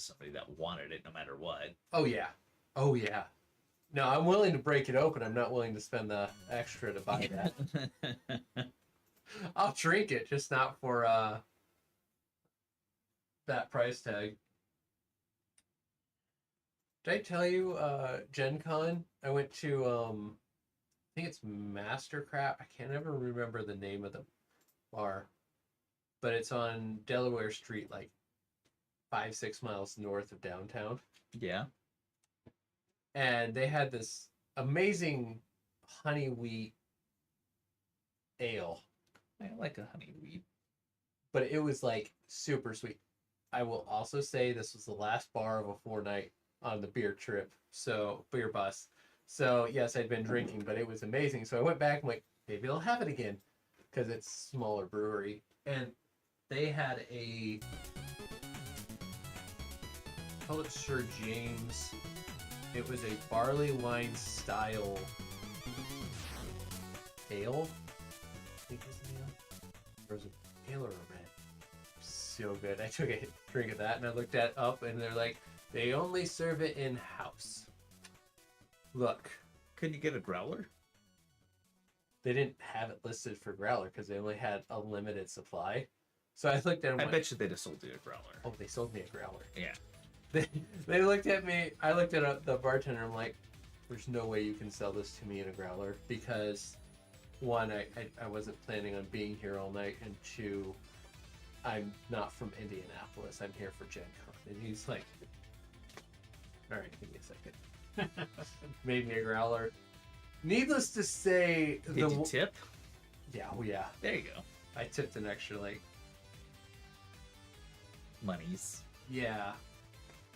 somebody that wanted it no matter what. Oh yeah. Oh yeah. No, I'm willing to break it open. I'm not willing to spend the extra to buy that. I'll drink it, just not for that price tag. Did I tell you Gen Con? I went to I think it's Mastercraft. I can't ever remember the name of the bar. But it's on Delaware Street, like 5-6 miles north of downtown. Yeah. And they had this amazing honey wheat ale. I like a honey wheat. But it was like super sweet. I will also say this was the last bar of a 4-night on the beer trip. So, beer bus. So, yes, I'd been drinking, but it was amazing. So I went back and like, maybe I'll have it again. Because it's a smaller brewery. And they had a, call it Sir James. It was a barley wine style ale. I think it was an ale. Or was it ale or a red? So good. I took a drink of that and I looked that up and they're like, they only serve it in house. Look. Couldn't you get a growler? They didn't have it listed for growler because they only had a limited supply. So I looked at them. I bet you they'd have sold you a growler. Oh, they sold me a growler. Yeah. They looked at me. I looked at the bartender. I'm like, there's no way you can sell this to me in a growler because, one, I wasn't planning on being here all night, and two, I'm not from Indianapolis. I'm here for Gen Con. And he's like, all right, give me a second. Made me a growler. Needless to say, Did you tip? Yeah, oh yeah. There you go. I tipped an extra like Monies. Yeah.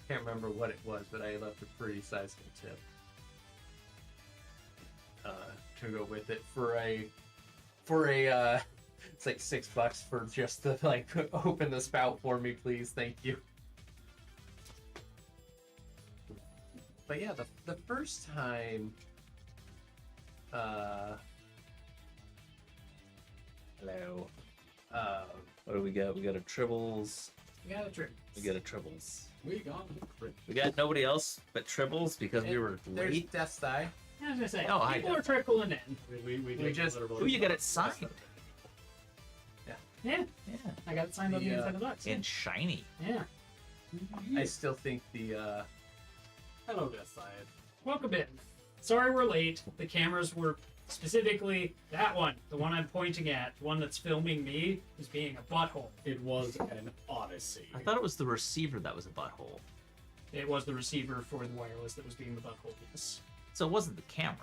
Can't remember what it was, but I left a pretty sizable tip to go with it for a it's like $6 for just to like open the spout for me, please. Thank you. But yeah, the first time hello. What do we got? We got a tribbles. We got a trip. We got a tribbles. We got a trip. We got nobody else but tribbles because we were there's late. Death's Eye. I was gonna say, Oh, I people know. are trickling in. We just Who you got it signed? Yeah, Yeah. I got it signed on the The, inside of the box. And shiny. Yeah. I still think the Hello, Death Side. Welcome in. Sorry we're late. The cameras were specifically that one, the one I'm pointing at, the one that's filming me, is being a butthole. It was an odyssey. I thought it was the receiver that was a butthole. It was the receiver for the wireless that was being the butthole. Yes. So it wasn't the camera.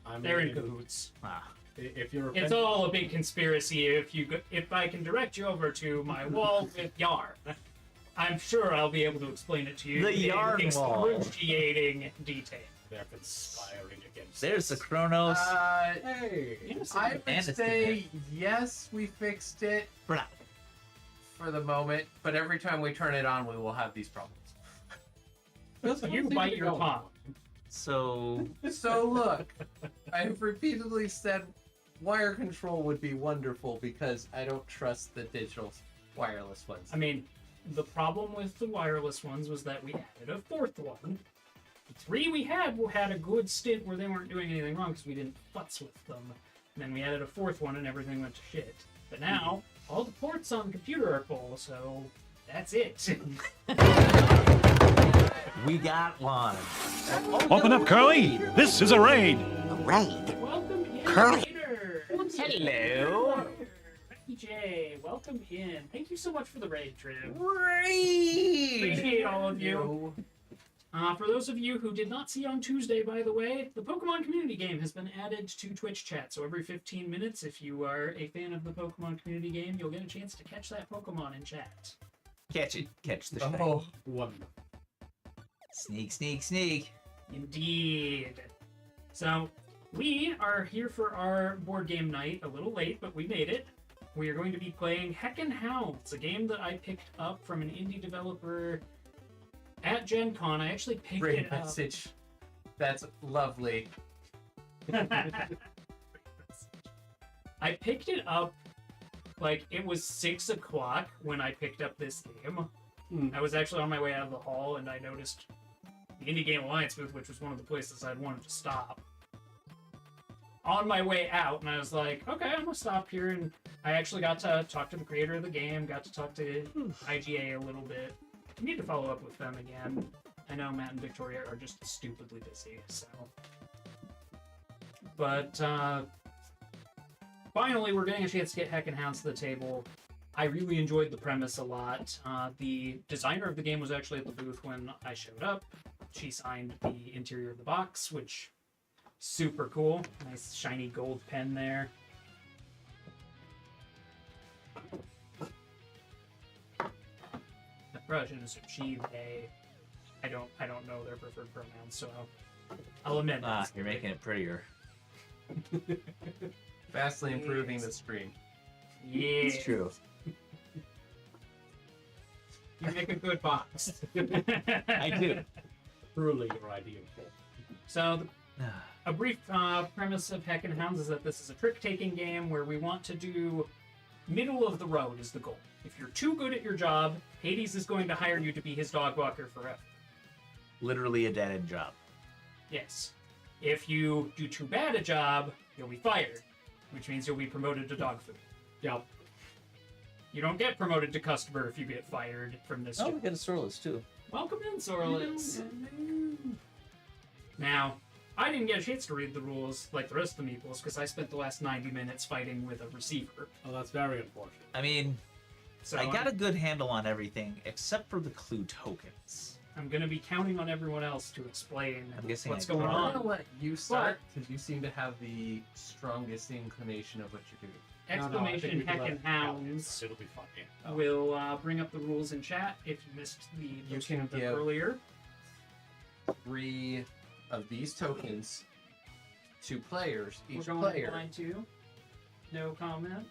I mean, They're in cahoots. Ah. If you're It's all a big conspiracy. If I can direct you over to my wall with yarn, I'm sure I'll be able to explain it to you The in yarn wall. excruciating detail. they're conspiring against There's the us. Chronos. Hey! I would And it's say yes, we fixed it For now. for the moment, but every time we turn it on, we will have these problems. You bite your tongue. So So look, I've repeatedly said wire control would be wonderful because I don't trust the digital wireless ones. I mean, the problem with the wireless ones was that we added a fourth one. The three we had a good stint where they weren't doing anything wrong because we didn't futz with them. And then we added a fourth one and everything went to shit. But now, all the ports on the computer are full, so that's it. we got one. Open up, Curly! This is a raid! Raid. Welcome in, Curly. Peter. Hello. Becky J, welcome in. Thank you so much for the raid, Trim. Raid. Appreciate all of you. For those of you who did not see on Tuesday, by the way, the Pokemon community game has been added to Twitch chat. So every 15 minutes, if you are a fan of the Pokemon community game, you'll get a chance to catch that Pokemon in chat. Catch it. Catch the shiny. Oh, Wonderful. Sneak, sneak, sneak. Indeed. So, we are here for our board game night, a little late, but we made it. We are going to be playing Heckin Hounds, a game that I picked up from an indie developer at Gen Con. I actually picked great it up. message. That's lovely. I picked it up, like, it was 6 o'clock when I picked up this game. I was actually on my way out of the hall, and I noticed the Indie Game Alliance booth, which was one of the places I'd wanted to stop. On my way out, and I was like, okay, I'm gonna stop here, and I actually got to talk to the creator of the game, got to talk to IGA a little bit. I need to follow up with them again. I know Matt and Victoria are just stupidly busy, so... But, finally, we're getting a chance to get Heckin Hounds to the table. I really enjoyed the premise a lot. The designer of the game was actually at the booth when I showed up. She signed the interior of the box, which... super cool. Nice shiny gold pen there. The Russians achieved a... I don't know their preferred pronouns, so I'll amend it. You're making it prettier. Vastly improving the screen. Yeah. It's true. You make a good box. I do. Truly your idea. So, a brief premise of Heckin Hounds is that this is a trick-taking game where we want to do middle of the road is the goal. If you're too good at your job, Hades is going to hire you to be his dog walker forever. Literally a dead-end job. Yes. If you do too bad a job, you'll be fired, which means you'll be promoted to dog food. Yep. You don't get promoted to customer if you get fired from this Oh, job. we got a Sorless too. Welcome in, Sorlitz. Now, I didn't get a chance to read the rules like the rest of the Meeples because I spent the last 90 minutes fighting with a receiver. Oh, that's very unfortunate. I mean, So I got a good handle on everything except for the clue tokens. I'm going to be counting on everyone else to explain I'm guessing what's I going can- I'm gonna on. let you start because you seem to have the strongest inclination of what you're doing. Exclamation we can let Heckin Cal Hounds It'll be fun. Yeah. will bring up the rules in chat if you missed the You posting can of them give- earlier. 3 of these tokens to players. We're Each going player. line 2. No comment.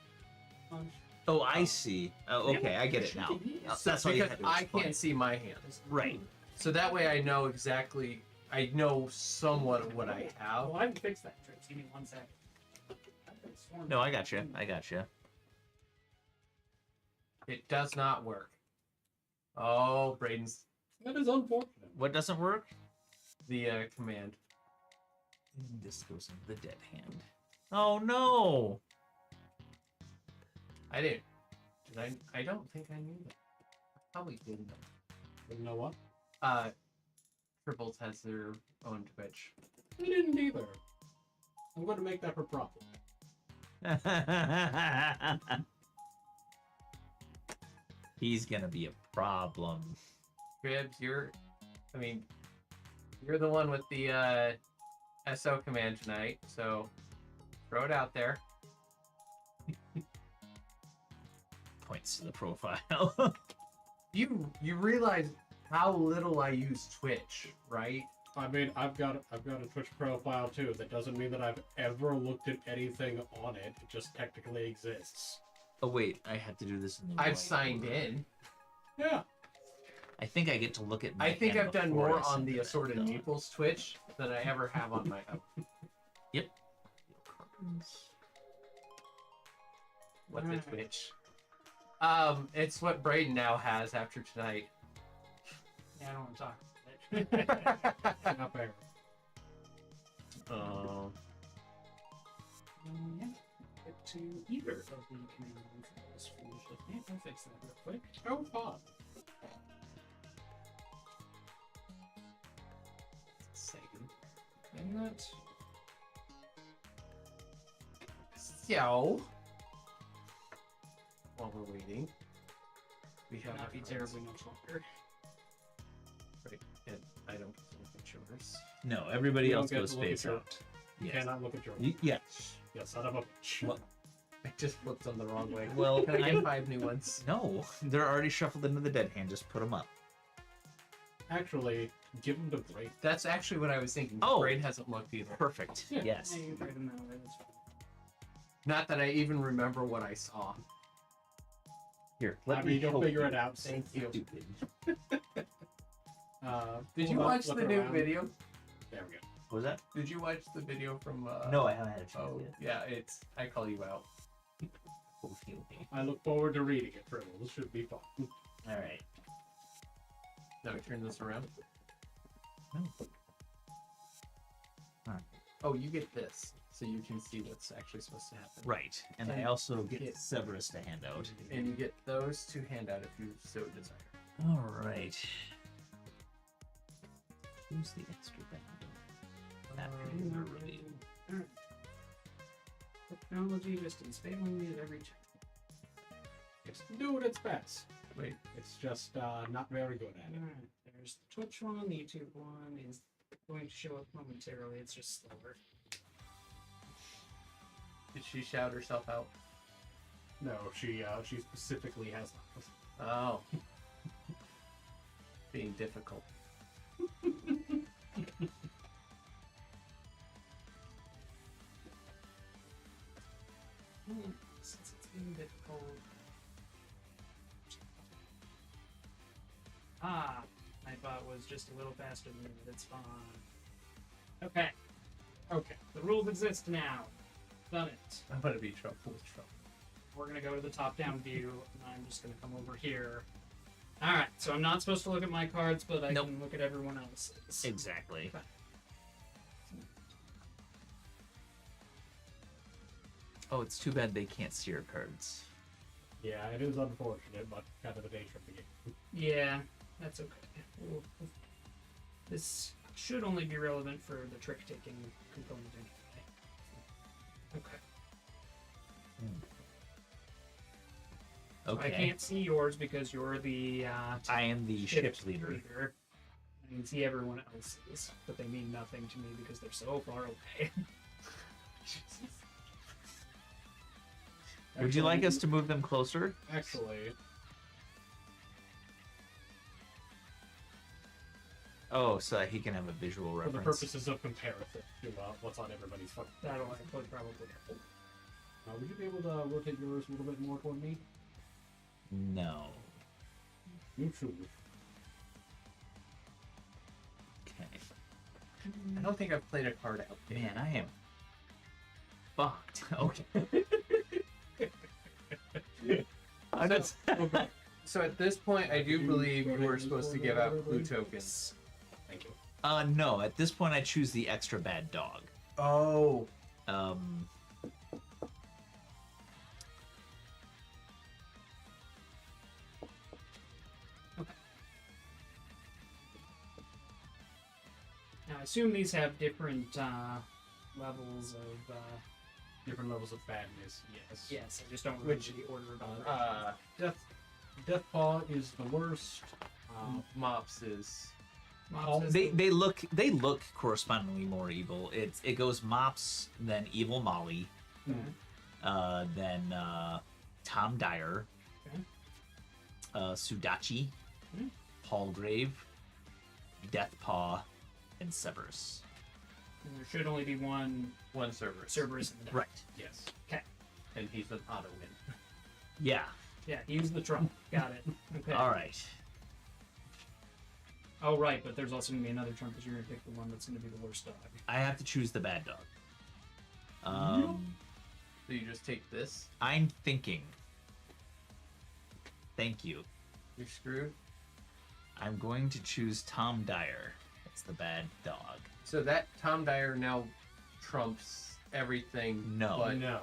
On Oh, I see. Oh, okay, I get it now. That's why you Because had to I explain. can't see my hands. Right. So that way I know exactly, I know somewhat of what I have. Oh, I haven't fixed that trick. Give me 1 second. No, I got you. I got you. It does not work. Oh, Braden's That is unfortunate. What doesn't work? the command. This goes into the dead hand. Oh no! I didn't. Did I don't think I knew that. I probably didn't know. You know what? Triples has their own Twitch. I didn't either. I'm going to make that her problem. He's gonna be a problem. Cribs, you're the one with the SO command tonight, so throw it out there. Points to the profile. You realize how little I use Twitch, right? I mean, I've got a Twitch profile too. That doesn't mean that I've ever looked at anything on it. It just technically exists. Oh wait, I have to do this in the I've right signed order. in. Yeah. I think I get to look at. My I think hand I've done before more I on send the that assorted done. Meeple's Twitch than I ever have on my own. Yep. What's a Alright. Twitch? It's what Braden now has after tonight. Yeah, I don't want to talk about it. Not fair. Oh. Yeah. Get to either of the command controls for the shift. Yeah, I'll fix that real quick. Oh, fun. Second. And that. So, while we're waiting, we have Not be our terribly much longer. Right, and I don't get to look at yours. No, everybody You don't else get goes to look at face your- out. You Yes. cannot look at your. Yeah. Yeah, son of a bitch. Well, I just flipped them the wrong way. well, Can I get I'm- 5 new ones? no, they're already shuffled into the dead hand. Just put them up. Actually, give them to Braid. That's actually what I was thinking. Oh. Braid hasn't looked either. Perfect. Yeah. Yes. Yeah, you can write them that way, that's fine. Not that I even remember what I saw. Here, I mean, you'll help figure you. it out. Thank you. Stupid. Did you hold on, watch look the new around. video? There we go. What was that? Did you watch the video from? No, I haven't had a chance Oh, yet. yeah. It's. I call you out. Okay. I look forward to reading it, Tribble. This should be fun. All right. Now turn this around. No. Alright. Oh, you get this, so you can see what's actually supposed to happen. Right, and I also get Severus to hand out. And you get those to hand out if you so desire. All right. Who's the extra bad? That is revealed. Alright. Technology just is failing me at every check. It's doing its best. Wait. It's just not very good at it. Alright, there's the Twitch one, the YouTube one is going to show up momentarily. It's just slower. Did she shout herself out? No, she specifically has not. Oh. Being difficult. Since it's being difficult. Ah, my bot was just a little faster than me. That's fine. Okay. Okay. The rules exist now. Done it. I'm gonna be trouble with trouble. We're gonna go to the top-down view, and I'm just gonna come over here. All right. So I'm not supposed to look at my cards, but I Nope. can look at everyone else's. Exactly. Oh, it's too bad they can't see your cards. Yeah, it is unfortunate, but kind of the nature of the game. Yeah, that's okay. We'll- This should only be relevant for the trick-taking component anyway. Okay. So Okay. I can't see yours because you're the I am the ship leader. I can see everyone else's, but they mean nothing to me because they're so far away. Would you like us to move them closer? Actually, Oh, so that he can have a visual for the reference. purposes of comparison to what's on everybody's phone. That'll actually probably help. Would you be able to rotate yours a little bit more toward me? No. You choose. Okay. I don't think I've played a card out game. Man, I am fucked. Okay. I just... So at this point, I do believe you were supposed to give out clue tokens. Thank you. No. At this point, I choose the extra bad dog. Oh. Now, I assume these have different levels of. Different levels of badness, yes. Yes, I just don't remember Which, the order of operations. Death Paw is the worst. Mops is. Mops is They look correspondingly more evil. It goes Mops, then Evil Molly, then Tom Dyer, Okay. Sudachi, Palgrave, Deathpaw, and Severus. And there should only be one One server. Cerberus in the deck. Right. Yes. Okay. And he's an auto win. Yeah. Yeah, use the trump. Got it. Okay. All right. Oh, right, but there's also going to be another trump because you're going to pick the one that's going to be the worst dog. I have to choose the bad dog. So you just take this. I'm thinking. Thank you. You're screwed. I'm going to choose Tom Dyer. That's the bad dog. So that Tom Dyer now trumps everything. No. But No.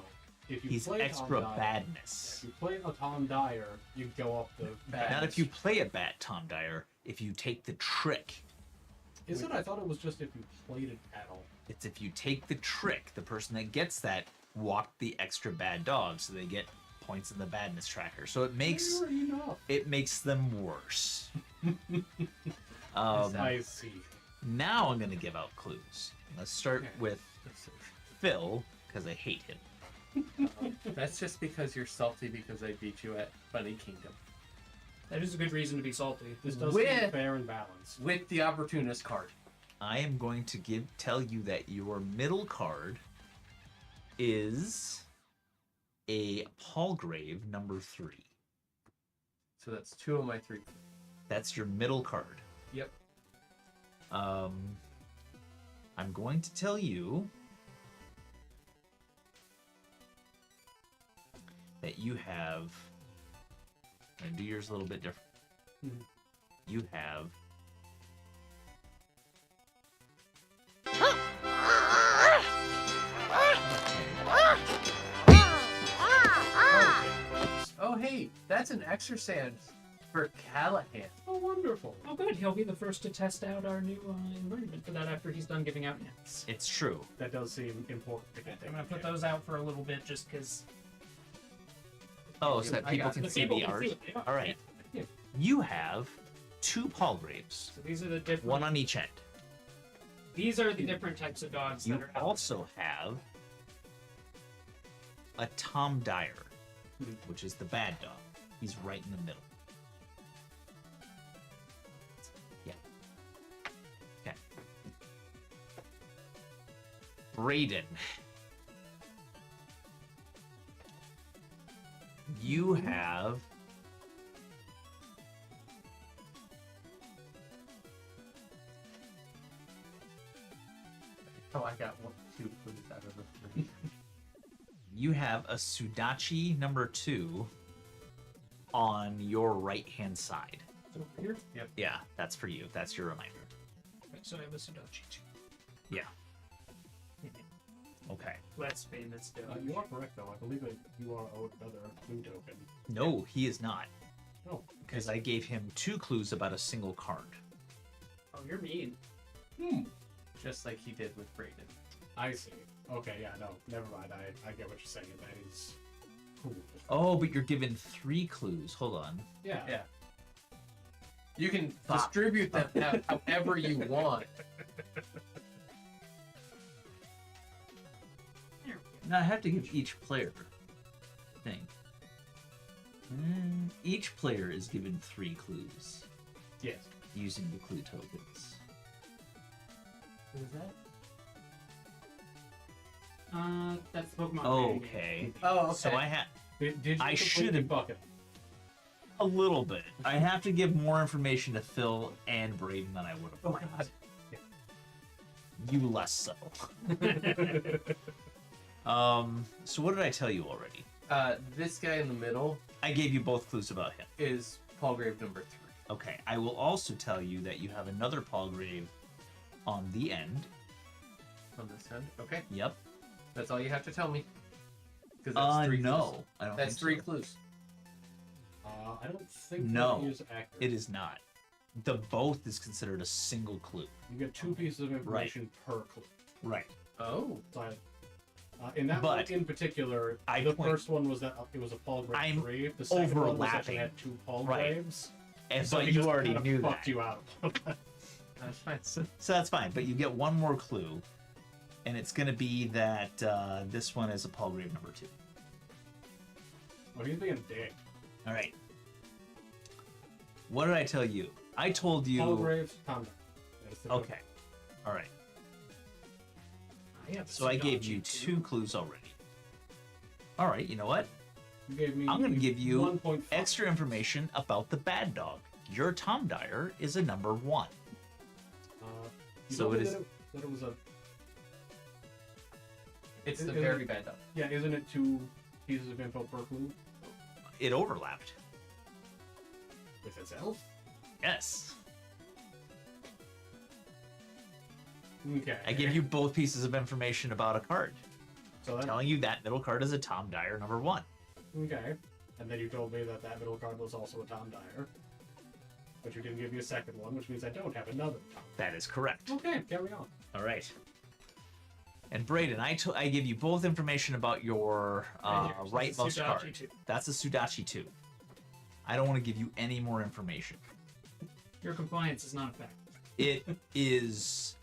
If you He's play extra Tom Dyer, badness. If you play a Tom Dyer, you go up the Bad. Not if you play a bad Tom Dyer. If you take the trick. Is it? I thought it was just if you played it at all. It's if you take the trick. The person that gets that walked the extra bad dog, so they get points in the badness tracker. So it makes Fair enough. them worse. I see. Now I'm gonna give out clues. Let's start with Phil because I hate him. that's just because you're salty because I beat you at Bunny Kingdom. That is a good reason to be salty. This does With- seem fair and balanced. With the opportunist card. I am going to tell you that your middle card is a Palgrave number 3. So that's 2 of my 3. That's your middle card. Yep. I'm going to tell you that you have, and do yours a little bit different. Mhm. You have that's an exercise for Callahan. Oh, wonderful. Oh, good. He'll be the first to test out our new environment for that after he's done giving out nets. It's true. That does seem important to get. I'm gonna put those out for a little bit just because. Oh, so that I people got can it. see the art. All right. Yeah. You have 2 Palgraves, So these are the different. one on each end. These are the different types of dogs You that are out. also have a Tom Dyer, which is the bad dog. He's right in the middle. Yeah. Okay. Brayden. You have Oh, I got 2 clues out of the 3. a Sudachi number 2 on your right hand side. So over here. Yeah, that's for you. That's your reminder. Okay, so I have a Sudachi too. Yeah. Okay. That's famous dog. You are correct, though. I believe you are owed another clue token. No, he is not. Oh, Because I gave him 2 clues about a single card. Oh, you're mean. Just like he did with Brayden. I see. Okay, yeah, no, never mind. I get what you're saying. That is cool. Oh, but you're given 3 clues. Hold on. Yeah. Yeah. You can Fuck. distribute them however you want. There we go. Now I have to give each player a thing. Each player is given 3 clues Yes. using the clue tokens. Who is that? That's the Pokemon. training game. Okay. Oh, okay. So I had Did you I complete should the have- bucket? a little bit. I have to give more information to Phil and Brayden than I would have. Oh my god. You less so. So what did I tell you already? This guy in the middle I gave you both clues about him. is Palgrave number 3. Okay, I will also tell you that you have another Palgrave on the end. On this end. Okay. Yep. That's all you have to tell me. Because that's 3 no. clues. I don't That's think 3 so. clues. I don't think No, that is accurate. It is not. The both is considered a single clue. You get 2 pieces of information per clue. Right. Oh. So in that But one in particular, I the point- first one was that it was a Palgrave I'm 3. The second one was overlapping. actually had 2 Palgraves. And So but he you just already kind of knew fucked that. you out. That's fine. So that's fine. But you get one more clue. And it's going to be that this one is a Palgrave number 2. Oh, he's being a dick. All right. What did I tell you? I told you. Palgraves, Tom. That's the Okay. All right. I have a So I gave you Sudachi, 2 clues already. All right. You know what? You gave me I'm going to give you 1.5. extra information about the bad dog. Your Tom Dyer is a number 1. You So told it me is- that it was a. It's the Isn't very it- bad dog. Yeah, isn't it 2 pieces of info per clue It overlapped. with itself? Yes. Okay. I gave you both pieces of information about a card. so that, Telling you that middle card is a Tom Dyer number 1. okay, and then you told me that that middle card was also a Tom Dyer, but you didn't give me a second one, which means I don't have another Tom. That is correct. Okay, carry on. All right. And Brayden, I give you both information about your Right here. So that's a rightmost Sudachi card. 2. That's a Sudachi 2. I don't want to give you any more information. Your compliance is not a fact. It is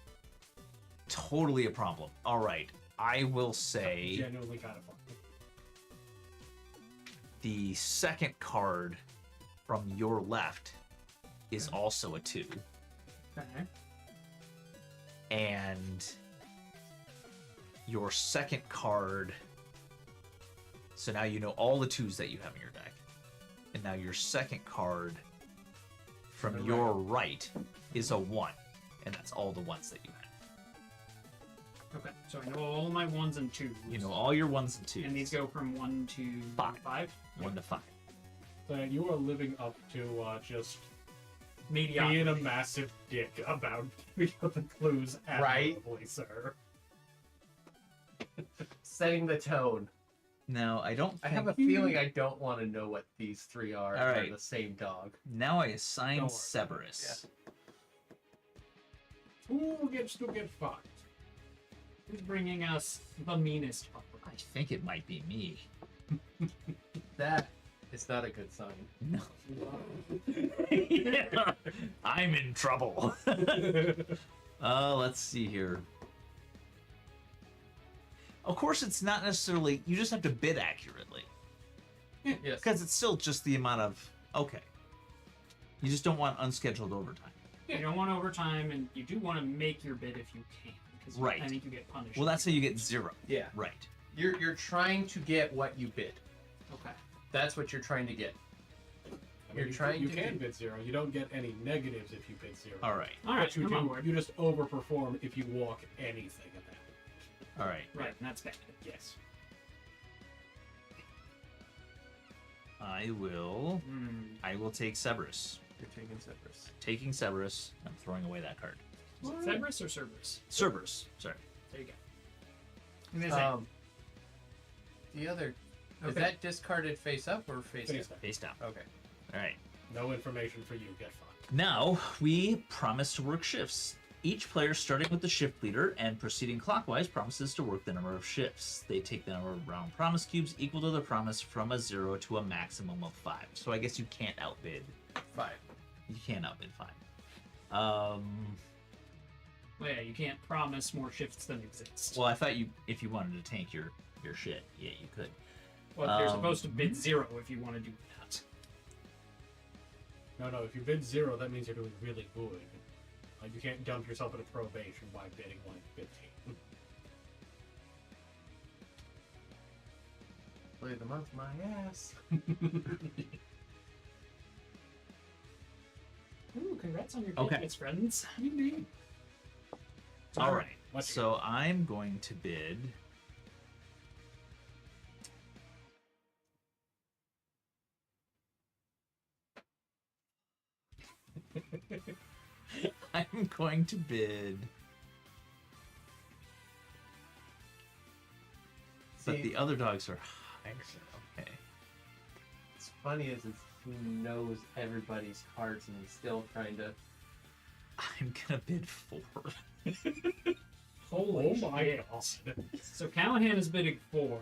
totally a problem. All right. I will say Genuinely kind of fun. the second card from your left is also a 2. Okay. And your second card. So now you know all the 2s that you have in your deck. And now your second card from your right is a 1. And that's all the 1s that you have. Okay. So I know all my 1s and 2s. You know all your 1s and 2s. And these go from 1 to 5. 5. 1 to 5. So you are living up to just Mediocrity. being a massive dick about giving out the clues Right. admirably, sir. Setting the tone. Now, I don't I think... have a feeling I don't want to know what these three are. All They're right. the same dog. Now I assign Don't worry. Cerberus. Who gets to get fucked? Who's bringing us the meanest offer? I think it might be me. That is not a good sign. No. Yeah, I'm in trouble. Let's see here. Of course, it's not necessarily... You just have to bid accurately. Yes. Because it's still just the amount of... Okay. You just don't want unscheduled overtime. You don't want overtime, and you do want to make your bid if you can, because Right. I think you get punished. Well, that's how you get 0. Yeah. Right. You're trying to get what you bid. Okay. That's what you're trying to get. I mean, You're trying you to can do- bid 0. You don't get any negatives if you bid 0. All right. All right, But you come do, on board. you just overperform if you walk anything at that. All right. Right, and that's bad. Yes. I will take Cerberus. You're taking Cerberus. Taking Cerberus. I'm throwing away that card. Is it Cerberus or Cerberus? Cerberus. Sorry. There you go. And there's that. The other... Is Okay. that discarded face up or face Face down? down. Face down. Okay. All right. No information for you. Get fucked. Now, we promise to work shifts. Each player, starting with the shift leader and proceeding clockwise, promises to work the number of shifts. They take the number of round promise cubes equal to the promise from a 0 to a maximum of 5. So I guess you can't outbid. 5. You can't outbid 5. Well, yeah, you can't promise more shifts than exist. Well, I thought if you wanted to tank your shit, yeah, you could. Well, you're supposed to bid 0 if you want to do that. No, if you bid 0, that means you're doing really good. Like, you can't dump yourself into probation by bidding like 15. Play the month, my ass. Ooh, congrats on your Okay. tickets, friends. All right. What's So I'm going to bid. I'm going to bid. But See, the other dogs are higher. Okay. It's funny is he knows everybody's cards and he's still trying to... I'm gonna bid 4. Holy Oh my shit. god. So Callahan is bidding 4.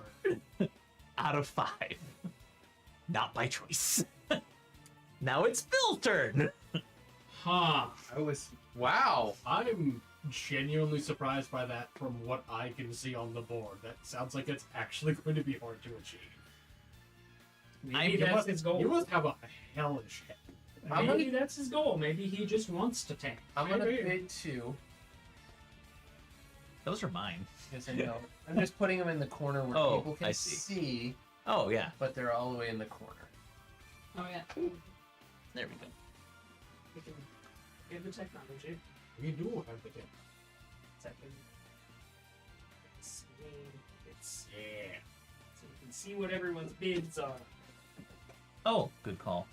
Out of 5. Not by choice. Now it's Phil's turn. Huh. I was... Wow! I'm genuinely surprised by that from what I can see on the board. That sounds like it's actually going to be hard to achieve. Maybe You that's must- his goal. You must have a hellish head. Maybe that's his goal. Maybe he just wants to tank. I'm gonna Maybe. bid 2. Those are mine. Because I know. I'm just putting them in the corner where Oh, people can I see. see, Oh yeah. but they're all the way in the corner. Oh, yeah. There we go. We can get the technology. We do have the game. Second. It's Yeah. so you can see what everyone's bids are. Oh, good call.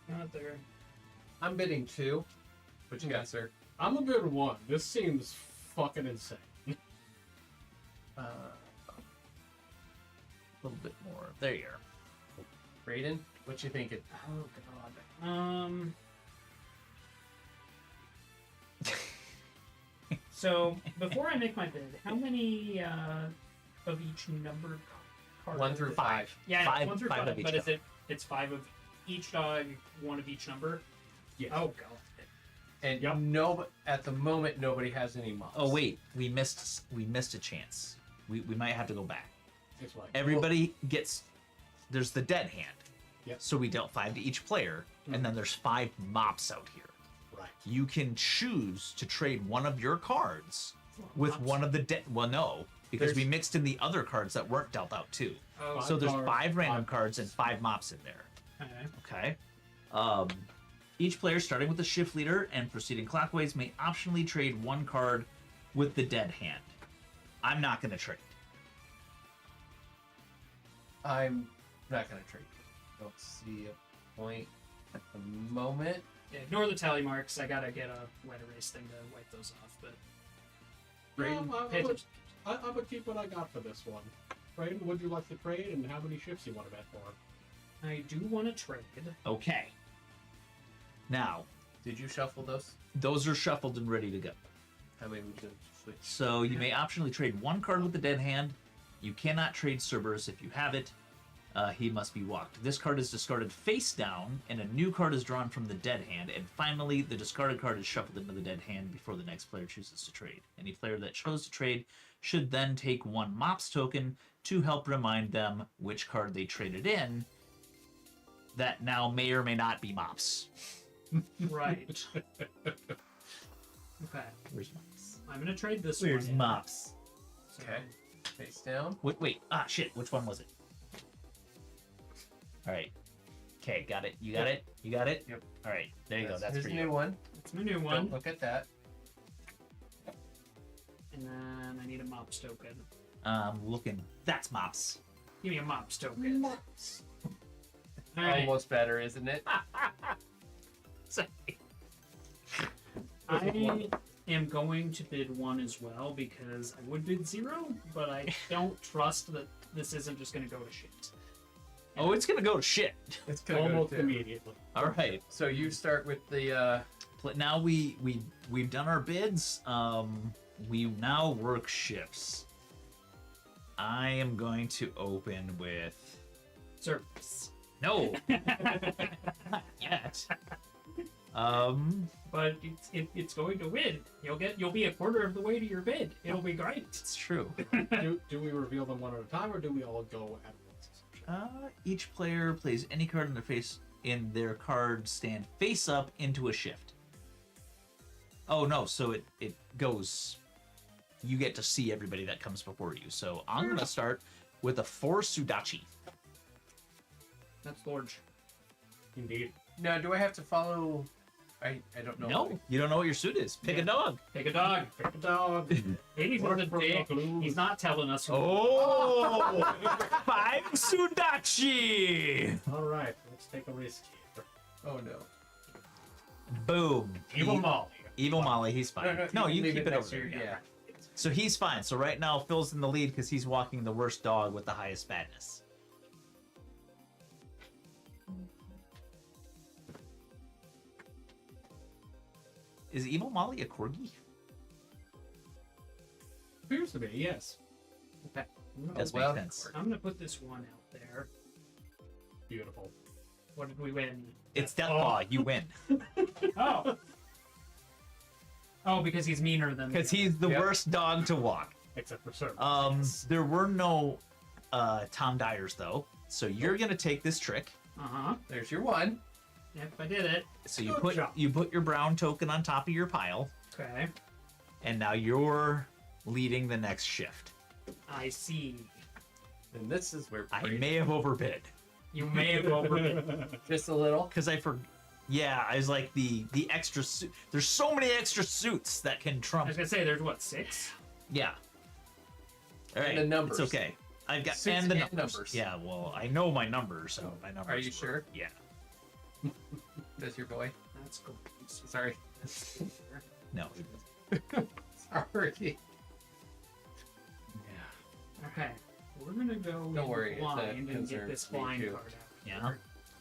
Not there. I'm bidding 2. What you got, sir? I'm a bid 1. This seems fucking insane. Uh, A little bit more. There you are. Raiden, what you thinking? Oh god. So before I make my bid, how many of each numbered card? 1 through 5. Yeah, I know, Five- 1 through five 5. of each But is color. it's 5 of each dog, 1 of each number? Yes. Oh god. And Yep. no, at the moment, nobody has any mobs. Oh wait, we missed a chance. We might have to go back. It's like, Everybody gets. There's the dead hand. Yep. So we dealt 5 to each player, and then there's 5 mops out here. right. You can choose to trade one of your cards with Mops? one of the dead. Well, no, because we There's- mixed in the other cards that weren't dealt out too. Oh, So there's cards, 5 random 5 cards and 5 mops in there. okay. Okay. Each player, starting with the shift leader and proceeding clockwise, may optionally trade 1 card with the dead hand. I'm not going to trade. I'm not going to trade. Don't see a point at the moment. Yeah, ignore the tally marks. I gotta get a wet erase thing to wipe those off. But Raiden, I'm pay gonna attention. keep what I got for this one. Brayden, would you like to trade, and how many ships you want to bet for? I do want to trade. Okay. Now, Did you shuffle those? those are shuffled and ready to go. How many would you switch? So you may optionally trade one card with the dead hand. You cannot trade Cerberus if you have it. He must be walked. This card is discarded face down, and a new card is drawn from the dead hand. And finally, the discarded card is shuffled into the dead hand before the next player chooses to trade. Any player that chose to trade should then take one Mops token to help remind them which card they traded in that now may or may not be Mops. Right. Okay. Where's Mops? I'm gonna trade this Where's one. Mops? So, Okay. Face down. Wait. Ah, shit. Which one was it? All right. Okay, got it. You got it? You got it? Yep. All right. There you go. That's Here's for a you. new one. It's my new Don't one. look at that. And then I need a Mops token. Looking. That's Mops. Give me a Mops token. Mops. Alright. Almost better, isn't it? Sorry. I am going to bid 1 as well because I would bid 0, but I don't trust that this isn't just going to go to shit. Oh, it's gonna go to shit. It's gonna Almost go to. immediately. All right. So you start with the. Now we've done our bids. We now work shifts. I am going to open with Service. no. Not yet. But it's going to win. You'll be a quarter of the way to your bid. It'll be great. It's true. do we reveal them one at a time, or do we all go at once? Each player plays any card in their card stand face up into a shift. Oh no, so it goes. You get to see everybody that comes before you. So I'm gonna start with a 4 Sudachi. That's large. Indeed. Now, do I have to follow? I don't know. No, you don't know what your suit is. Pick a dog. Pick a dog. Pick a dog. Maybe for the dick. He's not telling us. Oh, 5 Sudachi. All right, let's take a risk here. Oh no. Boom. Evil Molly. Evil Molly, he's fine. No, you leave keep it next over to there. your- Yeah. So he's fine. So right now Phil's in the lead because he's walking the worst dog with the highest badness. Is Evil Molly a corgi? Appears to be, yes. Okay. Does well, make sense. I'm gonna put this one out there. Beautiful. What did we win? It's Deathpaw. You win Oh. Oh, because he's meaner than. because he's the Yep. worst dog to walk. Except for service. There were no Tom Dyers though, so you're gonna take this trick. Uh huh. There's your one. Yep, I did it. So you Good job. put your brown token on top of your pile, Okay. and now you're leading the next shift. I see. And this is where I may have overbid You may have overbid. just a little. because yeah, I was like the extra suit. There's so many extra suits that can I trump. was gonna say there's what 6. Yeah. All right. the numbers. It's okay. I've got Suits and the and numbers. Yeah. Well, I know my numbers, so my numbers. Are you were- sure? Yeah. Does your boy? That's cool. Sorry. No. Sorry. Okay. We're gonna go Don't worry, it's a blind and concern get this to me, blind too. card out. Yeah.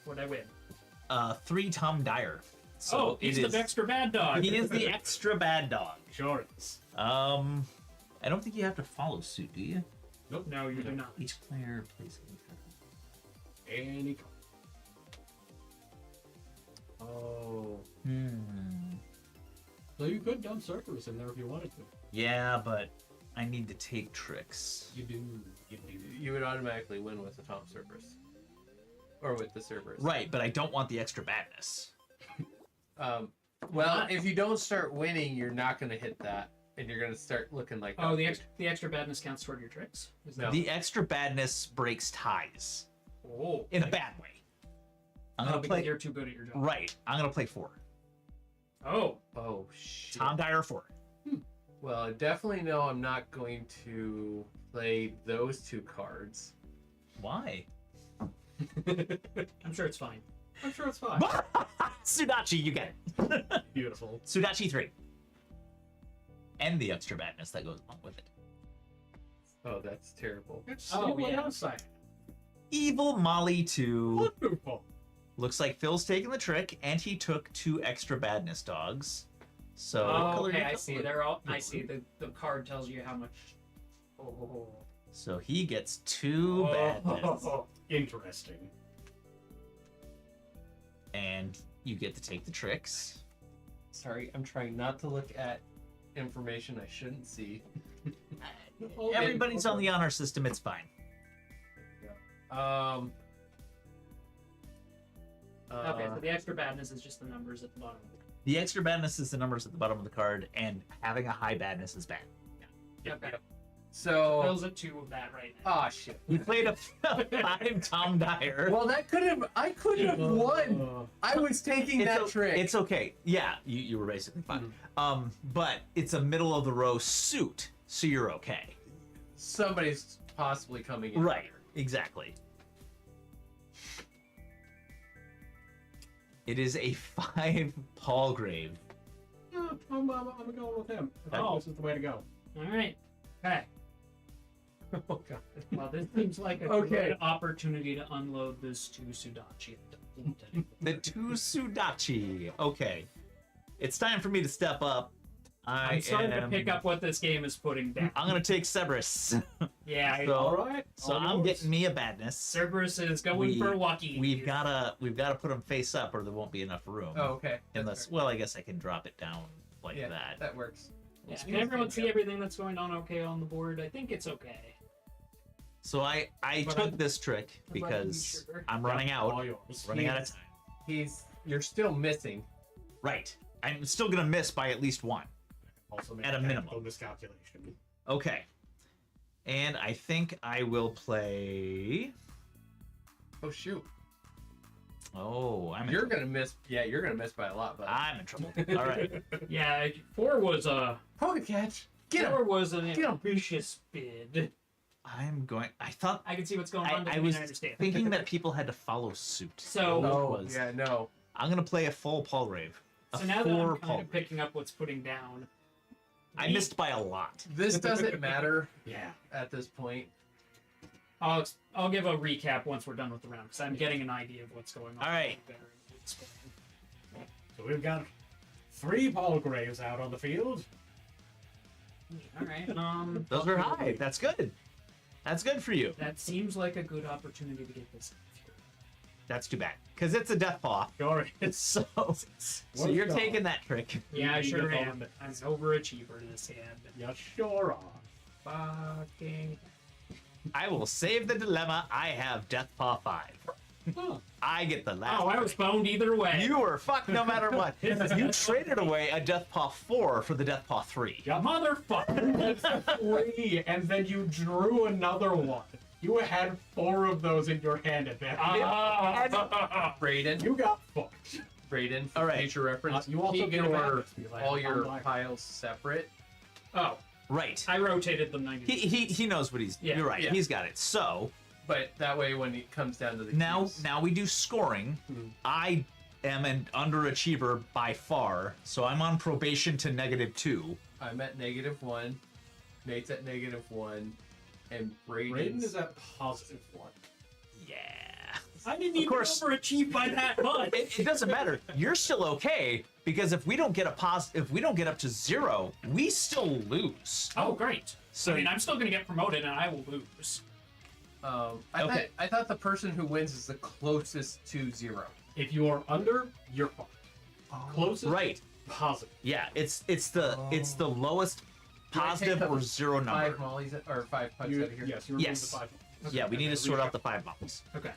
What'd I win? 3 Tom Dyer. So Oh, he's it the is- extra bad dog. He is the extra bad dog. Sure is. I don't think you have to follow suit, do you? Nope. No, you do not. Each player plays a card. Any card. Oh. So you could dump Cerberus in there if you wanted to. Yeah, but I need to take tricks. You do. You do. You would automatically win with the Tom Cerberus. Or with the Cerberus. Right, but I don't want the extra badness. Well, if you don't start winning, you're not going to hit that. And you're going to start looking like Oh, that. the extra badness counts toward your tricks. Is No. The extra badness breaks ties Oh. in a bad way. I'm Oh, gonna because play. you're too good at your job. Right, I'm gonna play 4. Oh. Oh, shit. Tom Dyer 4. Well, I definitely know I'm not going to play those 2 cards. Why? I'm sure it's fine. I'm sure it's fine. Sudachi, you get it. Beautiful. Sudachi 3. And the extra badness that goes along with it. Oh, that's terrible. Let's see Oh, what yeah. else I have. Evil Molly 2. Wonderful. Looks like Phil's taking the trick, and he took 2 extra badness dogs. So what Oh, color okay, do you I go see. with? They're all. I see. The card tells you how much. Oh. So he gets 2 badness, Interesting. and you get to take the tricks. Sorry, I'm trying not to look at information I shouldn't see. Everybody's on the honor system. It's fine. Okay, so the extra badness is just the numbers at the bottom. The extra badness is the numbers at the bottom of the card, and having a high badness is bad. Okay. So, Phil's at 2 of that right now. ah, shit. He played a 5 Tom Dyer. Well, I could have won. I was taking that trick. It's okay. Yeah, you were basically fine. But it's a middle of the row suit, so you're okay. Somebody's possibly coming in. Right. Exactly. It is a 5 Palgrave. Yeah, I'm going with him. Oh. This is the way to go. All right. Okay. Oh, God. Well, this seems like a Okay. good opportunity to unload this to Sudachi. The 2 Sudachi. Okay. It's time for me to step up. I'm starting to pick up what this game is putting down. I'm gonna take Cerberus. Yeah, So- All right. So all I'm yours. getting me a badness. Cerberus is going for Wacky. We've gotta put them face up, or there won't be enough room. Oh, okay. That's Unless, fair. well, I guess I can drop it down like Yeah, that. that works. Yeah, can everyone see everything that's going on okay on the board? I think it's okay. So I But took I'm- this trick I'm not because sure. I'm running out. All yours. Running out of time. You're still missing. Right. I'm still gonna miss by at least 1. Also make At a technical minimum. miscalculation. Okay. And I think I will play. Oh, shoot. Oh, I'm in You're trouble. gonna miss. Yeah, you're gonna miss by a lot, but I'm in trouble. All right. Yeah, 4 was a Pocket catch. Get him. 4 was an Get 'em. ambitious bid. I'm going. I thought I can see what's going on. I doesn't was mean I understand. thinking that people had to follow suit. So- Which Oh, was- yeah, no. I'm gonna play a full Palgrave. A So now that 4 I'm kind of Palgrave. picking up what's putting down, I missed by a lot. This doesn't matter Yeah. at this point. I'll give a recap once we're done with the round because I'm getting an idea of what's going on. All right. Better explain. So we've got 3 Palgraves out on the field. All right. Those are high. That's good. That's good for you. That seems like a good opportunity to get this. That's too bad because it's a death paw. Sure. So What you're a taking that trick. Yeah, I You sure get all am. the I'm an overachiever in this hand. You sure are. Fucking. I will save the dilemma. I have death paw 5. Huh. I get the last. Oh, I was boned either way. You were fucked no matter what. You traded away a death paw 4 for the death paw 3. You motherfucker! That's 3, and then you drew another one. You had 4 of those in your hand at that point. Braden, You got fucked. Braden, for All right. future reference, You also keep get your, advantage. all your piles separate. Oh, Right. I rotated them 90 degrees. He knows what he's. Yeah, you're right. yeah. He's got it. So But that way, when it comes down to the now keys- we do scoring. I am an underachiever by far, so I'm on probation to -2. I'm at -1, Nate's at -1, and Braden Braden's is at +1. Yeah. I didn't Of even course. overachieve by that much. It doesn't matter. You're still okay because if we don't get if we don't get up to 0, we still lose. Oh, great. So- I mean, I'm still going to get promoted and I will lose. Okay. I thought the person who wins is the closest to 0. If you are under, you're fucked. Closest, Right. positive. Yeah. It's the lowest Do I take positive the or 0 5 number. mollies or 5 pucks You, out of here. yes, you remove Yes. the 5. Yeah. We need to sort out the 5 bumps. Okay.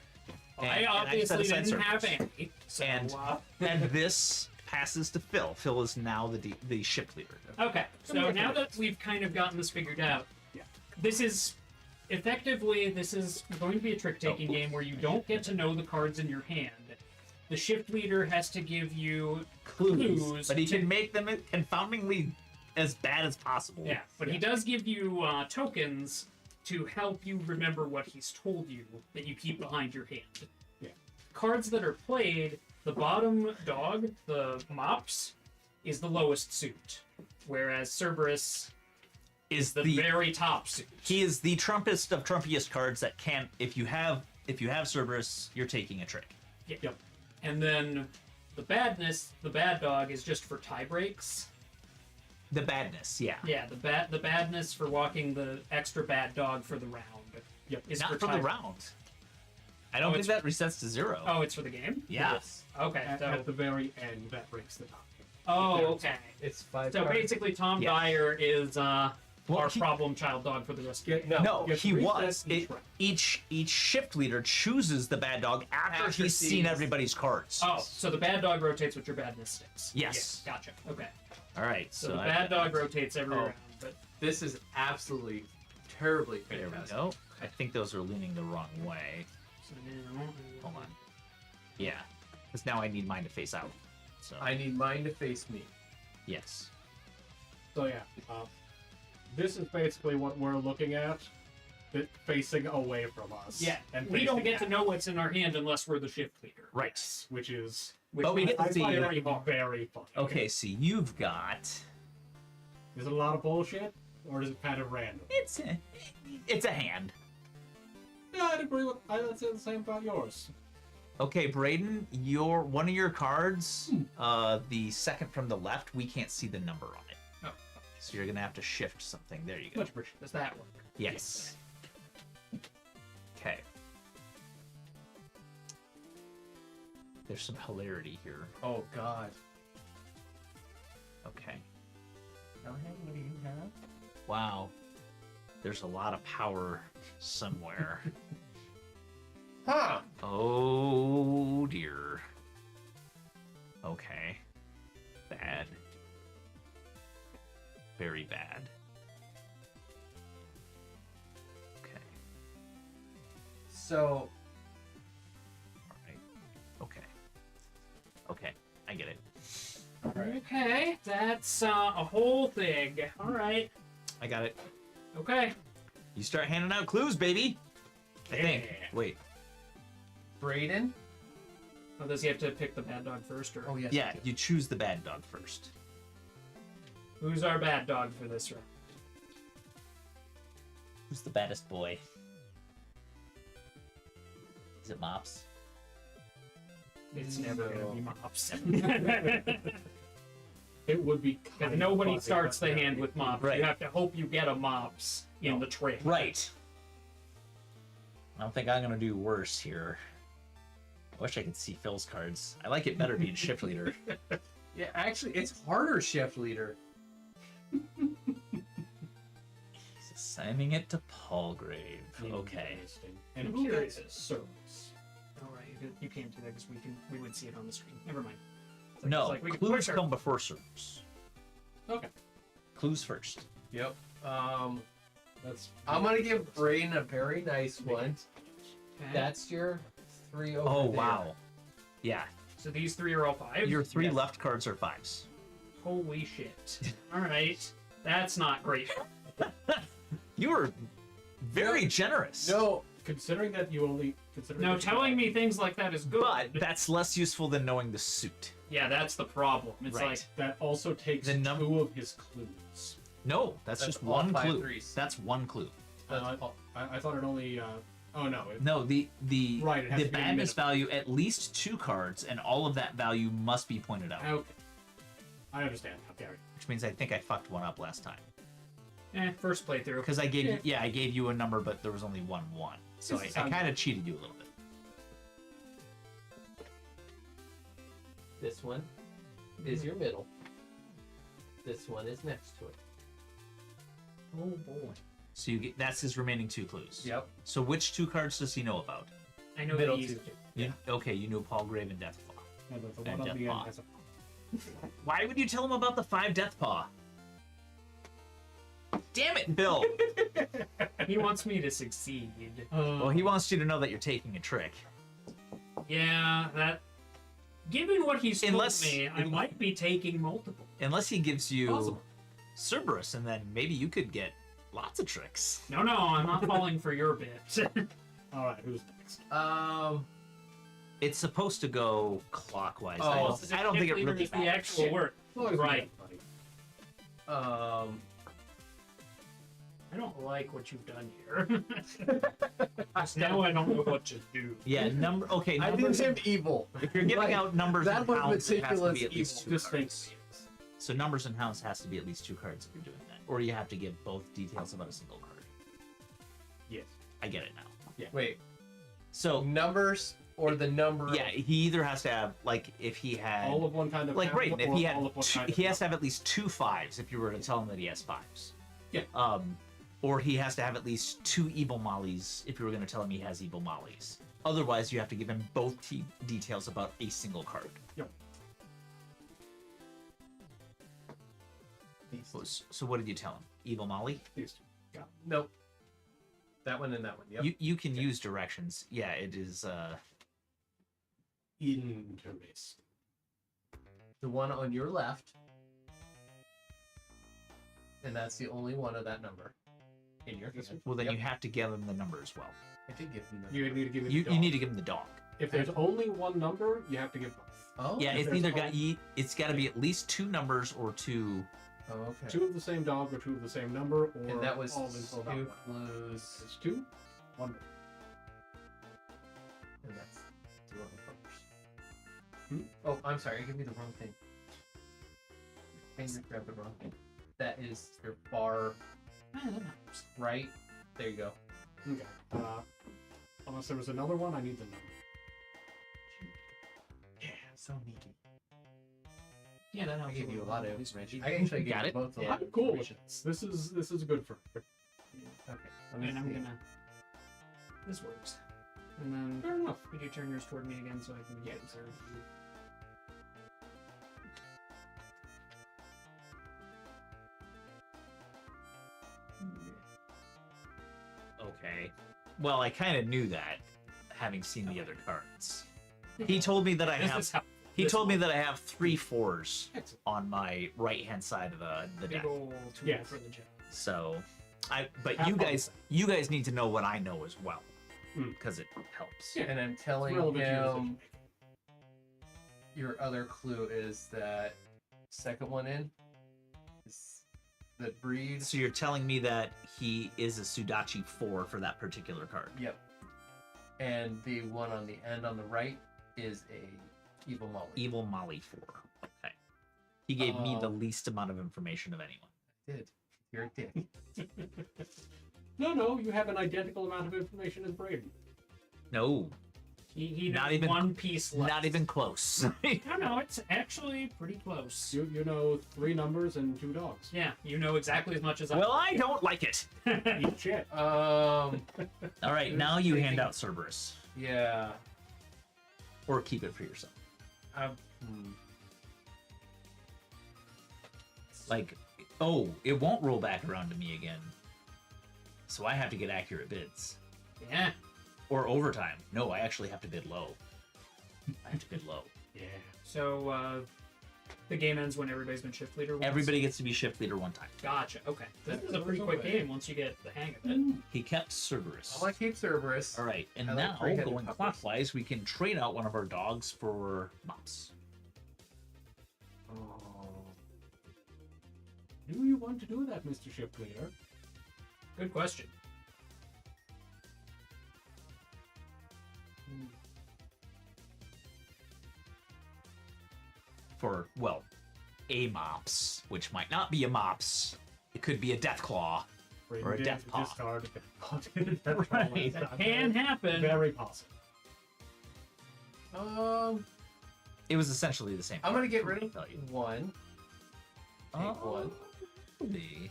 And- I and obviously set aside didn't have circles. any. So, And- And this passes to Phil. Phil is now the shift leader. okay, so now that we've kind of gotten this figured out, Yeah. this is going to be a trick-taking game where you don't get to know the cards in your hand. The shift leader has to give you clues, But he to- can make them confoundingly as bad as possible. Yeah, but he does give you tokens to help you remember what he's told you that you keep behind your hand. Yeah. Cards that are played, the bottom dog, the mops, is the lowest suit, whereas Cerberus is The very top suit. he is the trumpest of trumpiest cards that can. If you have Cerberus, you're taking a trick. Yep. And then the bad dog is just for tie breaks. The badness, yeah. Yeah, the badness for walking the extra bad dog for the round. Yep. Is Not for tie- the round. I don't think it's- that resets to 0. Oh, it's for the game? yeah. Yes. Okay. At the very end, that breaks the top. Oh, okay. It's 5 So cards. basically, Tom Yeah. Dyer is our he- problem child dog for the rest of the game. No, Gets he reset was. each round. Each shift leader chooses the bad dog after After he's sees- seen everybody's cards. Oh, so the bad dog rotates with your badness sticks. Yes. Gotcha. Okay. All right. So the bad dog rotates every Oh. round, but This is absolutely terribly There we fantastic. go. I think those are leaning the wrong way. so now Hold on. Yeah, because now I need mine to face out. So I need mine to face me. yes. So yeah, this is basically what we're looking at, facing away from us. Yeah, and we don't facing get to at know what's in our hand unless we're the shift leader. Right. which is Which But we makes get to it see- very hard. very funny. Okay, so you've got. Is it a lot of bullshit, or is it kind of random? It's a hand. Yeah, I'd agree with. I'd say the same about yours. Okay, Brayden, one of your cards, the second from the left, we can't see the number on it. Oh. So you're gonna have to shift something. There you go. Much appreciated. Does that work? Yes. Okay. There's some hilarity here. Oh God. Okay. What do you have? Wow. There's a lot of power somewhere. Huh. Oh dear. Okay. Bad. Very bad. Okay. So Alright. Okay. Okay. I get it. Okay, that's a whole thing. All right. I got it. Okay. You start handing out clues, baby. I think. Yeah. Wait. Brayden. Oh, does he have to pick the bad dog first, or Oh yes. Yeah, you choose the bad dog first. who's our bad dog for this round? Who's the baddest boy? Is it Mops? It's never No. gonna be Mops. It would be Because kind of nobody funny, starts but the yeah, hand with Mops. Right. You have to hope you get a Mops in the trade. Right. I don't think I'm gonna do worse here. I wish I could see Phil's cards. I like it better being shift leader. Yeah, actually, it's harder shift leader. He's assigning it to Palgrave. Okay. Interesting. And I'm who curious. gets service? All right, you can't do that because we would see it on the screen. Never mind. It's No, we can clues push our- come before servers. Okay, Clues first. Yep. that's. I'm gonna give Brayden a very nice one. Okay. That's your 3 over Oh there. wow. Yeah. So these three are all five. Your 3 Yes. left cards are 5s. Holy shit! All right, that's not great. You were very generous. No, Considering that you only consider. No, telling me things like that is good. But that's less useful than knowing the suit. Yeah, that's the problem. It's Right. like that also takes The 2 of his clues. No, that's just all one 5 clue. threes. That's one clue. that's all. I thought it only. Oh no. No, the Right, it has the to be a badness minimum. value at least 2 cards, and all of that value must be pointed out. Okay. I understand. Okay. Which means I think I fucked one up last time first playthrough. because I gave you I gave you a number, but there was only one. So This I sounds kind of cheated you a little bit. This one is your middle. This one is next to it. Oh boy. So you get that's his remaining 2 clues. Yep. So which 2 cards does he know about? I know Middle these. two. You, okay, you know Palgrave and Deathpaw. Yeah, but the And one on the Deathpaw. end has a. Why would you tell him about the 5 Deathpaw? Damn it, Bill! He wants me to succeed. Well, he wants you to know that you're taking a trick. Yeah, that. Given what he's told Unless- me, I might be taking multiple. Unless he gives you Possible. Cerberus, and then maybe you could get lots of tricks. No, I'm not falling for your bit. All right. Who's next? It's supposed to go clockwise. Oh. I don't think it Leader really is the matters. actual work. Right. Um, I don't like what you've done here. Now I don't know what to do. Yeah, number. Okay, I numbers. didn't him evil. If you're giving Like, out numbers that and was hounds, it has to meticulous be at least evil. two Just cards. think. So numbers and hounds has to be at least 2 cards if you're doing that, or you have to give both details about a single card. Yes. I get it now. Wait, So numbers or the number? yeah, he either has to have like if he had All of one kind of like hound right, if or he all had of one two, kind of he has to hound. have at least 2 5s if you were to tell him that he has 5s. Yeah. Or he has to have at least 2 evil mollies if you were going to tell him he has evil mollies. Otherwise, you have to give him both details about a single card. Yep. So what did you tell him? Evil molly? These two. Yeah. Nope. That one and that one. Yep. You can use directions. Yeah, it is. Interesting. The one on your left, and that's the only one of that number in your hand. Well, then Yep. you have to give him the number as well. I did give him the You need to give it. You need to give him the dog. If there's only one number, you have to give both. Oh, Yeah, if it's there's either only- got it's got to be at least 2 numbers or 2. oh, okay. 2 of the same dog or 2 of the same number, or And that was all info about 2 one. clues, It's 2, 1. and that's 2 of the numbers. Hmm? Oh, I'm sorry. I gave you the wrong thing. Finger grabbed the wrong thing. That is your far right. There you go. Okay. Unless there was another one, I need the number. Yeah, so needy. Yeah, that I helps. gave you a lot of These information. would I be- actually gave Got you it? both a Yeah. lot I'm of cool with information. this. This is good for. Okay. Let me And I'm see. gonna. This works. And then Fair enough. could you turn yours toward me again so I can get observed? Okay. Well, I kind of knew that, having seen the other cards. He told me that I This have. is how He this told me one- that I have 3 4s Excellent. on my right hand side of the big deck. old tool Yes. for the job. So, but Have you fun guys, with you guys need to know what I know as well, Hmm. because it helps. Yeah. And I'm It's telling relevant to your him decision making. your other clue is that second one in is the breed. So you're telling me that he is a Sudachi 4 for that particular card. Yep. And the one on the end on the right is a evil molly. Evil Molly 4. Okay. He gave me the Um, least amount of information of anyone. Did. You're a dick. No, you have an identical amount of information as Braden. No, He Not knows even- one piece left. not even close. No, it's actually pretty close. You know 3 numbers and 2 dogs. Yeah, you know exactly as much as I. Well, I don't like it. Eat shit. All right, Who's now you hand taking- out Cerberus, Yeah. or keep it for yourself. Hmm. Like, oh, it won't roll back around to me again. So I have to get accurate bids. Yeah. Or overtime. No, I actually have to bid low. I have to bid low. Yeah. So the game ends when everybody's been shift leader. Once? Everybody gets to be shift leader 1 time. Gotcha. Okay. This is a That's pretty quick okay. game once you get the hang of it. He kept Cerberus. I want to keep Cerberus. All right, and I like now three-headed going puppets. clockwise, we can trade out one of our dogs for mops. Oh. Do you want to do that, Mr. Ship Leader? Good question. For, well, a mops, which might not be a mops. It could be a death claw. Or a death paw. Right. That can happen. Very possible. It was essentially the same. I'm gonna card, get so rid I of can tell you. one. Take one. The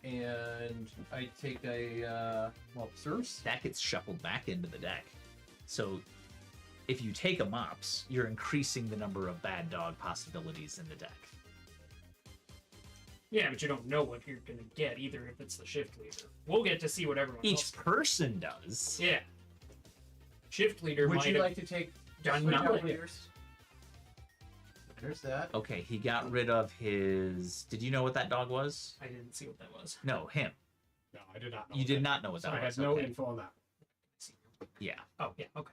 And I take a Lobsters. that gets shuffled back into the deck. So if you take a mops, you're increasing the number of bad dog possibilities in the deck. Yeah, but you don't know what you're gonna get either if it's the shift leader. We'll get to see what everyone Each else. person does. Yeah. Shift leader Would might you have like to take done switch out nothing. leaders? There's that. Okay, he got rid of his. Did you know what that dog was? I didn't see what that was. No, him. No, I did not know. You what did that not know what was. that I was. had no okay. info on that. Yeah, Oh yeah, okay.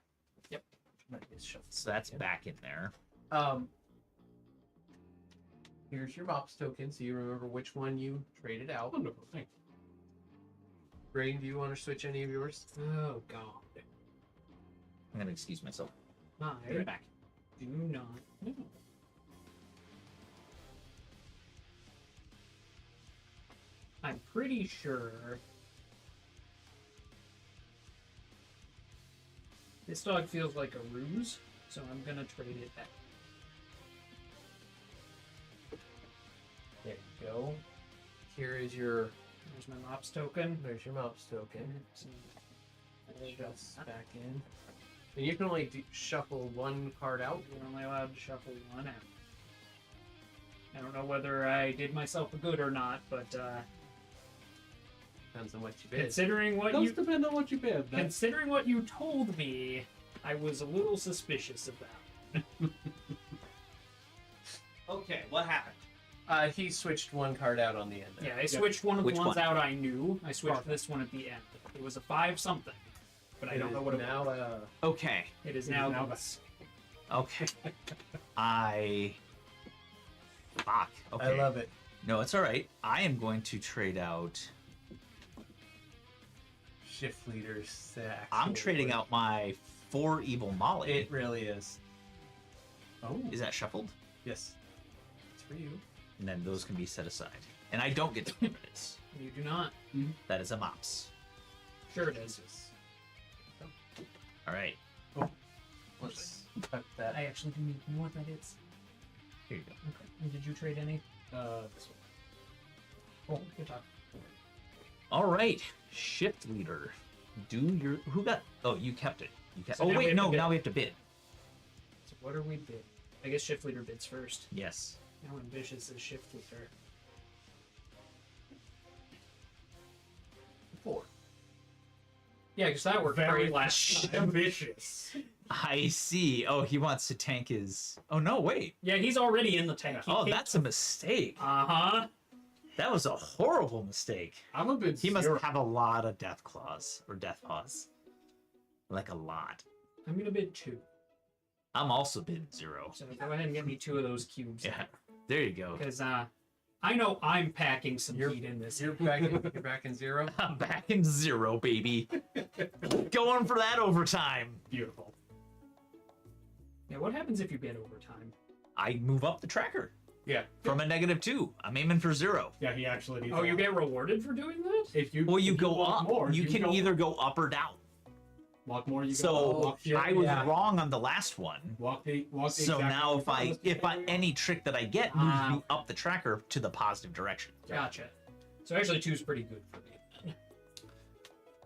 Might be shuffled. so that's back in there. Here's your Mops token, so you remember which one you traded out. Wonderful. Thank you. Brain, do you want to switch any of yours? Oh God. I'm gonna excuse myself. I Be right back. do not know. I'm pretty sure this dog feels like a ruse, so I'm gonna trade it back. There you go. Here is your. There's my Mops token. There's your Mops token. Shuffle Back in. And you can only shuffle one card out. You're only allowed to shuffle one out. I don't know whether I did myself a good or not, but Depends on what you bid. considering what Does you depend on what you bid. That's considering what you told me, I was a little suspicious of that. Okay, what happened? He switched one card out on the end there. Yeah, I switched one of Which the ones one? out I knew. I switched this one at the end. It was a 5 something, but I don't know what it now. was. Okay. It is it now is now this. Okay. Fuck. Okay. I love it. No, it's all right. I am going to trade out. Shift leader sack. I'm trading out my 4 evil Molly. It really is. oh, Is that shuffled? Yes. It's for you. And then those can be set aside. And I don't get to pick this. You do not. That is a mops. Sure it is. All right. Let's cut that. I actually do need to know what that is. Here you go. Okay. And did you trade any? this one. Oh, good talk. All right. Shift leader. Do your. Who got. Oh, you kept it. You kept. So Oh, now we wait. have to No, bid. now we have to bid. So what are we bid? I guess shift leader bids first. Yes. How ambitious is shift leader? 4. Yeah, because that worked Very great last time. ambitious. I see. Oh, he wants to tank his. Oh, no, wait. Yeah, he's already in the tank. Oh, that's a mistake. Uh-huh. That was a horrible mistake. I'm a bit. He must zero. have a lot of death claws or death paws. Like a lot. I'm gonna bid 2. I'm also bid 0. So go ahead and get me 2 of those cubes. Yeah. There you go. Because I know I'm packing some You're- heat in this. You're back in. You're back in 0. I'm back in 0, baby. Going for that overtime. Beautiful. Yeah, what happens if you bid overtime? I move up the tracker Yeah. from a -2. I'm aiming for 0. Yeah, he actually needs. Oh, a you lot. get rewarded for doing that? If you. Well, you if go walk up. More, you can go either go up or down. walk more. You So go. Walk, I was yeah. wrong on the last one. Walk the. Walk the So exact now way if I any trick that I get moves Ah. me up the tracker to the positive direction. Gotcha. So actually 2 is pretty good for me.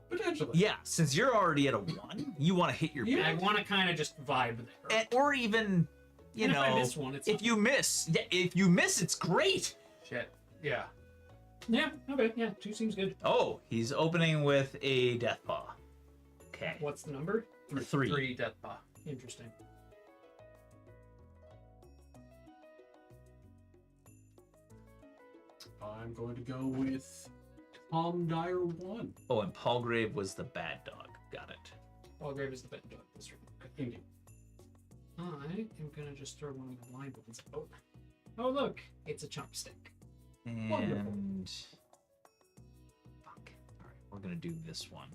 potentially. Yeah, since you're already at a 1, you want to hit your Yeah, I bid. want to kind of just vibe there. And, or even, you And know, if I miss one, it's if fine. you miss, yeah, if you miss, it's great. Shit. Yeah. Yeah, okay, yeah, 2 seems good. Oh, he's opening with a death paw. Okay, What's the number? 3. 3 death paw. Interesting. I'm going to go with Tom Dyer 1. Oh, and Palgrave was the bad dog. Got it. Palgrave is the bed dog. That's right. Indeed. I am gonna just throw one of my line ones out. Oh look, it's a chopstick. And fuck. All right, we're gonna do this one.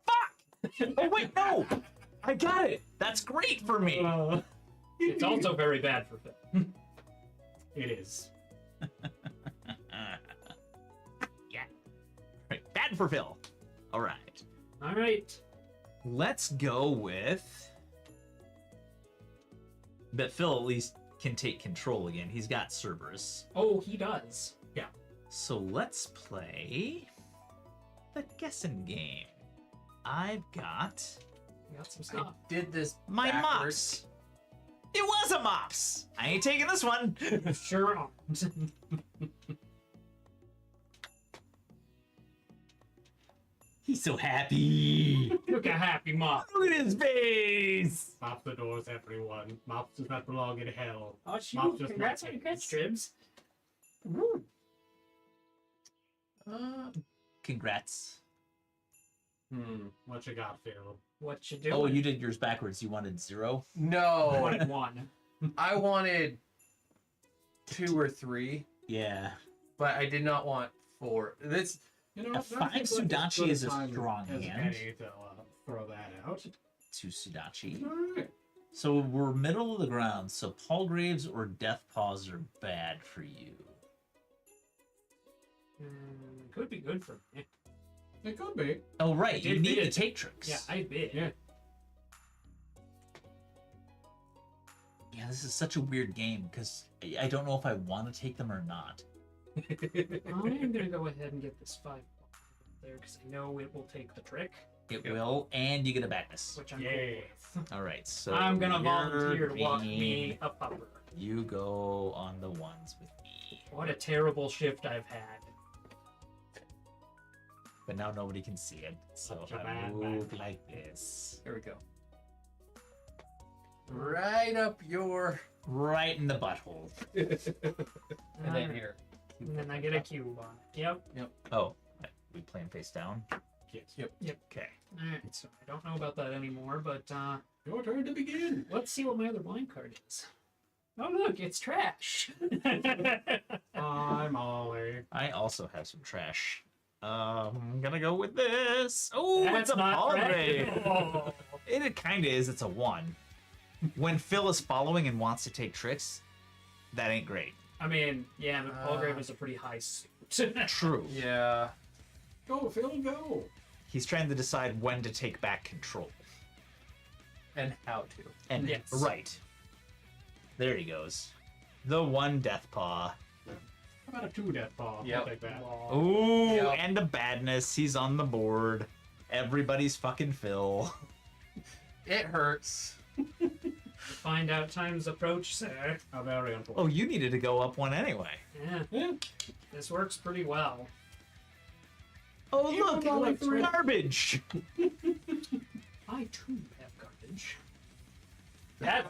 Fuck! Oh wait, no! I got it. That's great for me. It's also very bad for Phil. It is. Yeah. Right, bad for Phil. All right. All right. Let's go with. But Phil at least can take control again. He's got Cerberus. Oh, he does. So let's play the guessing game. I've got We got some I stuff. did this my backwards. mops. It was a mops. I ain't taking this one. Sure aren't. He's so happy. Look a happy mop. Look at his face. Mop the doors, everyone. Mops does not belong in hell. Oh, Mop's shoot. just Congrats not on your kidding. catch, Tribs. Congrats. What you got, Phil? What you doing? Oh, you did yours backwards. You wanted 0? No. wanted 1. I wanted 2 or 3, Yeah. but I did not want 4. This You know, A that 5 seems like as Sudachi good is a time strong as hand. any to throw that out. 2 Sudachi. Alright. So we're middle of the ground. So Palgraves or Death Paws are bad for you. Could be good for me. It could be. Oh, right. You did need bid. the take tricks. Yeah, I bid. Yeah. Yeah, this is such a weird game because I don't know if I want to take them or not. I'm gonna go ahead and get this 5 there because I know it will take the trick, It will, and you get a badness. which I'm Yay. cool with. All right, so I'm gonna you're volunteer to walk being- me a pupper. You go on the ones with me. What a terrible shift I've had. But now nobody can see it, so Such a I bad move match. like this. Here we go. Right up your. Right in the butthole. And then Alright. here. And then I get a cube on it. Yep. Oh, we playing face down? Yes. Okay. Alright, so I don't know about that anymore, but Your turn to begin. let's see what my other blind card is. Oh look, it's trash. I'm Ollie. I also have some trash. I'm gonna go with this. Oh, That's it's a not Palgrave. trash. Oh. It kind of is. It's a 1. When Phil is following and wants to take tricks, that ain't great. I mean, yeah, but Palgrave is a pretty high suit. True. Yeah. Go, Phil, go. He's trying to decide when to take back control. And how to. And Yes. right. There he goes. The 1 Death Paw. How about a 2 Death Paw? Yep. I'll take that. Ooh, Yep. and a badness. He's on the board. Everybody's fucking Phil. It hurts. Find out time's approach, sir. How very Oh, unfortunate. you needed to go up 1 anyway. Yeah, Yeah. this works pretty well. Oh, You look, roll like it's 3. garbage. I too have garbage. That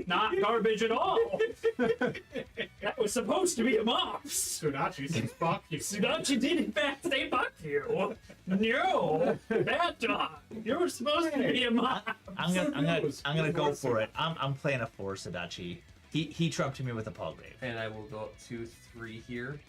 not garbage at all. That was supposed to be a mops. Sudachi says, fuck you. Sudachi did in fact say fuck you. No, bad dog. You were supposed to be a mops. I'm gonna knows? go Who's for it. I'm playing a 4 Sadachi. He trumped me with a Palgrave. And I will go up to 3 here.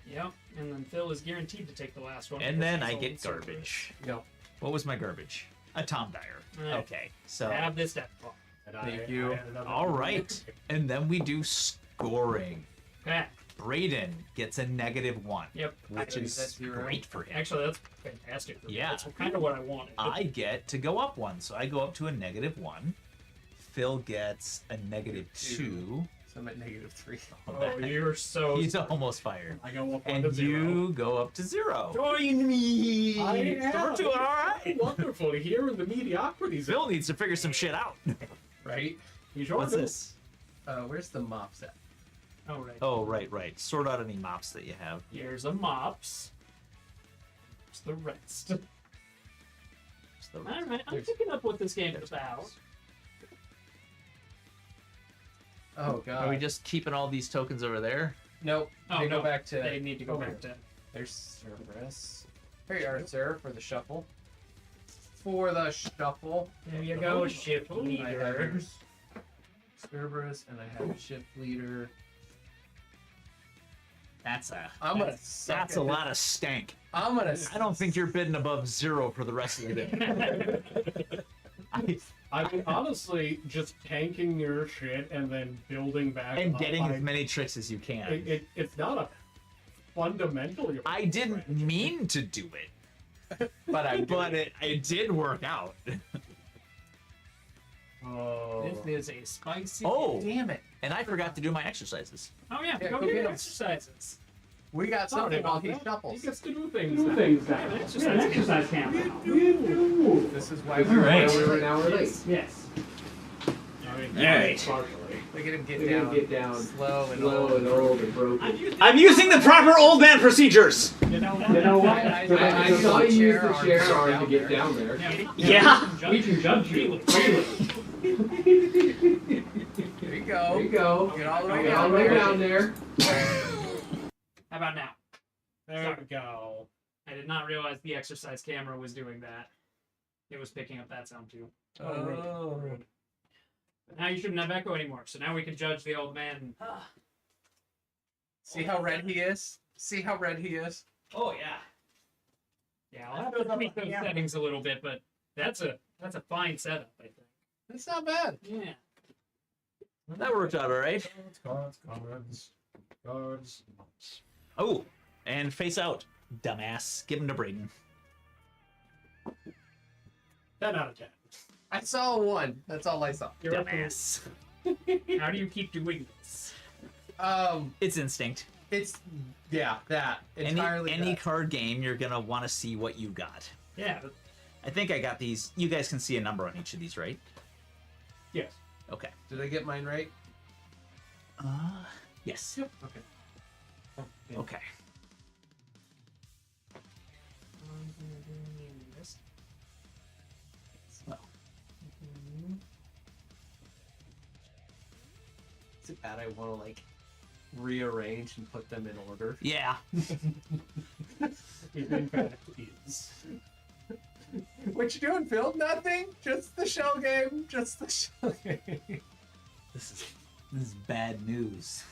Yep, and then Phil is guaranteed to take the last one. And because then he's I holding get Cerberus. garbage. Yep. What was my garbage? A Tom Dyer. Alright. Okay, so Have this death ball. And Thank you. had another all 2. right, and then we do scoring. Okay. Braden gets a -1, Yep. which I- is that's 0. great for him. Actually, that's fantastic. For me. Yeah. That's kind of what I wanted. I get to go up 1, so I go up to a -1. Phil gets a -2. So I'm at -3. Oh, you're so. He's almost fired. I go up 1 And to 0. you go up to 0. Join me. I So we're am. doing all right. Wonderful. Here in the mediocrity zone. Phil needs to figure some shit out. Right? You sure What's do. this? Where's the mops at? Oh, right. Oh, right. Sort out any mops that you have. Here's a mops. Here's the rest. Just the- All right, I'm There's- picking up what this game is about. Oh god. Are we just keeping all these tokens over there? Nope. Oh, they go no. back to. They need to go Okay. back to. There's Cerberus. Here you are, sir, for the shuffle. For the shuffle. There you go, ship I have leader. yours. Cerberus, and I have Ship Leader. That's a I'm gonna suck that's at a this. lot of stank. I'm gonna. I don't think you're bidding above 0 for the rest of the game. I mean, honestly, just tanking your shit and then building back And up, getting like, as many tricks as you can. it's not a fundamentally. I didn't strategy. mean to do it, But it did work out. Oh. This is a spicy. Oh, damn it. and I forgot to do my exercises. Oh yeah, Yeah, go go get get your 'em. exercises. We got Sorry something while about he that. shuffles. He gets to do things. Have an exercise camera. This is why we right. we were an hour late. Yes. I mean, Alright. partially. Look at him get down slow and old. and broken. I'm using the proper old man procedures. You know what? You know what? I saw you use the chair share arm arm to get down there. Yeah. We can judge you. There you go. There you go. Get all the way Get down all the way there. down there. How about now? There we go. I did not realize the exercise camera was doing that. It was picking up that sound too. Oh. But now you shouldn't have echo anymore. So now we can judge the old man. See how red he is? See how red he is? Oh yeah. Yeah, I'll have to tweak those settings a little bit, but that's a fine setup, I think. That's not bad. Yeah. That worked out all right. Cards. Oh, and face out, dumbass. Give him to Brayden. 10 out of 10. I saw a 1. That's all I saw. You're up to- Dumbass. How do you keep doing this? It's instinct. It's that entirely. Any that. card game, you're gonna want to see what you got. Yeah, I think I got these. You guys can see a number on each of these, right? Yes. Okay. Did I get mine right? Yes. Yep. Okay. Okay. Well, Is it bad I want to like rearrange and put them in order? yeah. It in fact is. What you doing, Phil? Nothing. Just the shell game. Just the shell game. This is bad news.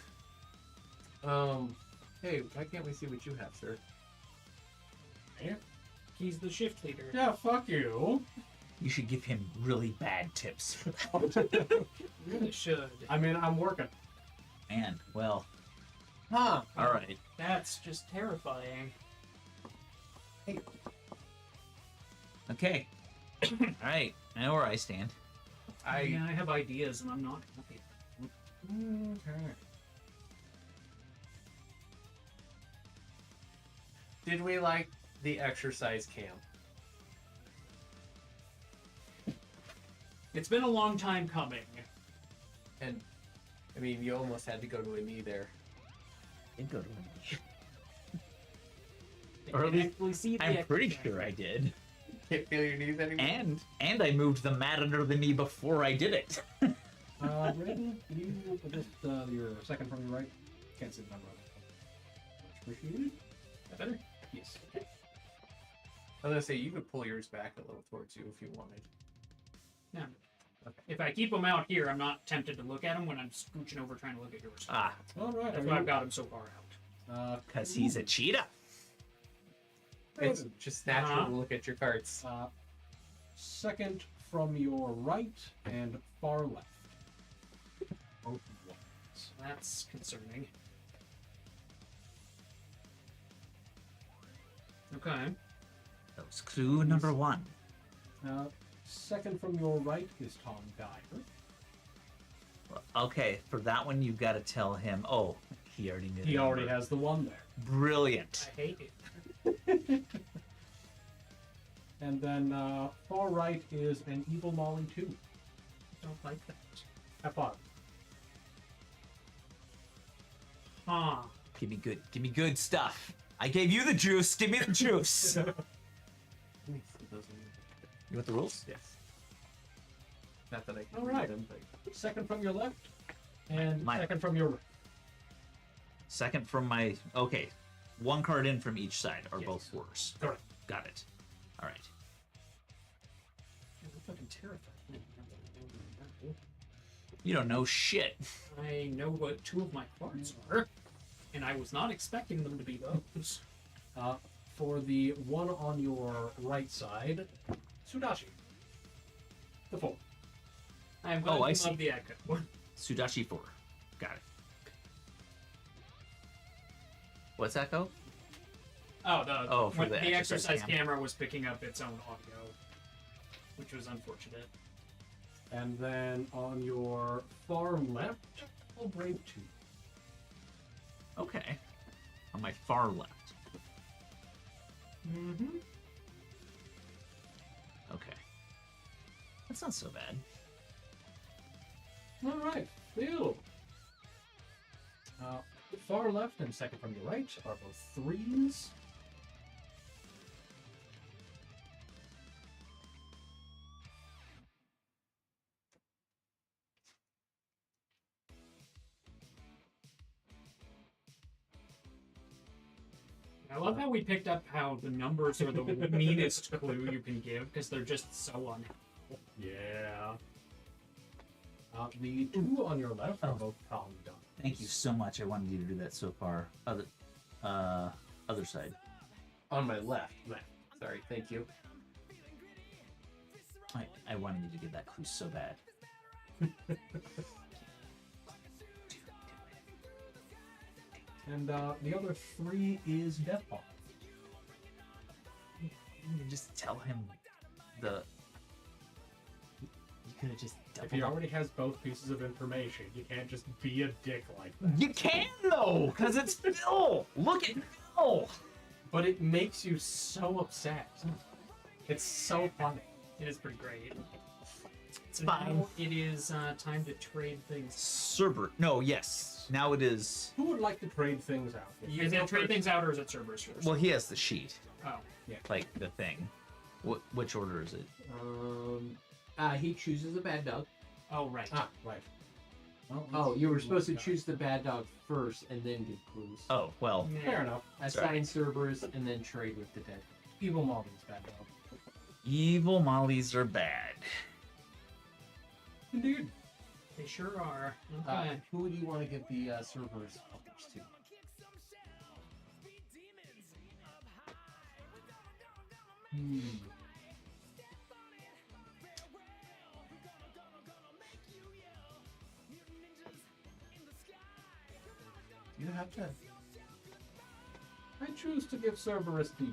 Hey, why can't we see what you have, sir? he's the shift leader. Yeah, fuck you. You should give him really bad tips. Really should. I mean, I'm working. Man, well, Huh? all right. That's just terrifying. Okay. All right. I know where I stand. Yeah, I have ideas and I'm not happy. Okay. Did we like the exercise camp? It's been a long time coming. And I mean, you almost had to go to a knee there. Did go to I Or at can least actually see the I'm pretty exercise. sure I did. Can't feel your knees anymore. And I moved the mat under the knee before I did it. Brayden, you just your second from your right. Can't see the number. Much appreciated. That better? Yes. I was gonna say you could pull yours back a little towards you if you wanted. Yeah. If I keep them out here, I'm not tempted to look at them when I'm scooching over trying to look at yours. All right. That's why I've got him so far out. Because he's a cheetah. It's just natural Uh-huh. to look at your cards. Second from your right and far left. Both ones. That's concerning. Okay. That was clue number 1. Second from your right is Tom Dyer. Okay, for that one, you've got to tell him. Oh, he already knew. He the already number. has the one there. Brilliant. I hate it. And then far right is an Evil Molly 2. Don't like that. Have fun. Huh. Give me good stuff. I gave you the juice. Give me the juice. You want the rules? Yes. Not that I can All read right. them, but Second from your left and Mine. second from your right. Second from my. Okay, one card in from each side are Yes. both fours. Correct. Got it. All right. I'm fucking terrified. You don't know shit. I know what 2 of my cards are, and I was not expecting them to be those. For the one on your right side, Sudashi. The 4. I'm Oh, glad I you see. love the echo. Sudashi 4. Got it. What's that go? Oh, for when the the exercise exercise cam. camera was picking up its own audio, which was unfortunate. And then on your far left, oh, Brave 2. Okay. On my far left. Mm-hmm. Okay. That's not so bad. All right, Phil. Far left and second from your right are both 3s. I love how we picked up how the numbers are the meanest clue you can give because they're just so unhelpful. Yeah. The 2 on your left are both Tom Dunn. Thank you so much. I wanted you to do that so far. Other side. On my left. Sorry, thank you. I wanted you to give that clue so bad. And the other 3 is Death Ball. You just tell him the. You could have just. If he already has both pieces of information, you can't just be a dick like that. You can though, because it's Phil. Look at Phil. But it makes you so upset. It's so funny. It is pretty great. It's fine. Now it is time to trade things. Cerber. No, yes. Now it is. Who would like to trade things out? You guys gonna trade things out, or is it Cerberus first? Well, he has the sheet, Oh. like the thing. Which order is it? He chooses a bad dog. Oh, right. Ah, right. Well, Oh, you were supposed to choose the bad dog first and then give clues. Oh well. Yeah. fair enough. Assign Cerberus and then trade with the dead. Evil Malvin's bad dog. Evil mollies are bad. Indeed. They sure are. Okay. Who do you want to give the Cerberus helpers to? You have to. I choose to give Cerberus D.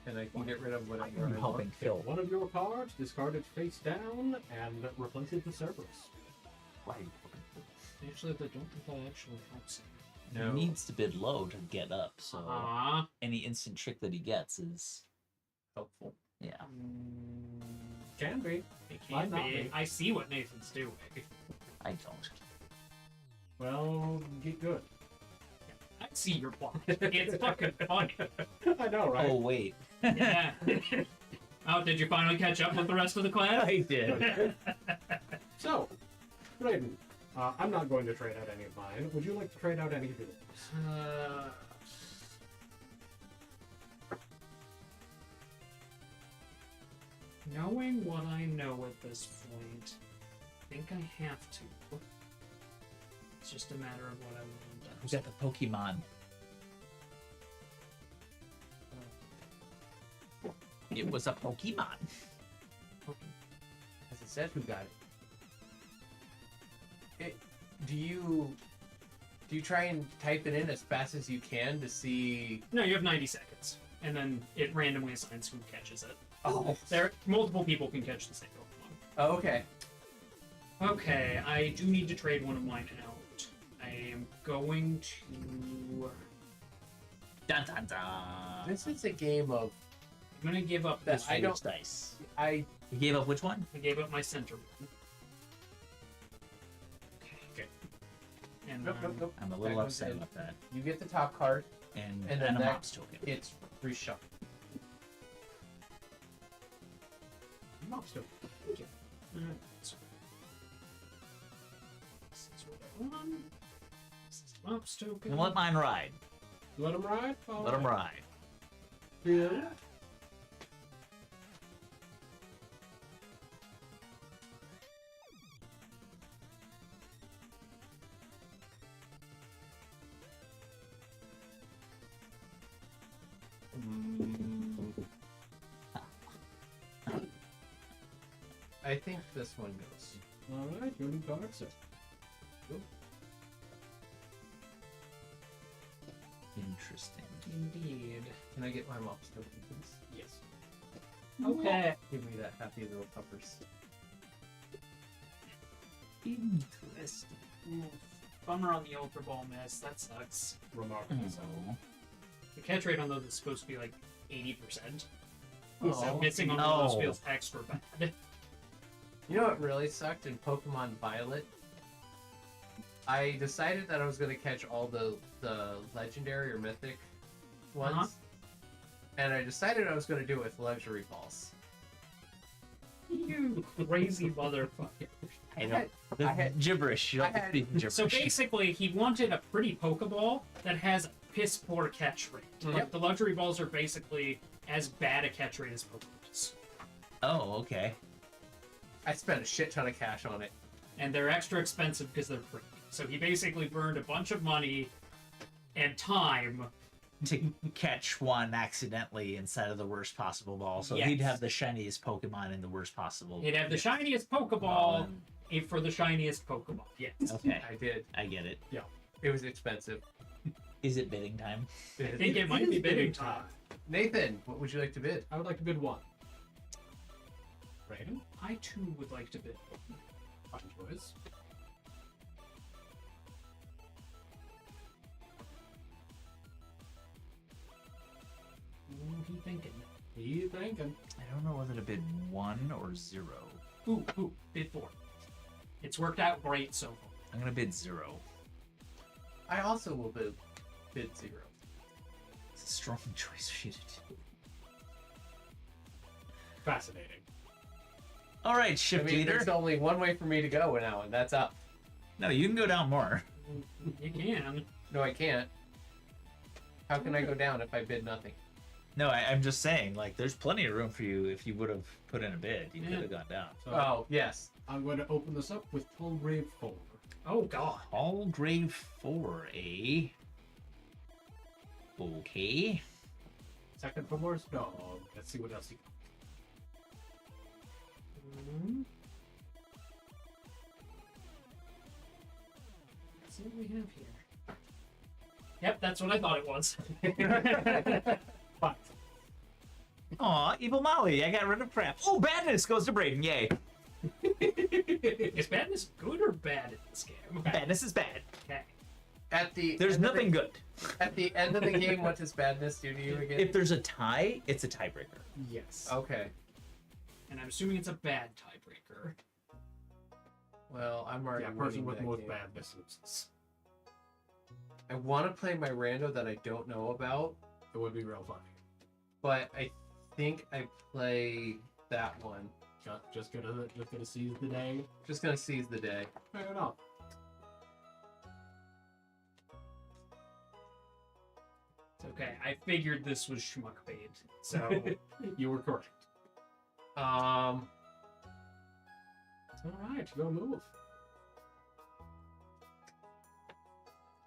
And I can get rid of whatever. I'm I helping want. Phil. One of your cards, discard it face down, and replace it with Cerberus. Why? Actually, I don't think that actually helps. No. He needs to bid low to get up, so Ah. any instant trick that he gets is Helpful. yeah. Can be. It Might can't not be. be. I see what Nathan's doing. I don't. Well, get good. I see your plot. It's fucking funny. I know, right? Oh wait. Yeah. Oh, did you finally catch up with the rest of the class? I did. So, Raiden, I'm not going to trade out any of mine. Would you like to trade out any of yours? Knowing what I know at this point, I think I have to. It's just a matter of what I want. Who's got the Pokemon? It was a Pokemon. As it said, who got it? Do you try and type it in as fast as you can to see? No, you have 90 seconds, and then it randomly assigns who catches it. Oh, Multiple people can catch the same Pokemon. oh okay. Okay, I do need to trade one of mine out. I am going to. Dun dun dun. This is a game of I'm gonna give up that this. I don't. Dice. I You gave up which one? I gave up my center one. Okay. And Nope, nope, nope. I'm a That little goes upset in. about that. You get the top card. And And then a that- Mops token. It's reshuffled. Mobster. so this is what I want. This is Mops token. And let mine ride. Let him ride? All Let him right. ride. Yeah. I think this one goes. All right, your new card, sir. Interesting. Indeed. Can I get my mom's token, please? Yes. Okay. Give me that happy little puppers. Interesting. Bummer on the Ultra Ball miss. That sucks. Remarkable. So. Oh. The catch rate on those is supposed to be like 80%. Oh. So missing on one of those feels extra bad. You know what really sucked in Pokemon Violet? I decided that I was going to catch all the legendary or mythic ones. Uh-huh. And I decided I was going to do it with luxury balls. You crazy motherfucker. I know. The I had- gibberish. You I don't have to had- speak gibberish. So basically, he wanted a pretty Pokeball that has a piss poor catch rate. But Yep. the luxury balls are basically as bad a catch rate as Pokeballs. Oh, okay. I spent a shit ton of cash on it. And they're extra expensive because they're free. So he basically burned a bunch of money and time. To catch one accidentally inside of the worst possible ball. So Yes. he'd have the shiniest Pokemon in the worst possible. He'd have the shiniest Pokeball for the shiniest Pokeball. Yes. Okay, I did. I get it. It was expensive. Is it bidding time? I think it might be bidding time. Nathan, what would you like to bid? I would like to bid 1. Raiden? I too would like to bid. Fine choice. He thinking. He thinking. I don't know whether to bid 1 or 0. Ooh, bid 4. It's worked out great so far. I'm gonna bid 0. I also will bid 0. It's a strong choice for you to do. Fascinating. All right, I shift mean, leader. there's only one way for me to go now, and that's up. No, you can go down more. You can. No, I can't. How can I go down if I bid nothing? No, I'm just saying, like, there's plenty of room for you if you would have put in a bid. You Yeah. could have gone down. So Oh, yes. I'm going to open this up with Tallgrave 4. Oh god. All grave 4, eh? Okay. Second from worst dog. Let's see what else he got. Let's see what we have here. Yep, that's what I thought it was. But Aw, Evil Molly, I got rid of crap. Oh, badness goes to Brayden, yay. Is badness good or bad in this game? Badness is bad. Okay. At the There's end of nothing the, good. At the end of the game, what does badness do to you again? If there's a tie, it's a tiebreaker. yes. Okay. And I'm assuming it's a bad tiebreaker. Well, I'm already Yeah, person winning with that most game. badness loses. I want to play my rando that I don't know about, It would be real funny. but I think I play that one. Just gonna seize the day. Just gonna seize the day. Fair enough. It's okay. I figured this was schmuck bait. So You were correct. Um, Alright, go move.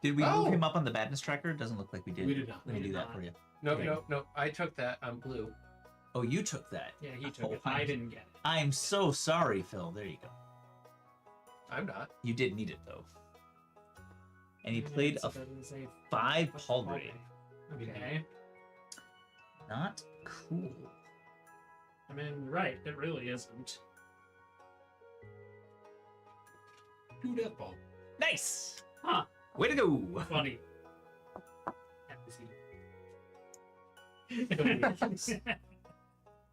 Did we Oh! move him up on the badness tracker? It doesn't look like we did. We did not. Let me We do did that not. for you. no, Okay. no. I took that on blue. Oh, you took that. yeah, he took Oh, it. I didn't get it. I'm so sorry, Phil. There you go. I'm not. You did need it, though. And he played It a doesn't say 5 Palgrave. Okay. Not cool. I mean, you're right. It really isn't. 2 death ball. Nice! Huh. Way to go! Funny.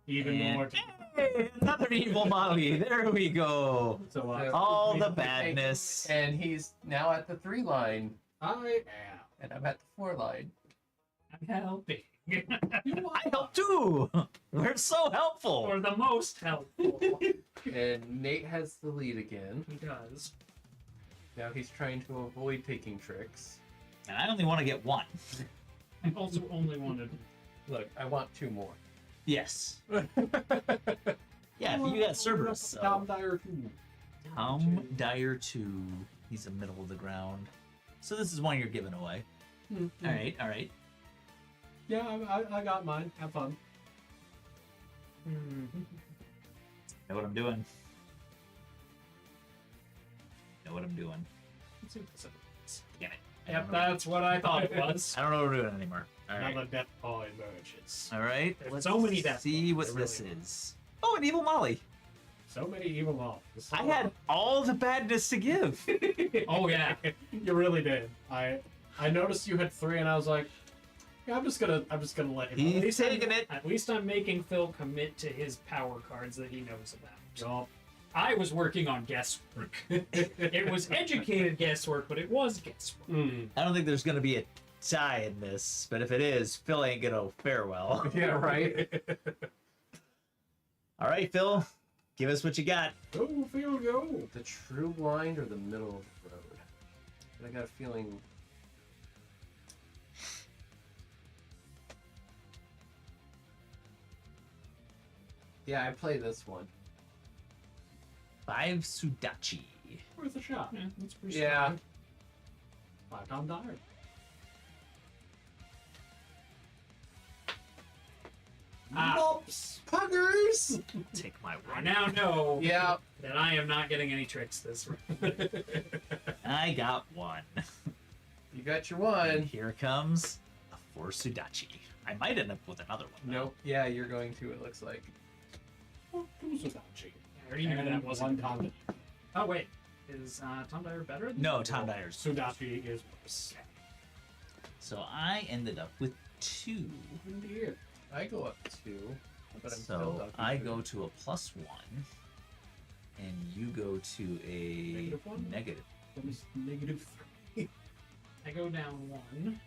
Even And- more. Hey, another Evil Molly. There we go. So All the badness. And he's now at the 3 line, I am. and I'm at the 4 line. I'm helping. I help too. We're so helpful. Or the most helpful. And Nate has the lead again. He does. Now he's trying to avoid taking tricks. And I only want to get 1. I also only wanted. Look, I want 2 more. Yes. Yeah, if you got Cerberus. Tom So. Dyer 2. Tom Dyer 2. He's the middle of the ground. So this is one you're giving away. All right, all right. Yeah, I got mine. Have fun. Know what I'm doing. Know what I'm doing. Let's see what this is. Damn it. Yep, that's what I thought it was. I don't know what we're doing anymore. All right. Another death ball emerges. All right. There's Let's so many death see what balls, there this really is. Oh, an Evil Molly. So many evil mobs. I had all the badness to give. Oh yeah. You really did. I noticed you had 3, and I was like, yeah, I'm just gonna let him. He's taking it. At least I'm making Phil commit to his power cards that he knows about. Yup. I was working on guesswork. It was educated guesswork, but it was guesswork. I don't think there's going to be a tie in this, but if it is, Phil ain't going to fare well. Yeah, right? All right, Phil. Give us what you got. Go, Phil, go. The true blind or the middle of the road? And I got a feeling. Yeah, I play this one. 5 Sudachi. Worth a shot. Yeah, that's pretty Yeah. strong. Tom Dyer. Whoops! Puggers! Take my I one. now know Yeah. that I am not getting any tricks this round. I got one. You got your And one. here comes a four Sudachi. I might end up with another one. though. Nope. Yeah, you're going to, it looks like. Oh, two Sudachi. I already knew And that wasn't. one Tom. Oh wait, is Tom Dyer better? Than No, Tom Dyer's. Sudachi is worse. So I ended up with 2. Indeed. I go up 2, but I'm still So up I to go to a +1, and you go to a Negative one? negative. That was -3. I go down 1.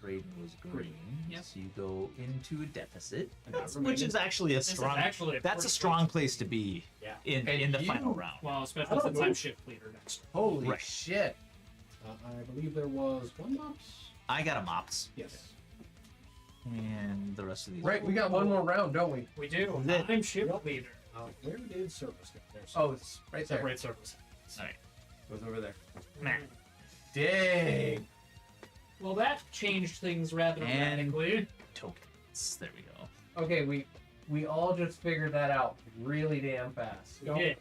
Braden was green, Yep. so you go into a deficit, That's which is actually a This is strong. actually a That's a pretty strong good- place to be Yeah. in And the you- final round. Well, I especially don't since know. I'm shift leader next. Holy Right. shit. I believe there was one mops. I got a mops, Yes. and the rest of these. Right, we got one more round, don't we? We do. That- I'm shift leader. Where did service go? There's Oh, it's right there. separate service. All right. Goes over there. Nah. Dang. Well, that changed things rather And- dramatically. Tokens. There we go. Okay, we all just figured that out really damn fast. We did.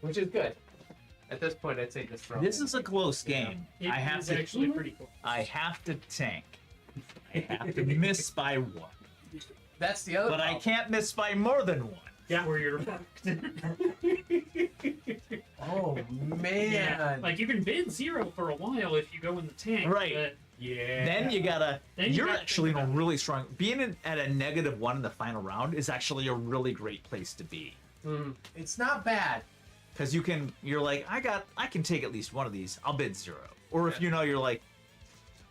Which is good. At this point, I'd say just throw This it. is a close game. It I have is to. actually pretty cool. I have to tank. I have to miss by 1, That's the other but I problem. can't miss by more than 1. Yeah, where you're fucked. Oh, man. Yeah, like you can bid 0 for a while if you go in the tank. Right. But Yeah. Then you gotta. Then you you're gotta actually in think a about really strong. Being at a -1 in the final round is actually a really great place to be. It's not bad. Because you're like, I can take at least one of these. I'll bid 0. Or if Yeah. you're like,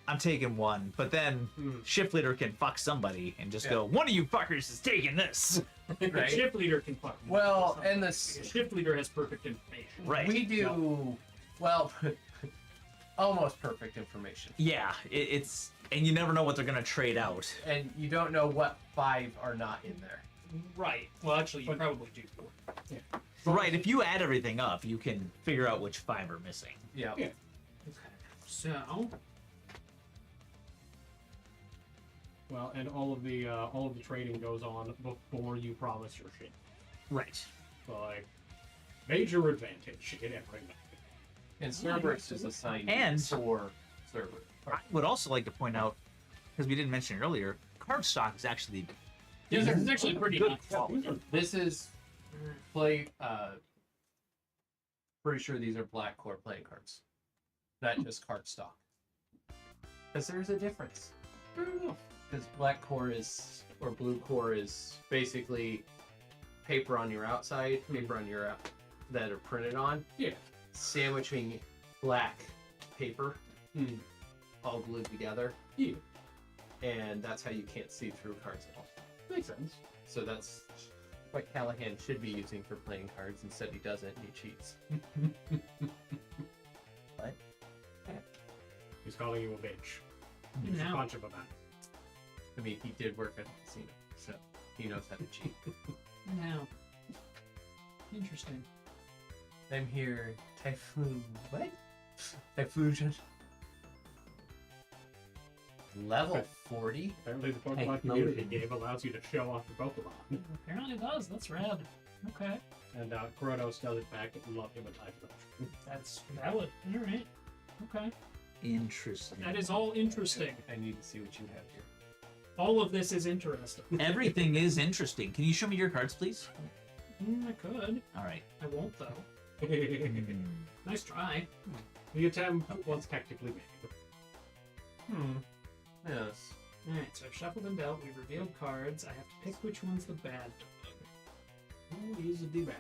I'm taking 1, but then shift leader can fuck somebody and just Yeah. go, one of you fuckers is taking this. the Right. shift leader can fuck me. Well, and The this shift leader has perfect information. Right. we do well, almost perfect information, Yeah, it's and you never know what they're gonna trade out. and you don't know what 5 are not in there. Right. Well, actually, you probably do. Right. If you add everything up, you can figure out which 5 are missing. Yeah. Yeah. So, Well, and all of the trading goes on before you promise your shit. Right. So like, major advantage in every match. And Cerberus is assigned And- for Cerberus. I would also like to point out, because we didn't mention it earlier, card stock is actually yeah, this is actually pretty good nice. quality. This is play. Pretty sure these are black core playing cards, not just card stock. Because there's a difference. Because black core is or blue core is basically paper on your outside, paper on your that are printed on, Yeah. sandwiching black paper, all glued together, Yeah. and that's how you can't see through cards at all. Makes sense. So that's what Callahan should be using for playing cards. Instead, he doesn't, and he cheats. What? He's calling you a bitch. He's Now. a bunch of a man. I mean, he did work at a casino, so he knows how to cheat. Now. Interesting. I'm here, Typhoon. What? Typhlosion. Level 40? Apparently the Hey, Pokemon community game allows you to show off your Pokemon. Apparently it does. That's rad. Okay. And Kronos does in fact love him a Typhlosion. That's valid. All right. Okay. Interesting. That is all interesting. I need to see what you have here. All of this is interesting. Everything is interesting. Can you show me your cards, please? I could. All right. I won't, though. The Nice try. attempt was technically made. Yes. Alright, so I've shuffled and dealt. We've revealed cards. I have to pick which one's the bad dog. Who is the bad?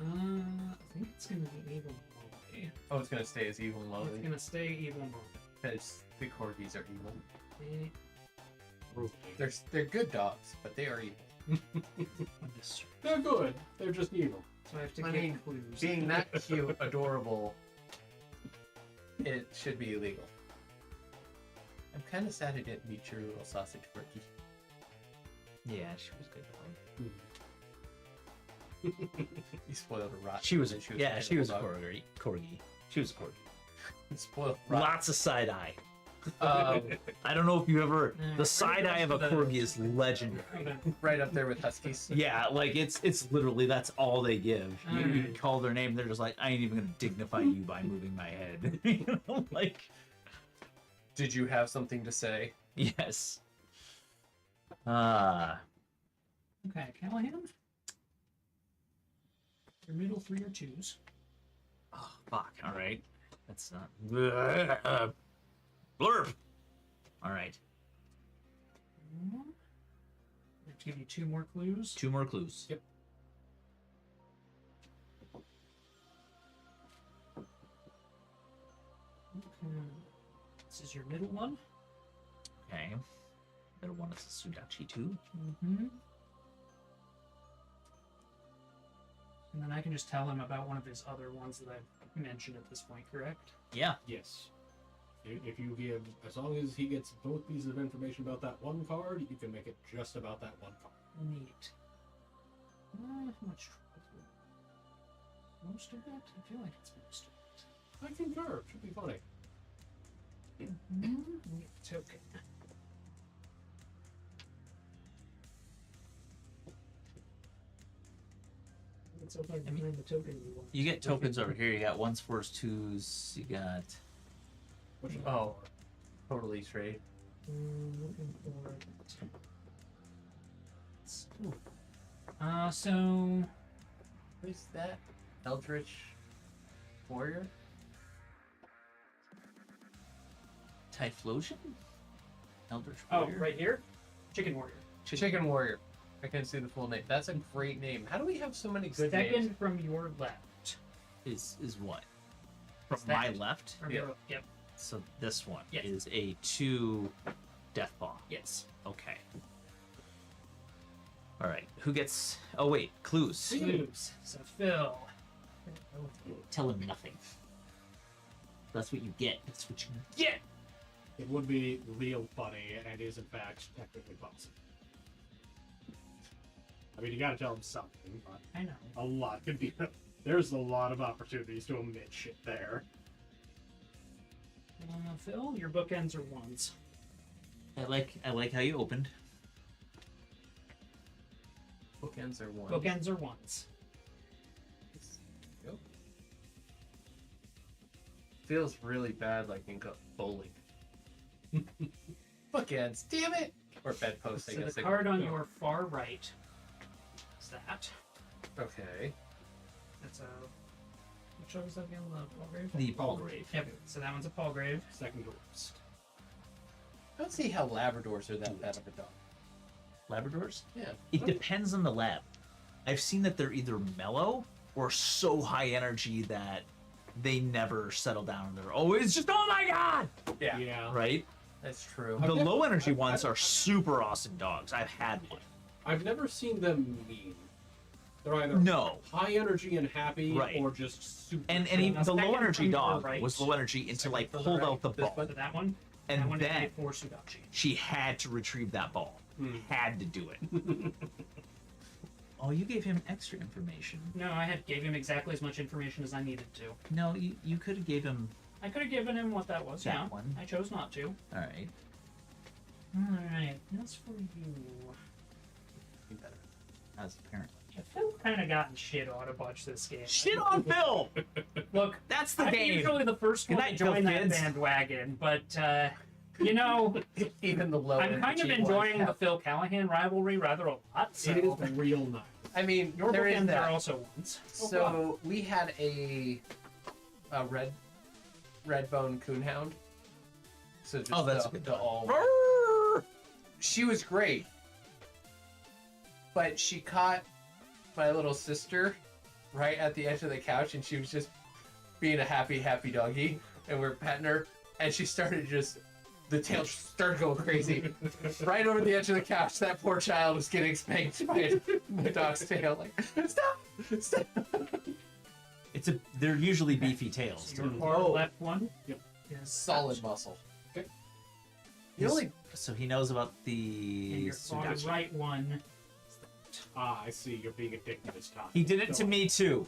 I think it's gonna be Evil Molly. Oh, it's gonna stay as evil It's mode gonna stay Evil Molly. because the corgis are evil. Eh, They're good dogs, but they are evil. They're good. They're just evil. So I have to I get mean, clues. Being that cute, adorable, it should be illegal. I'm kind of sad I didn't meet your little sausage quirky. Yeah, she was good. You spoiled a rot. She was. and Yeah, she was a dog. corgi. She was a corgi. Spoiled rotten. Lots of side eye. Um, I don't know if you ever. Yeah, The side eye of a corgi is legendary. right up there with huskies. Yeah, like it's literally that's all they give. You Alright. call their name, they're just like, I ain't even gonna dignify you by moving my head. You know, like Did you have something to say? yes. Okay, Callahan. Your middle 3 are 2s. Oh, fuck. All right. That's not. Blurb. All right. Let's give you 2 more clues. 2 more clues. Yep. Okay. This is your middle one. Okay. Middle one is a Sudachi too. Mm-hmm. And then I can just tell him about one of his other ones that I've mentioned at this point, correct? Yeah. Yes. If you give, as long as he gets both pieces of information about that one card, you can make it just about that one card. Neat. How much trouble? Most of it? I feel like it's most of I concur. Should be funny. it. Mm-hmm. Token. It's over behind the token you want. You get tokens over here. You got 1s, 4s, 2s. You got. What you Oh. Totally trade. Looking for it. So Who's that? Eldritch Warrior? Typhlosion? Eldritch oh, Warrior? right here, Chicken Warrior. Chicken Warrior. I can't see the full name. That's a great name. How do we have so many good Second names? from your left. Is what? From Second. my left? From Yeah. your yep. So this one Yes. is a 2 Deathpaw. Yes. Okay. All right. Who gets? Oh wait, clues. Clues. So Phil. Tell him nothing. That's what you get. That's what you get. It would be real funny, and is in fact technically possible. I mean, you gotta tell him something, but I know. a lot could be. There's a lot of opportunities to omit shit there. Phil, your bookends are 1s. I like how you opened. Bookends are one. Bookends are 1s. Go. Feels really bad like in bowling. Bookends, damn it! Or bedpost, I So guess. the card on your far right is that. Okay. That's a. Which one was that again? The Palgrave? The Palgrave. Yep. So that one's a Palgrave. Second worst. I don't see how Labradors are that bad of a dog. Labradors? Yeah. It depends on the lab. I've seen that they're either mellow or so high energy that they never settle down. They're always just, oh my god! Yeah. Yeah. Right? That's true. The never- low energy I've- ones are super awesome dogs. I've had one. I've never seen them mean. They're either No. high energy and happy, Right. or just super. And chill. he, Now, the second low energy from your dog right. was low energy until Second I from the pulled right. out the This ball. one? So that one. And that one then is a 4 Sudachi. she had to retrieve that ball. Hmm. Had to do it. Oh, you gave him extra information. No, I gave him exactly as much information as I needed to. No, you could have gave him. I could have given him what that was. That yeah. one. I chose not to. All right. All right. That's for you. Be better. As apparently. I feel kind of gotten shit on a bunch this game. Shit on Phil. Look, That's the I'm game. usually the first Good one night, to join Phil that kids. bandwagon, but you know, Even the low I'm kind of energy enjoying ones the Phil Callahan rivalry rather a lot. So It is real nice. I mean, your there is bookends that. are also 1s. So we had a red bone coonhound. So just Oh, that's the, a good the dog. all. Roar! She was great, but she caught my little sister right at the edge of the couch, and she was just being a happy doggy, and we're petting her, and she started just. The tail just started going crazy. Right over the edge of the couch, that poor child was getting spanked by the dog's tail. Like, stop! Stop! They're usually beefy tails. Your Too. far Oh. left one Yep. is Solid muscle. Okay. The only So he knows about and the your far Sudachi. right one. Ah, I see. You're being addicted this time. He did it to me too.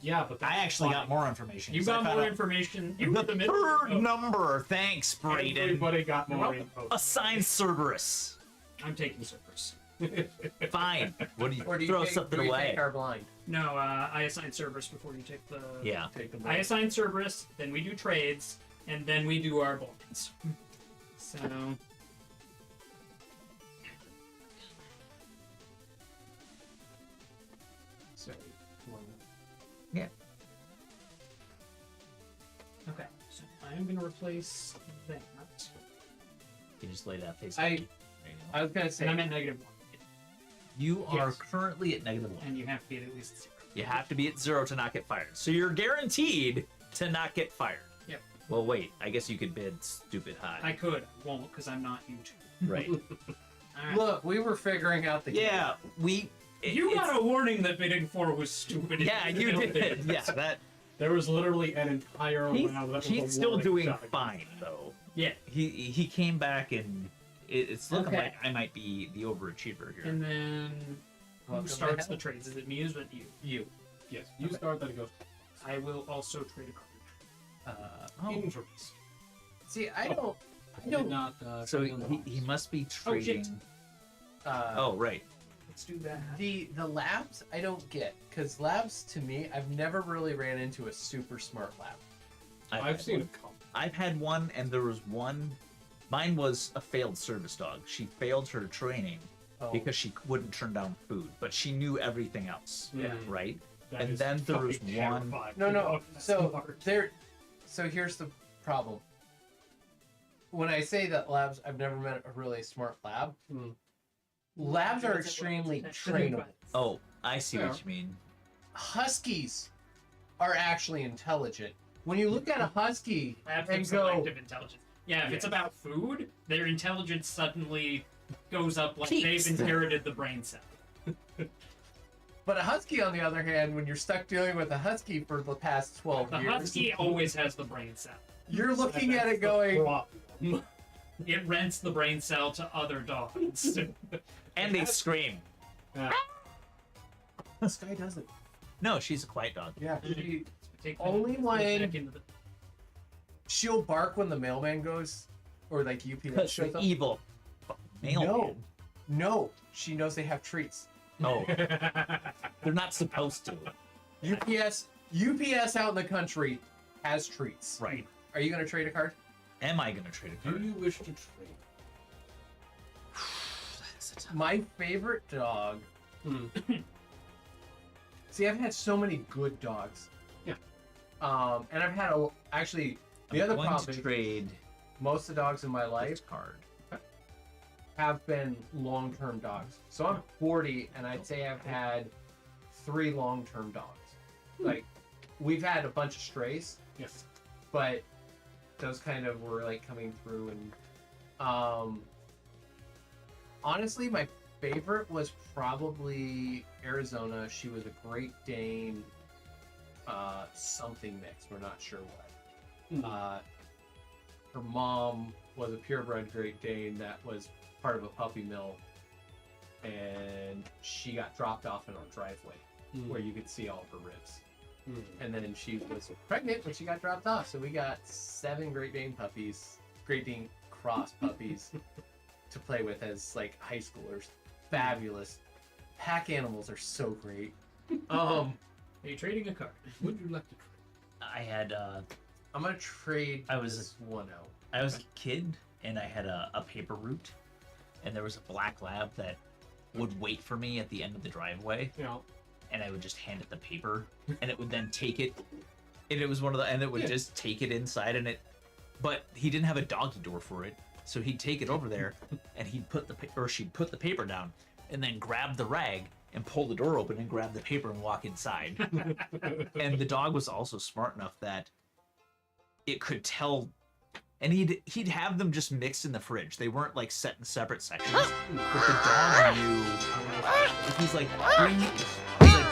Yeah, but I actually got more information. You 'cause I got found more out information. You The were the third middle. number. Thanks, Braden. everybody got You're more welcome. info. Assign Cerberus. I'm taking Cerberus. Fine. What do you Or do you throw take, something do you away? take our blind? No, I assign Cerberus before you take the. Yeah. Take the I blind. assign Cerberus, then we do trades, and then we do our blinds. So. So, one. Yeah. Okay, so I'm gonna replace that. You just lay that face. I There you go. was gonna say And I'm at -1. You are Yes. currently at -1. And you have to be at least 0. You have to be at 0 to not get fired. So you're guaranteed to not get fired. Yep. Well, wait. I guess you could bid stupid high. I could, I won't, because I'm not YouTube. Right. Alright. Look, we were figuring out the game. Yeah, we. You it's- got a warning that bidding 4 was stupid. Yeah, you did. Yeah, that. There was literally an entire He's, round that was he's a still warning doing shot. fine though. Yeah. He came back and it's looking Okay. like I might be the overachiever here. And then Welcome who to starts hell. the trades? Is it me or is it you? You. Yes, you start, then it goes. I will also trade a card. Oh. Interesting. See, I Oh. don't. Did not. So come on the he must be Oh, shit. trading. Uh, Oh, right. Let's do that. The labs I don't get because labs to me I've never really ran into a super smart lab. I've had seen one. a couple. I've had one, and there was one. Mine was a failed service dog. She failed her training Oh, because she wouldn't turn down food, but she knew everything else. Yeah. Right. That And is then there was fucking one- terrifying. no. That's So smart. there. So here's the problem. When I say that labs, I've never met a really smart lab. Hmm. Labs are extremely trainable. Oh, I see Yeah. what you mean. Huskies are actually intelligent. When you look at a husky Labs and have go, selective intelligence. Yeah, if it's Yes. about food, their intelligence suddenly goes up like Peaks. they've inherited the brain cell. but a husky on the other hand, when you're stuck dealing with a husky for the past 12 The years, husky always has the brain cell. you're looking at That's it the going, problem. It rents the brain cell to other dogs. And they scream. Yeah. this guy doesn't. No, she's a quiet dog. Yeah, she, Take the- Only put it when- back into the- she'll bark when the mailman goes, or like UPS Because shows the up. evil mailman. No, she knows they have treats. Oh, they're not supposed to. UPS out in the country has treats. Right. Are you gonna trade a card? Am I gonna trade a Do card? you wish to trade? That's a tough- My favorite dog. Hmm. See, I've had so many good dogs. Yeah. And I've had actually the I'm other going problem to is trade most of the dogs in my life this card. have been long-term dogs. So I'm 40, and I'd say I've had 3 long-term dogs. Like, we've had a bunch of strays, Yes. but those kind of were like coming through. And honestly, my favorite was probably Arizona. She was a Great Dane, something mix. We're not sure what. Her mom was a purebred Great Dane that was part of a puppy mill, and she got dropped off in our driveway where you could see all of her ribs. And then she was pregnant when she got dropped off, so we got 7 Great Dane puppies, Great Dane cross puppies to play with as like high schoolers. Fabulous. Pack animals are so great. Are you trading a card? Would you like to trade? I had I'm gonna trade I was- this one out. I was a kid and I had a paper route, and there was a black lab that would wait for me at the end of the driveway, You know, and I would just hand it the paper, and it would then take it, and it was one of the, and it would Yeah. just take it inside, and it, but he didn't have a doggy door for it, so he'd take it over there, and he'd put the or she'd put the paper down, and then grab the rag and pull the door open and grab the paper and walk inside. And the dog was also smart enough that it could tell, and he'd have them just mixed in the fridge. They weren't like set in separate sections, but the dog knew. He's like,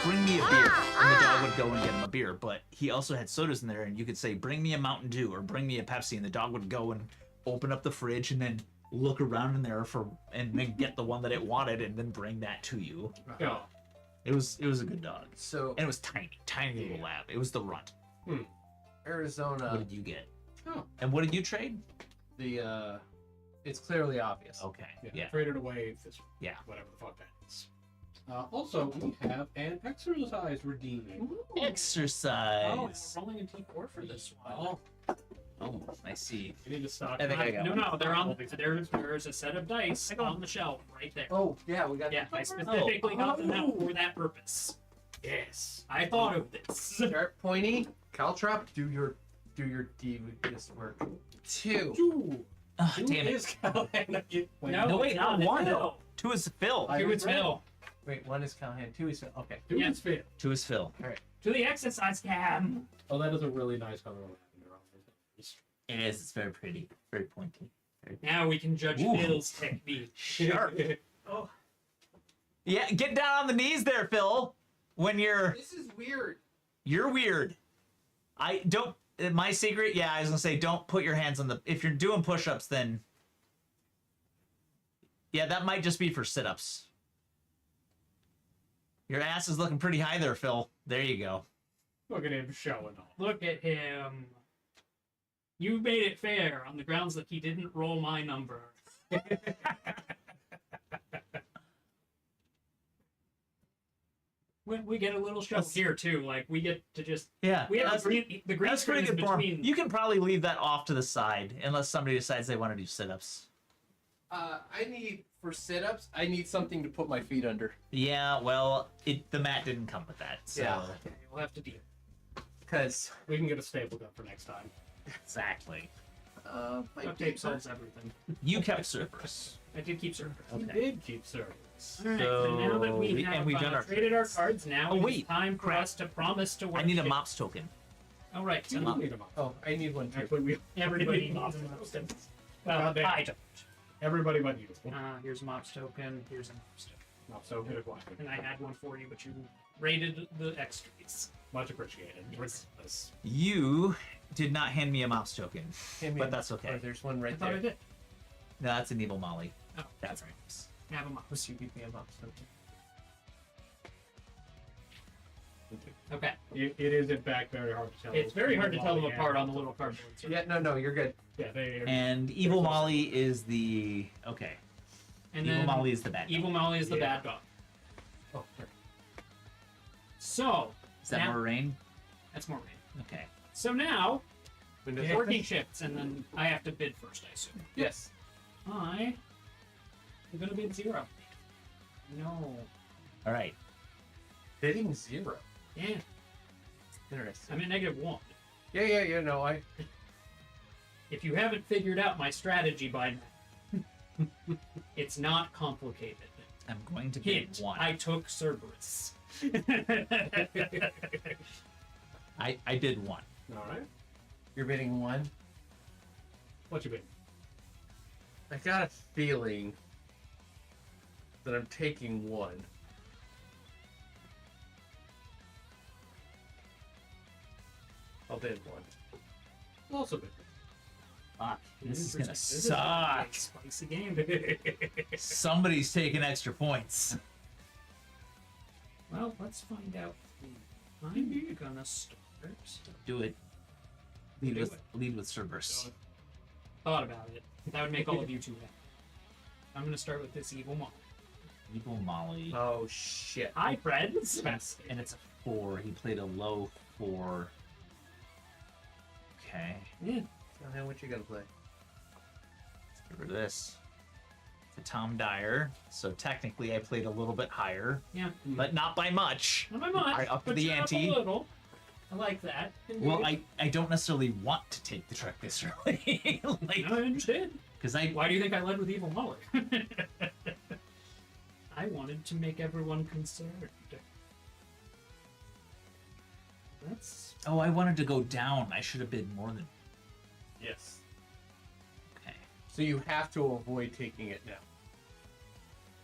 bring me a beer, and the dog would go and get him a beer. But he also had sodas in there, and you could say, bring me a Mountain Dew or bring me a Pepsi, and the dog would go and open up the fridge and then look around in there and then get the one that it wanted and then bring that to you. yeah. It was a good dog, So and it was tiny little lab. It was the runt. What Arizona, did you get? Oh. And what did you trade? the it's clearly obvious. Okay. Yeah. Yeah. Traded away this. Yeah. Whatever the fuck that is. Also, we have an exercise redeeming. Exercise. Oh, rolling a d4 for this one. Oh, I see. We need to stock. I think I got No, one. no, they're on. There's a set of dice on the shelf right there. Oh yeah, we got. Yeah, I specifically got them out for that purpose. Yes. I thought of this. Sharp, pointy, caltrop. Do your devious work. 2. Two. Oh, Two damn it. is Callahan. No, wait, it's not not. one. No. 2 is Phil. Two is Phil. Wait, 1 is Callahan. 2 is okay. Two Yeah. is fail. 2 is Phil. To the exercise cam. Oh, that is a really nice color. It is. It's very pretty. Very pointy. Now we can judge Ooh. Phil's technique. Sharp. Oh, Yeah, get down on the knees there, Phil. When you're This is weird. weird. I don't. My secret. Yeah, I was gonna say don't put your hands on the. If you're doing push-ups, then. Yeah, that might just be for sit-ups. Your ass is looking pretty high there, Phil. There you go. Look at him showing off. look at him. You made it fair on the grounds that he didn't roll my number. we get a little show That's- here too. Like we get to just Yeah, we have that's, the green that's screen pretty is good form. between. You can probably leave that off to the side unless somebody decides they want to do sit-ups. I need for sit-ups. I need something to put my feet under. Yeah, well, the mat didn't come with that. So. Yeah. Okay, we'll have to deal. Cause We can get a staple gun for next time. Exactly. my Duct tape solves everything. You kept Cerberus. I did keep service. We Okay. did keep service. Alright, so now that we have we've done our traded our cards, now Oh, it's wait, time for crap. us to promise to work. I need a mops token. All right, We so don't need them. Oh, I need one too. Actually, we everybody need needs a mops mops token. token. Well, damn. I don't. Everybody but you. Here's a mops token. Here's a mops token. Not so good at watching. And I had one for you, but you rated the extras. Much appreciated. Yes. Ridiculous. You did not hand me a mops token, Hand me but a- that's okay. Oh, there's one I right thought I there. did. No, that's an evil Molly. Oh, That's right. nice. Have a mops. You give me a box. Okay. It is in fact very hard to tell. It's very hard to tell them Yeah. apart on the little cardboard. Yeah, no, you're good. Yeah, they. And evil Molly is the okay. And Evil then Molly is the bad. Evil Molly is the Yeah. bad dog. Oh, sure. So Is that now- more rain? That's more rain. Okay. So now Windows working open? shifts, and then I have to bid first, I assume. Yes. I am gonna bid 0. No. All right. Bidding 0. Yeah. Interesting. I'm at -1. Yeah. No, I. If you haven't figured out my strategy by now, it's not complicated. I'm going to bid Hint, 1. I took Cerberus. I bid 1. All right. You're bidding 1. What you bid? I got a feeling that I'm taking 1. I'll bid 1. Also bid. Fuck. This is gonna This is suck. a spicy game. Somebody's taking extra points. Well, let's find out. I'm gonna start. Do it. Do Lead with Cerberus. Thought about it. That would make all of you two happy. I'm gonna start with this evil mom. Evil Molly. Oh shit. Hi, friends. And it's a 4. He played a low 4. Okay. Yeah. So now what you gonna play? Let's get rid of this. It's a Tom Dyer. So technically I played a little bit higher, Yeah. but not by much. Not by much. I upped but the you're up ante. a little. I like that. Well, I don't necessarily want to take the trick this early. Like, I understand. because I Why do you think I led with evil Molly? I wanted to make everyone concerned. That's I wanted to go down. I should have bid more than. Yes. Okay. So you have to avoid taking it now.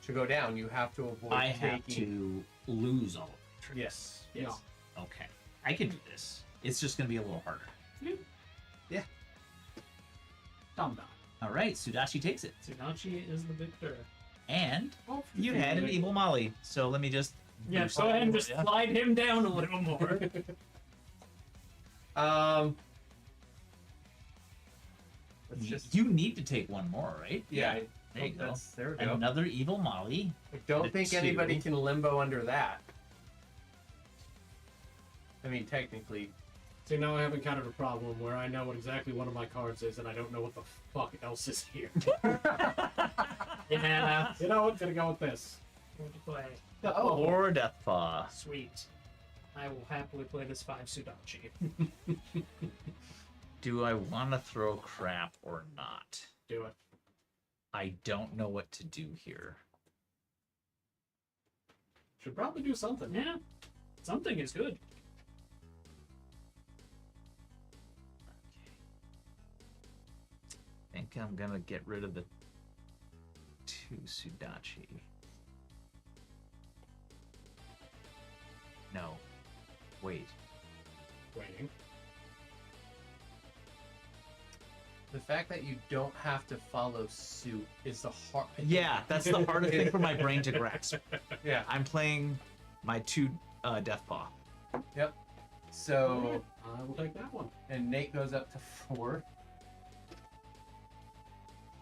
To go down, you have to avoid I taking. have to lose all of the tricks. Yes. yes. Okay. I can do this. It's just gonna be a little harder. Dumb dumb. All right. Sudachi takes it, Tsunachi is the victor. and Oh, you had an evil Molly. So let me just Yeah, go ahead and just slide him down a little more. Let's just. You need to take one more, right? Yeah. There you go. There we go. Another evil Molly. I don't a think 2. anybody can limbo under that. I mean, technically. See, now I have encountered a problem where I know what exactly one of my cards is, and I don't know what the fuck else is here. Yeah. You know what? Gonna go with this. What to play? Or Death Paw. Sweet. I will happily play this 5 Sudachi. Do I want to throw crap or not? Do it. I don't know what to do here. Should probably do something. Yeah. Something is good. I think I'm gonna get rid of the 2 Sudachi. No. Wait. Waiting. The fact that you don't have to follow suit is the hard. Yeah, that's the hardest thing for my brain to grasp. Yeah. I'm playing my 2 Death Paw. Yep. So, I will take that one. and Nate goes up to 4.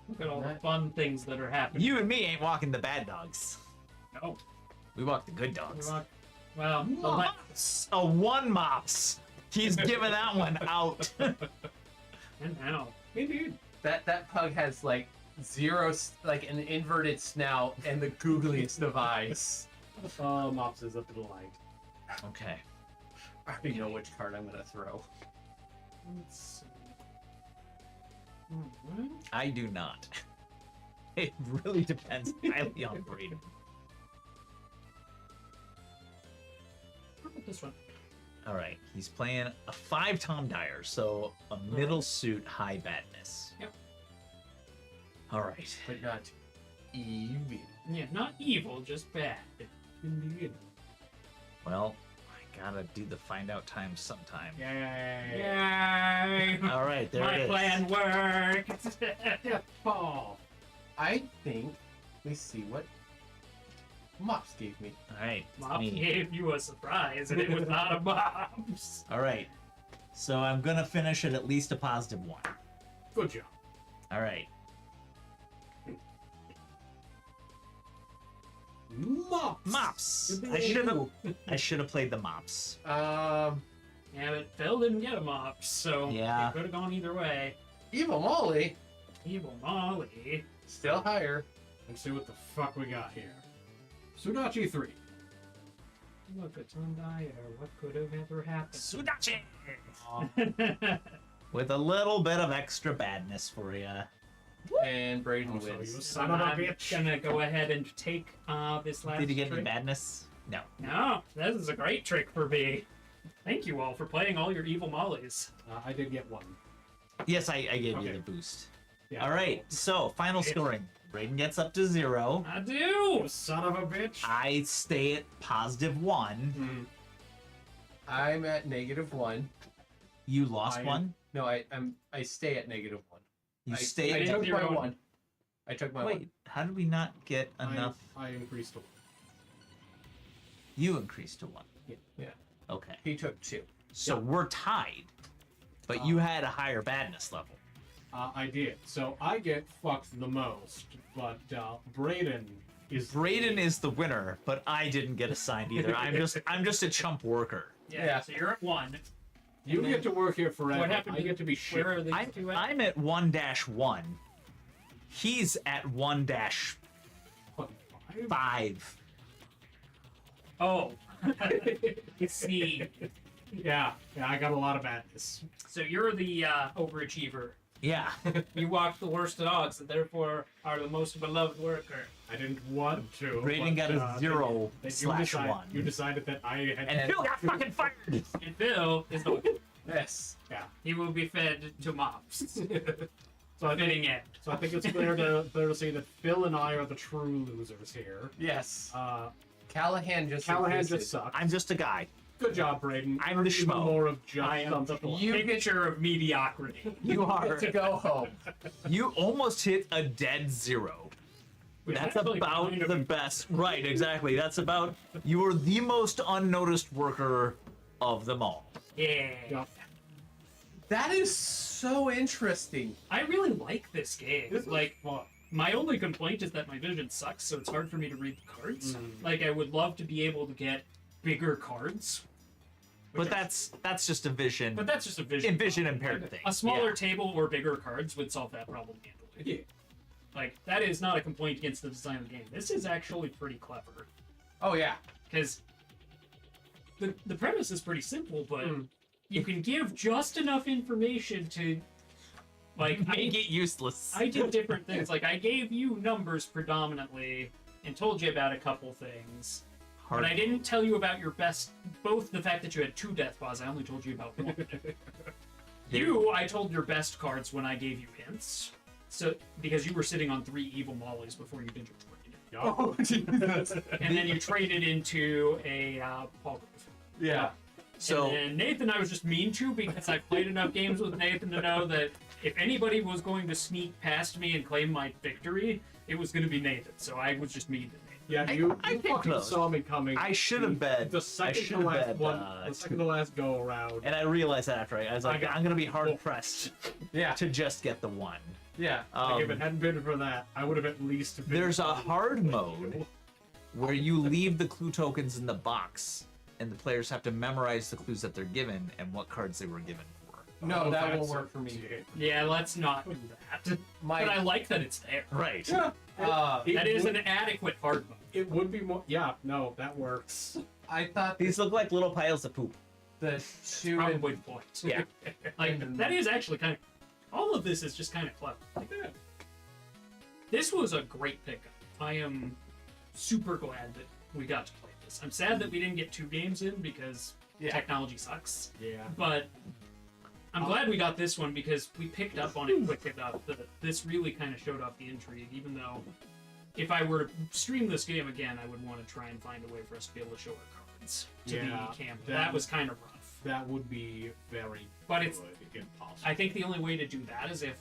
Look at all the fun things that are happening. You and me ain't walking the bad dogs. No. We walk the good dogs. Well, the Mops! A 1 Mops! He's giving that one out. and now. Indeed. That pug has like 0, like an inverted snout and the googliest of eyes. Mops is a delight. Okay. I already know which card I'm gonna throw. Let's see. Alright. I do not. It really depends highly on Braden. How about this one? All right, he's playing a 5 Tom Dyer, so a middle suit high badness. Yep. All right. But not evil. Yeah, not evil, just bad. Indeed. Well, I gotta do the find out time sometime. Yay. Yay! All right, there My it is. plan worked! Death Paw. I think we see what Mops gave me. All right, it's Mops me. gave you a surprise, and it was not a Mops. All right, so I'm gonna finish at least a +1. Good job. All right. Mops. Mops. Good I should have played the Mops. Yeah, but Phil didn't get a Mops, so Yeah. it could have gone either way. Evil Molly, Evil Molly. still higher. Let's see what the fuck we got here. Sudachi 3. Look, it's on Dyer. What could have ever happened? Sudachi. With a little bit of extra badness for you. And Braden So you wins. son of a I'm bitch. gonna go ahead and take this last Did you get any trick. badness? No. No, this is a great trick for me. Thank you all for playing all your evil mollies. I did get one. Yes, I gave you Okay. the boost. Yeah. All right, so final scoring. Braden gets up to 0. I do. You son of a bitch. I stay at +1. I'm at -1. You lost I- 1. No, I stay at -1. You I stay I at took my Zero. 1. I took my Wait, 1. how did we not get enough? I increased one. You increased to 1. Yeah. Okay. He took 2. So we're tied, but you had a higher badness level. I did. So I get fucked the most, but Braden is. Braden is the winner, but I didn't get assigned either. I'm just a chump worker. Yeah. So you're at 1. You get to work here forever. What happened? I get to be shit. Where are these two at? I'm at 1-1. He's at 1-5. Oh. See. Yeah, I got a lot of badness. So you're the overachiever. Yeah. You walk the worst dogs, and therefore are the most beloved worker. I didn't want to. Braden but, got a 0 then /1. You decided that I had. And Phil got fucking fired. And Phil is the Yes. Yeah. he will be fed to mops. So I Fitting think, it. so I think it's clear to see that Phil and I are the true losers here. Yes. Callahan just sucks. I'm just a guy. Good job, Braden. I'm You're the even schmo. more of just I am something. the You- picture of mediocrity. You are. to go home. You almost hit a dead 0. Which That's actually about kind of the best. Right, exactly. That's about. You are the most unnoticed worker of them all. Yeah. Yep. That is so interesting. I really like this game. This is Like, fun. my only complaint is that my vision sucks, so it's hard for me to read the cards. Mm. Like, I would love to be able to get bigger cards. But that's just a vision. But that's just a vision. vision problem. impaired Like, thing. A smaller Yeah. table or bigger cards would solve that problem handily. Yeah. Like, that is not a complaint against the design of the game. This is actually pretty clever. Oh yeah. Because the premise is pretty simple, but Mm. you can give just enough information to, like, Make it useless. I did different things. Like, I gave you numbers predominantly and told you about a couple things. Hard. But I didn't tell you about your best, both the fact that you had 2 death claws, I only told you about 1. You, I told your best cards when I gave you hints. So, because you were sitting on 3 evil mollies before you did your trade. Yup. Oh Jesus. And then you traded into a Palgrave. Yeah. So And Nathan, I was just mean to because I've played enough games with Nathan to know that if anybody was going to sneak past me and claim my victory, it was going to be Nathan. So I was just mean to Nathan. Yeah, I you came fucking close. saw me coming. I should have bet. The second to should've last bet, one, the second to last go around. And I realized that after I was like, I got- I'm gonna be hard pressed Yeah. to just get the 1. Yeah. Like, if it hadn't been for that, I would have at least. Been There's a hard mode where you leave the clue tokens in the box, and the players have to memorize the clues that they're given and what cards they were given for. No, that that's- won't work for me. Yeah, let's not do that. My But I like that it's there. Right. It That is would- an adequate hard mode. It would be more. Yeah, no, that works. I thought These look like little piles of poop. the 2 Probably the point. Yeah. Like, that is actually kind of... All of this is just kind of clever. This was a great pickup. I am super glad that we got to play this. I'm sad that we didn't get 2 games in because technology sucks. Yeah. But I'm glad we got this one because we picked up on it quick enough that this really kind of showed off the intrigue, even though if I were to stream this game again, I would want to try and find a way for us to be able to show our cards to Yeah, the camera. that- That was kind of rough. That would be very. But it's- good if possible. I think the only way to do that is if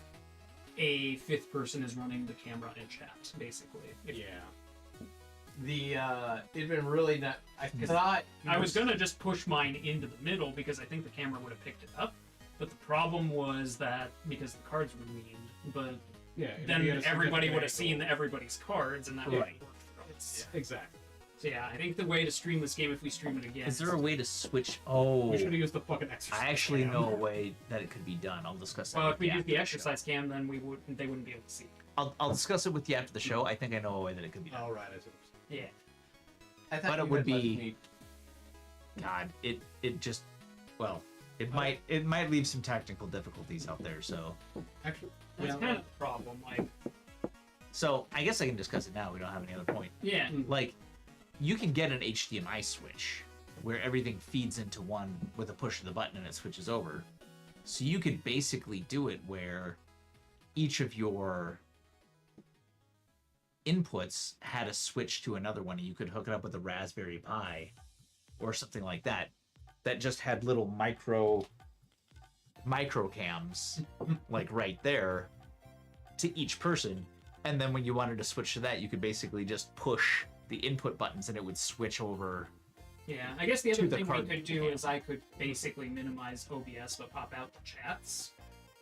a 5th person is running the camera and chat, basically. If- Yeah. it'd been really not. I thought I was gonna just push mine into the middle because I think the camera would have picked it up. But the problem was that because the cards were leaned, but Yeah. if then you had a everybody would have significant seen everybody's cards, and that Right. wouldn't work for us. angle. Exactly. So yeah, I think the way to stream this game, if we stream it again, Is there a way to switch? Oh, We should have used the fucking exercise. I actually cam. know a way that it could be done. I'll discuss that. Well, with if we you use after the show. exercise cam, then they wouldn't be able to see. I'll discuss it with you after the show. I think I know a way that it could be done. All right. I see. Yeah. I thought But it you would had let be- me- God, it just, well, it might leave some technical difficulties out there. So Actually, That's yeah, kind of the problem. Like, I guess I can discuss it now. We don't have any other point. yeah, Like, you can get an HDMI switch where everything feeds into one with a push of the button and it switches over. So you could basically do it where each of your inputs had a switch to another one, and you could hook it up with a Raspberry Pi or something like that that just had little micro cams like right there to each person. And then when you wanted to switch to that, you could basically just push the input buttons and it would switch over. yeah. I guess the To other the thing we card could do cam. is I could basically minimize OBS but pop out the chats,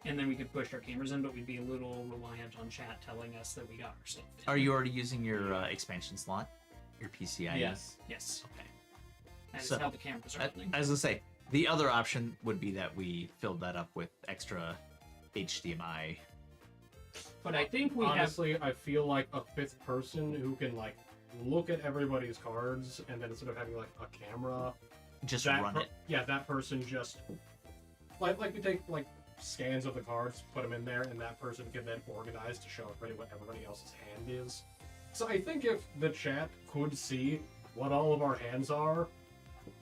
and then we could push our cameras in, but we'd be a little reliant on chat telling us that we got our stuff in. Are you already using your expansion slot? Your PCIe? Yes. Yes. Okay. That is So, how the cameras are running. As I say, the other option would be that we filled that up with extra HDMI. But I think we have. honestly, I feel like a 5th person who can like look at everybody's cards and then instead of having like a camera, Just that run it. Yeah, that person just like we take like scans of the cards, put them in there, and that person can then organize to show everybody what everybody else's hand is. So I think if the chat could see what all of our hands are,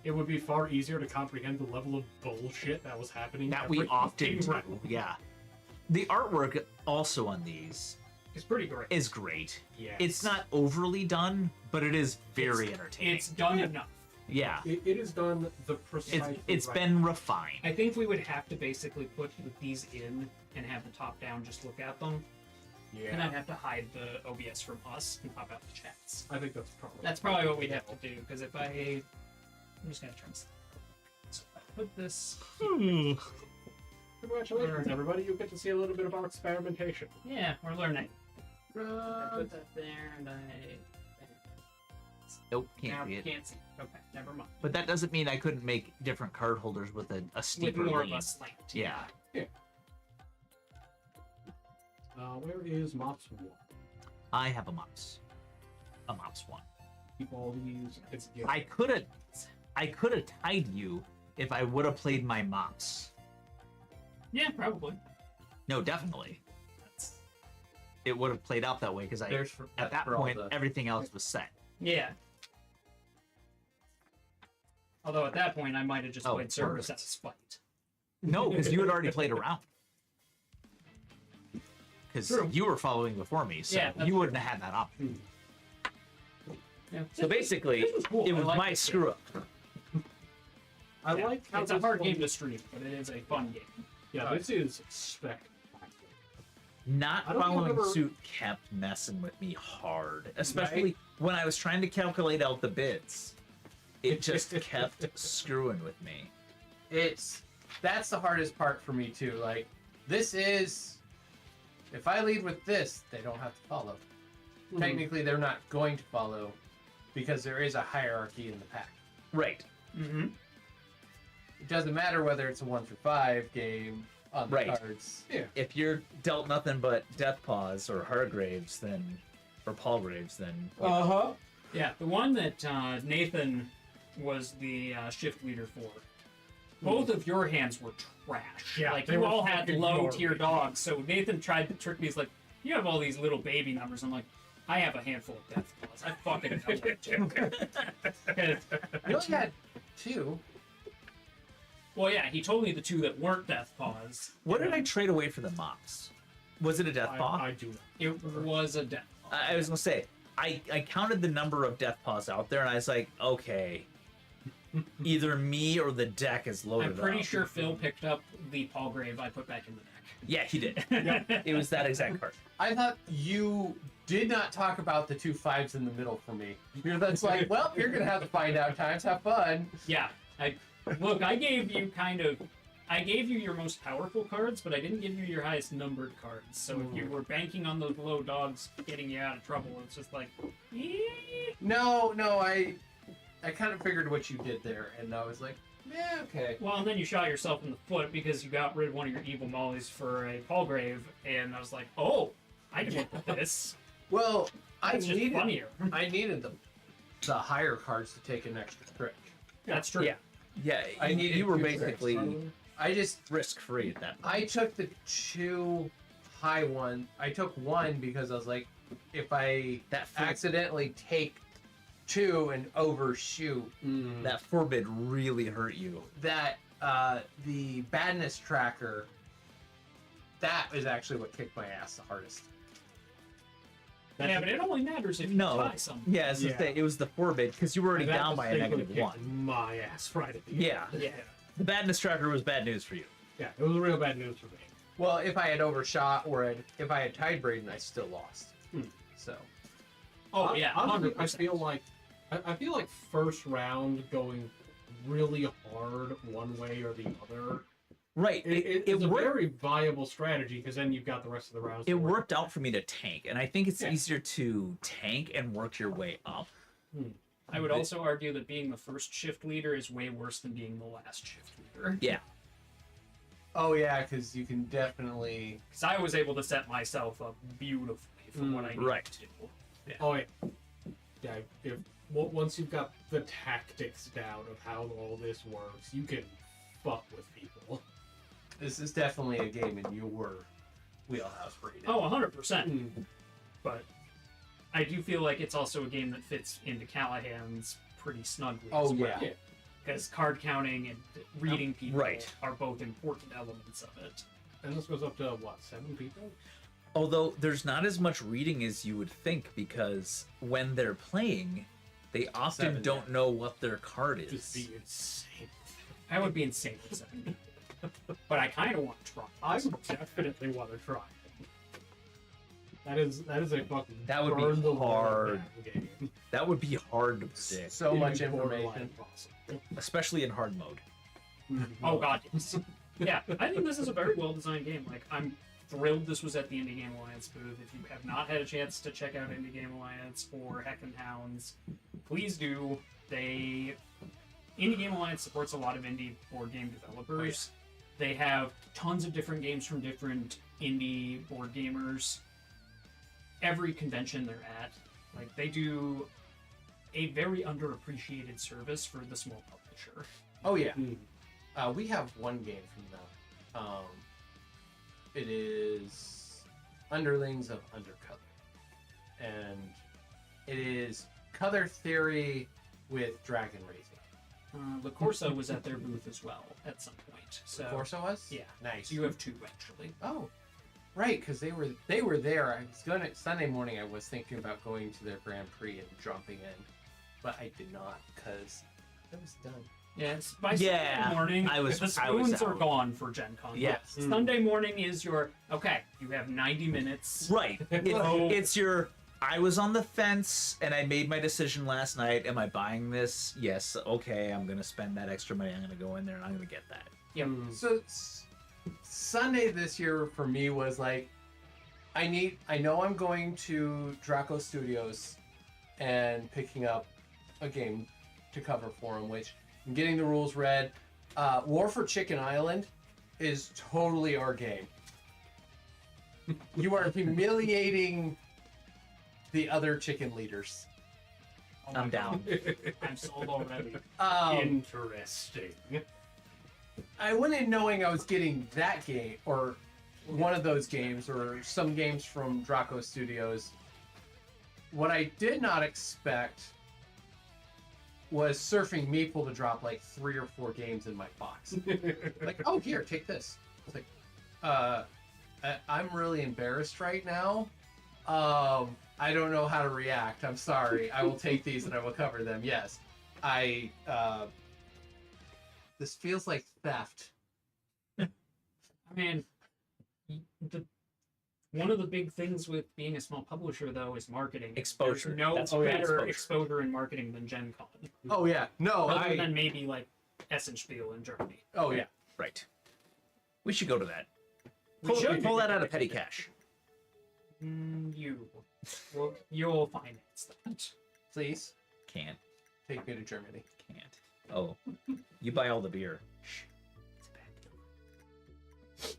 it would be far easier to comprehend the level of bullshit that was happening. That we every often do. round. Yeah. The artwork also on these It's pretty great. is great. Yes. It's not overly done, but it is very entertaining. It's done enough. Yeah. It is done the precise. It's right. been refined. I think we would have to basically put these in and have the top down just look at them. Yeah. And I'd have to hide the OBS from us and pop out the chats. I think that's probably. That's probably what we'd have to do, because if I'm just gonna try this. So if I put this. Congratulations, everybody! You get to see a little bit about experimentation. Yeah, we're learning. I put that there, and I. Nope, Now can't see it. can't see. Okay, never mind. But that doesn't mean I couldn't make different card holders with a With steeper more lean. of a slant. Yeah. Where is Mops 1? I have a mops. A mops 1. Keep all these. It's I could have tied you if I would have played my mops. Yeah, probably. No, definitely. That's... It would have played out that way because at that that's for all point the- everything else was set. Yeah. Although at that point I might have just Oh, played service perfect. as a spite. No, because you had already played around. Because True. you were following before me, so Yeah, that's you wouldn't have had that option. Yeah. So basically, This was cool. it I was like my this screw up. I Yeah, like how it's a this hard one- game to stream, but it is a fun game. Yeah, this is spectacular. Not I don't think I've following ever- suit kept messing with me hard, especially when I was trying to calculate out the bids. It just kept screwing with me. That's the hardest part for me too. Like, this is, if I lead with this, they don't have to follow. Mhm. Technically, they're not going to follow because there is a hierarchy in the pack. Right. Mm-hmm. It doesn't matter whether it's a 1 through 5 game on the Right. cards. If you're dealt nothing but Death Paws or Hargraves, then or Palgraves, then huh. Yeah, the one that Nathan was the shift leader for. Both of your hands were trash. Yeah, like they you were all had fucking low garbage. tier dogs. So Nathan tried to trick me. He's like, "You have all these little baby numbers." I'm like, "I have a handful of death claws. I fucking know that too." I only had 2. Well, yeah, he told me the 2 that weren't death paws. what did I trade away for the mops? Was it a Death Paw? I do not. It was a death paw. I was gonna say I counted the number of Death Paws out there, and I was like, okay, either me or the deck is loaded I'm pretty up. sure Phil picked up the Palgrave I put back in the deck. Yeah, he did. It was that exact card. I thought you did not talk about the 2 5s in the middle for me. That's like, well, you're gonna have to find out times. Have fun. Yeah, I gave you your most powerful cards, but I didn't give you your highest numbered cards. So if you were banking on those low dogs getting you out of trouble, it's just like, No, I kind of figured what you did there, and I was like, yeah, okay. well, and then you shot yourself in the foot because you got rid of one of your evil mollies for a Palgrave, and I was like, oh, I can work with this. Well, That's just funnier. I needed the higher cards to take an extra trick. That's true. Yeah. Yeah, I needed you were 2 tricks. basically I just risk free at that point. I took the 2 high one. I took 1 because I was like, if I That accidentally take 2 and overshoot, that forbid really hurt you. that the badness tracker, that is actually what kicked my ass the hardest. Yeah, but it only matters if you No. try some. Yeah, as I Yeah. say, it was the forbid because you were already And that down by a distinctly negative kicked 1. My ass right at the end. Yeah. Yeah. The badness tracker was bad news for you. Yeah, it was real bad news for me. Well, if I had overshot or if I had tied Braden, I still lost. Hmm. So Oh, yeah. Honestly, 100%. I feel like first round going really hard one way or the other. Right. It's a worked. very viable strategy because then you've got the rest of the rounds. It to work. worked out for me to tank, and I think it's Yeah. easier to tank and work your way up. I would also argue that being the first shift leader is way worse than being the last shift leader. Yeah. oh yeah, because you can definitely Because I was able to set myself up beautifully for what I needed right. to do. Oh yeah. Once you've got the tactics down of how all this works, you can fuck with people. this is definitely a game in your wheelhouse, Braden. Oh, 100%. But I do feel like it's also a game that fits into Callahan's pretty snugly Oh, as well. yeah. Because card counting and reading people right. are both important elements of it. And this goes up to what, 7 people? Although there's not as much reading as you would think because when they're playing, they often 7, don't know what their card is. Just be insane. I would be insane for 7 people. But I kind of want to try. I would definitely want to try. That is a fucking That would be burn the world hard. down game. That would be hard to predict, So much It'd be borderline information. impossible. especially in hard mode. Oh god, yes. Yeah, I think this is a very well designed game. Like, I'm thrilled this was at the Indie Game Alliance booth. If you have not had a chance to check out Indie Game Alliance or Heckin Hounds, please do. Indie Game Alliance supports a lot of indie board game developers. They have tons of different games from different indie board gamers. Every convention they're at, like, they do a very underappreciated service for the small publisher. Oh yeah. Mm. We have one game from them. It is Underlings of Undercolor, and it is color theory with dragon raising. La Corsa was at their booth as well at some point. So Corso was? yeah, Nice. so you have two actually. Oh, right, because they were there. I was going to Sunday morning. I was thinking about going to their Grand Prix and jumping in, but I did not because it was done. Yeah, it's by Yeah, Sunday morning. I was the out. spoons are gone for Gen Con. Yeah. Sunday morning is your okay. You have 90 minutes. Right. It's your. I was on the fence and I made my decision last night. Am I buying this? Yes. Okay. I'm gonna spend that extra money. I'm gonna go in there and I'm gonna get that. Yep. So Sunday this year for me was like, I know I'm going to Draco Studios and picking up a game to cover for them, which I'm getting the rules read. War for Chicken Island is totally our game. You are humiliating the other chicken leaders. Oh my I'm down. God. I'm sold already. Interesting. I went in knowing I was getting that game, or one of those games, or some games from Draco Studios. What I did not expect was Surfing Meeple to drop like 3 or 4 games in my box. Like, oh, here, take this. I was like, I'm really embarrassed right now. I don't know how to react. I'm sorry. I will take these and I will cover them. Yes. This feels like theft. I mean, one of the big things with being a small publisher, though, is marketing. Exposure. There's no That's better exposure. exposure in marketing than Gen Con. Oh yeah. No, Other than maybe like Essenspiel in Germany. Oh yeah. Right. We should go to that. We Pull, should. pull that out of petty cash. You'll finance that. Please Can't. take me to Germany. Can't. Oh. You buy all the beer. Shh. It's a bad deal.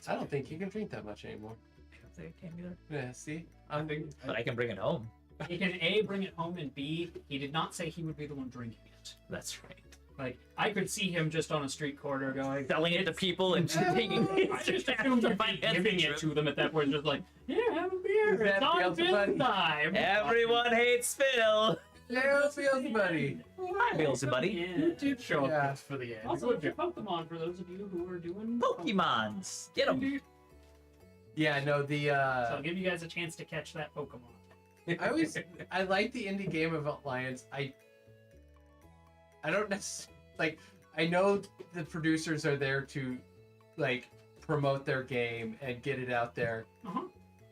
I don't think you can drink that much anymore. I don't think I can either. Yeah. See, I think But I can bring it home. He can A, bring it home, and B, he did not say he would be the one drinking it. That's right. Like, I could see him just on a street corner going, Selling it to people and taking it. I just assumed he'd be giving it to them at that point, just like, here, have a beer, That it's on feels Phil funny. time. Everyone hates Phil. Leo feels buddy. Hi, Bill's a buddy. Yeah. did show Yeah. up just for the end. Also, Good for job. Pokemon, for those of you who are doing Pokemons. Get them. Yeah. No. The So I'll give you guys a chance to catch that Pokemon. I like the Indie Game Alliance. I don't necessarily like. I know the producers are there to like promote their game and get it out there. Uh-huh.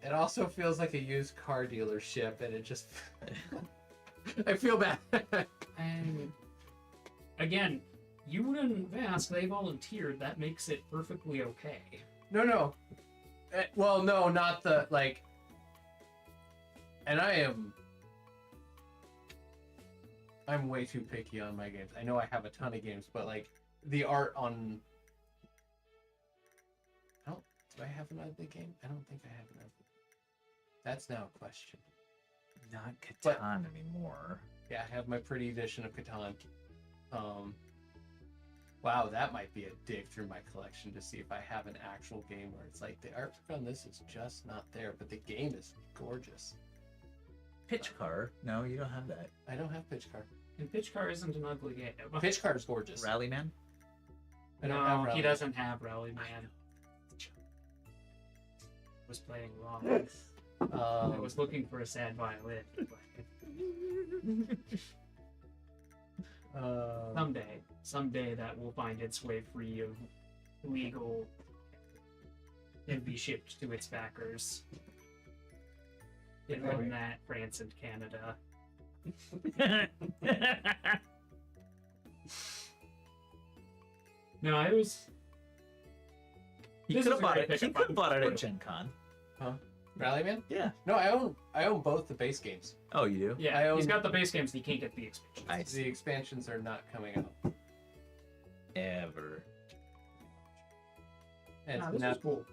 It also feels like a used car dealership, and it just I feel bad. And again, you wouldn't ask, they volunteered, that makes it perfectly okay. No. Well, no, not the like. And I'm way too picky on my games. I know I have a ton of games, but like the art on. Do I have another game? I don't think I have another. That's now a question. Not But- Catan anymore. Yeah, I have my pretty edition of Catan. Wow, that might be a dig through my collection to see if I have an actual game where it's like the artwork on this is just not there, but the game is gorgeous. Pitch car. No, you don't have that. I don't have Pitch Car. And Pitch Car isn't an ugly game. Pitch Car is gorgeous. Rally Man. I don't have No, Rally. he doesn't have Rally Man. Was playing wrong. I was looking for a sad violin. Someday that will find its way free of legal and be shipped to its backers. And then that, France and Canada. No, it was. He This could is have a bought great it. He pickup could have on bought it at Twitter. Gen Con. Rallyman? Yeah. No, I own both the base games. Oh, you do? Yeah, I own- he's got the base games, he can't get the expansions. I see. The expansions are not coming out. Ever. And Ah, this Snap- was cool.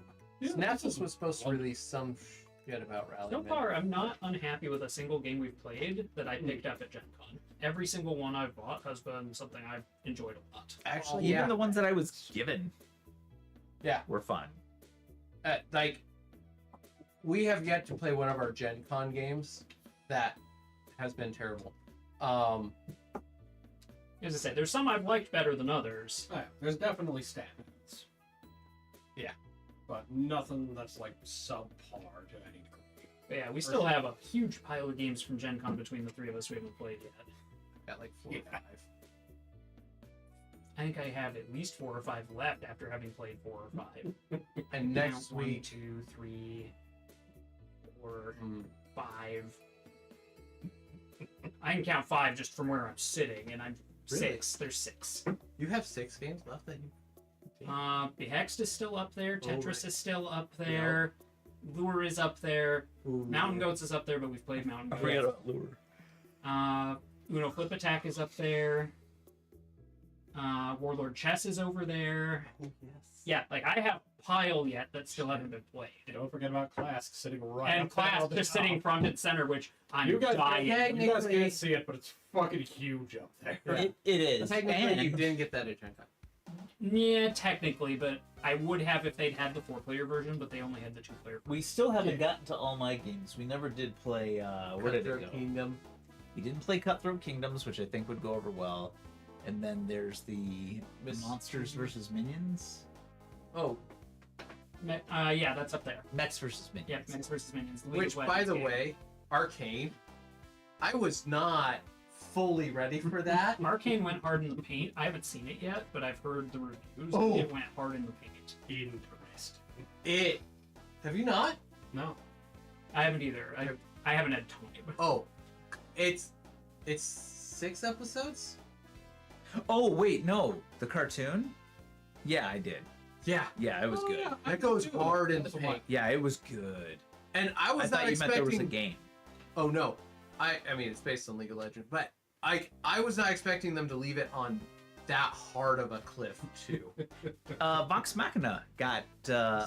Synapses was supposed to release some shit about Rallyman. So far, I'm not unhappy with a single game we've played that I picked up at Gen Con. Every single one I've bought has been something I've enjoyed a lot. Actually, Even yeah. the ones that I was given Yeah. were fun. Like, we have yet to play one of our Gen Con games that has been terrible. As I said, there's some I've liked better than others. Oh, yeah, there's definitely standouts. Yeah. But nothing that's like subpar to any degree. But yeah, we still have a huge pile of games from Gen Con between the three of us we haven't played yet. Got like 4 or Yeah. 5. I think I have at least 4 or 5 left after having played 4 or 5. And next Count 1, week, 2, 3, 4, mm, 5. I can count 5 just from where I'm sitting, and I'm Really? 6. There's 6. you have 6 games left that you. Behext is still up there. Tetris right. is still up there. Lure is up there. Ooh. Mountain Goats is up there, but we've played Mountain I Goats. forgot about Lure. Uno Flip Attack is up there. Warlord Chess is over there. Yes. Yeah, like I have a pile yet that still haven't been played. Don't forget about Clask sitting right And up there Class on the just top. sitting front and center, which I'm You guys, dying. you guys Technically- can't see it, but it's fucking huge up there. It is. Technically, you And didn't get that at Gen Con. Yeah, technically, but I would have if they'd had the 4-player version, but they only had the 2-player. we still haven't gotten to all my games. We never did play. Where did it Cutthroat go? Kingdom. We didn't play Cutthroat Kingdoms, which I think would go over well. And then there's the Miss- Monsters versus Minions. Oh, Yeah, that's up there. Mechs versus Minions. Yeah, Minions versus Minions. the League which, of by Legends the game. way, Arcane. I was not fully ready for that. Arcane went hard in the paint. I haven't seen it yet, but I've heard the reviews. Oh. It went hard in the paint. Interesting. It. Have you not? No. I haven't either. I haven't had time. Oh, it's 6 episodes. Oh wait, no, the cartoon. Yeah, I did. Yeah, Yeah, it was Oh, good. yeah, I that goes do. hard in the That's what paint. Yeah, it was good. And I I was thought not you meant there was a expecting. game. Oh no, I mean it's based on League of Legends, but I was not expecting them to leave it on that hard of a cliff too. Vox Machina got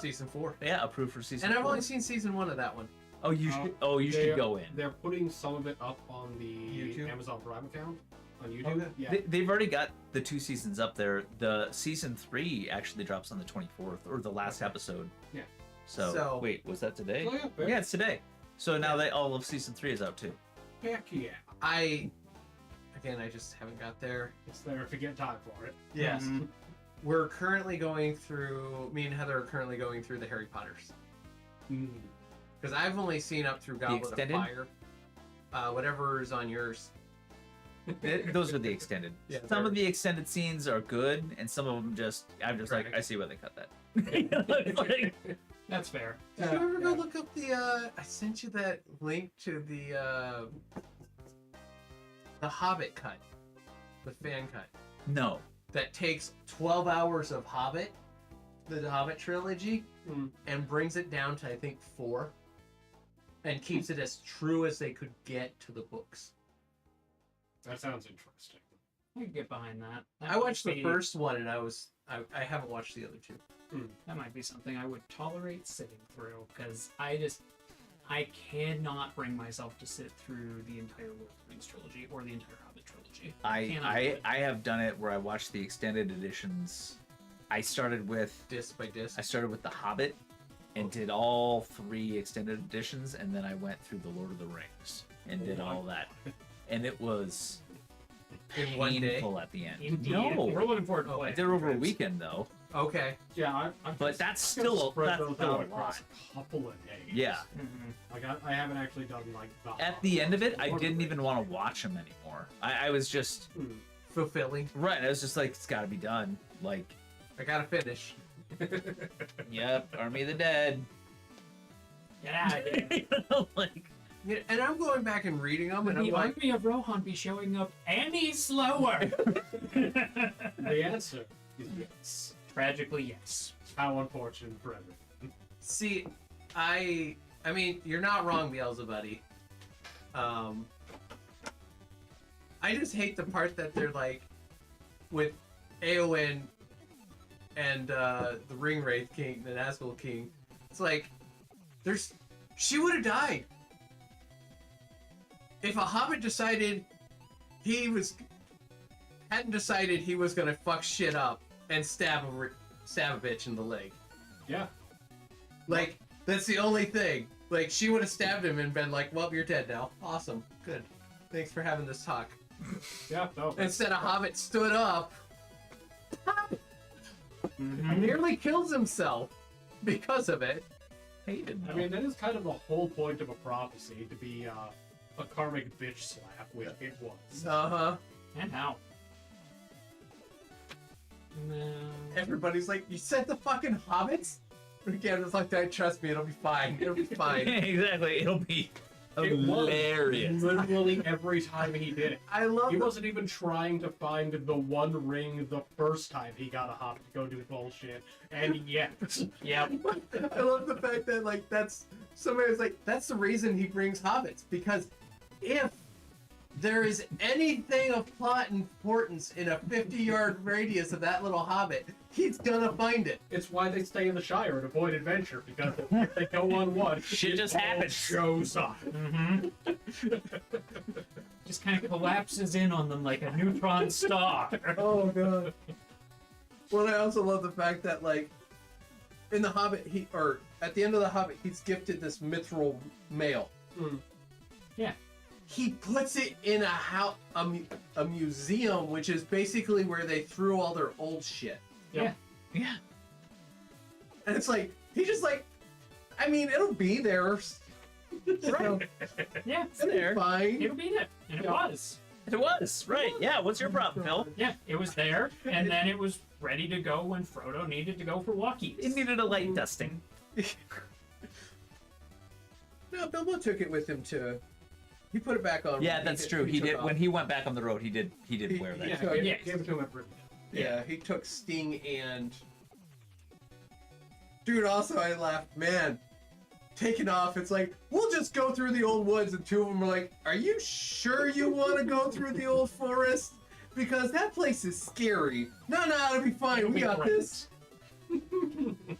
Season 4, yeah approved for season. and I've 4. only seen season 1 of that one. Oh, you should. Oh, you should go in. They're putting some of it up on the YouTube? Amazon Prime account on YouTube. Okay. Yeah. They've already got the 2 seasons up there. The season 3 actually drops on the 24th, or the last episode. Yeah. So wait, was that today? Oh, yeah, fair. Yeah, it's today. So now all of season 3 is out too. Heck yeah. I just haven't got there. It's there if you get time for it. Yes. Mhm. We're currently going through. Me and Heather are currently going through the Harry Potters because I've only seen up through Goblet of extended? Fire. Whatever is on yours. Those are the extended. Yeah, Some of they're- the extended scenes are good, and some of them I'm just like, Right. I see why they cut that. It's like, That's fair. Did you ever go look up the? I sent you that link to the Hobbit cut, the fan cut no. that takes 12 hours of Hobbit, the Hobbit trilogy, and brings it down to I think 4, and keeps it as true as they could get to the books. That sounds interesting. I can get behind that. I watched the first one, and I haven't watched the other 2. That might be something I would tolerate sitting through, because I cannot bring myself to sit through the entire Lord of the Rings trilogy or the entire Hobbit trilogy. Cannot do it. I have done it where I watched the extended editions. I started with Disc by disc. The Hobbit and did all 3 extended editions, and then I went through the Lord of the Rings and did all that, and it was In one day? painful at the end. Indeed. No, We're looking forward to Oh, play. I did it over a weekend though. Okay. Yeah, I'm But just- that's I'm gonna still spread that's those still out a across lot. a couple of days. Yeah. Mhm. Like I haven't actually done like the At the end of it, I didn't even want to watch them anymore. I was just Fulfilling. right. I was just like, it's got to be done. Like, I gotta finish. yep, Army of the Dead. Get out of here. You know, like, Yeah, and I'm going back and reading them, and I'm The like, army of Rohan be showing up any slower? The answer is yes. Tragically, yes. How unfortunate for everyone. see, I mean, you're not wrong, Beelzebuddy. I just hate the part that they're like, with Eowyn and the Ring Wraith King, the Nazgul King. It's like, she would have died if a Hobbit decided hadn't decided he was gonna fuck shit up and stab a bitch in the leg. Yeah. Like, that's the only thing. Like, she would have stabbed him and been like, well, you're dead now. Awesome. Good. Thanks for having this talk. Yeah, no. Instead, a Hobbit stood up, nearly kills himself because of it. Hated. I mean, that is kind of the whole point of a prophecy, to be a karmic bitch slap, which it was. Uh-huh. And how? No. Everybody's like, you said the fucking hobbits? Again, it's like that. Trust me, it'll be fine. It'll be fine. Exactly. It'll be It was hilarious. literally every time he did it. I love He the wasn't even trying to find the one ring the first time he got a hobbit to go do bullshit, and yet. Yep. I love the fact that like somebody was like, that's the reason he brings hobbits, because if there is anything of plot importance in a 50-yard radius of that little hobbit, he's gonna find it. It's why they stay in the Shire and avoid adventure, because if they go on one, Shit it just all happens. shows up. Just kind of collapses in on them like a neutron star. Oh god. Well, I also love the fact that like in the Hobbit, at the end of the Hobbit, he's gifted this mithril mail. Mm. Yeah. He puts it in a museum, which is basically where they threw all their old shit. Yeah. Yeah. And it's like, he just like, I mean, it'll be there. Right. Yeah. It'll there. be fine. It'll be there. And it was. It was right. Yeah. What's your problem, Phil? Yeah, it was there, and then it was ready to go when Frodo needed to go for walkies. It needed a light dusting. No, Bilbo took it with him too. He put it back on. Yeah, that's true. He took did off. when he went back on the road. He did wear that. he Yeah, took- gave, yeah. gave it to him at Rivendell. Yeah, he took Sting and... Dude, also I laughed, man, taking off, it's like, we'll just go through the old woods, and two of them are like, are you sure you want to go through the old forest? Because that place is scary. No, it'll be fine, It'll we be got great. this.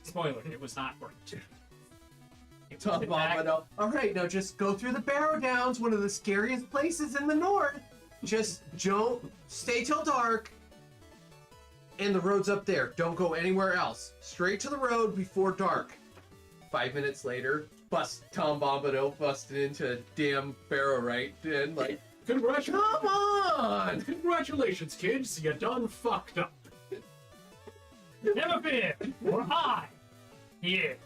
Spoiler, it was not great. Tom Bombadil. Alright, now just go through the Barrow Downs, one of the scariest places in the north. Just don't stay till dark. And the road's up there. Don't go anywhere else. Straight to the road before dark. 5 minutes later, Tom Bombadil busted into a damn barrow, right? And like, Congratulations, come on! congratulations, kids! You done fucked up. Never fear, or I. Here.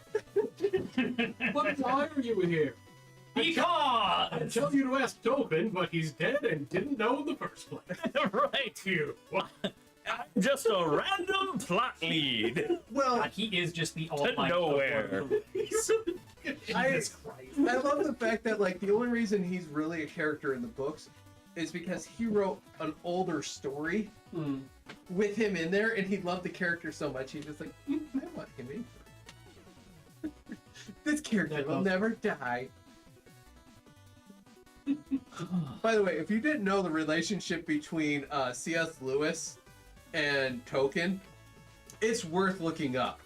But why are you here? I Because. tell you to ask Tobin, but he's dead and didn't know in the first place. Right. You. I'm just a random plot lead. Well, God, he is just the all-might nowhere. I love the fact that like the only reason he's really a character in the books is because he wrote an older story Hmm. with him in there, and he loved the character so much he's just like, I want him in. This character That will does- never die. By the way, if you didn't know the relationship between C.S. Lewis and Tolkien, it's worth looking up.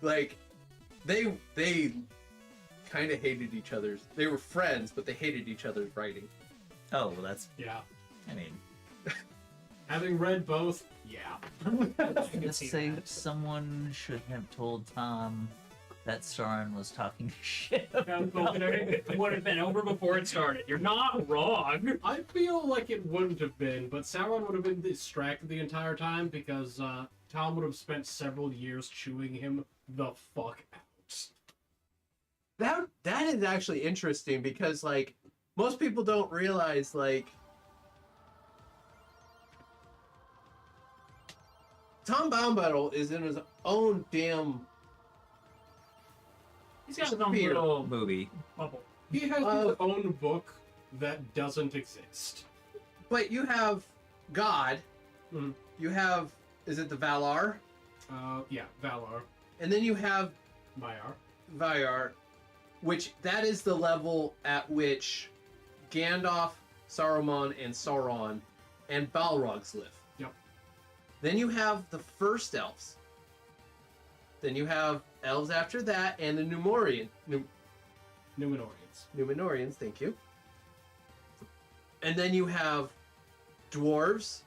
Like, they kind of hated each other's. They were friends, but they hated each other's writing. Oh, well, that's. Yeah. I mean, Having read both, yeah. I can see say that. someone should have told Tom that Sauron was talking shit about It would have been over before it started. You're not wrong. I feel like it wouldn't have been, but Sauron would have been distracted the entire time because Tom would have spent several years chewing him the fuck out. That is actually interesting because like most people don't realize like Tom Bombadil is in his own damn He's got his own Spear. little movie. bubble. He has his own book that doesn't exist. But you have God. Mhm. You have, is it the Valar? Yeah, Valar, And then you have Maiar. Valar, which that is the level at which Gandalf, Saruman, and Sauron and Balrogs live. Yep. Then you have the first elves. Then you have elves after that, and the Numenorians, thank you. And then you have dwarves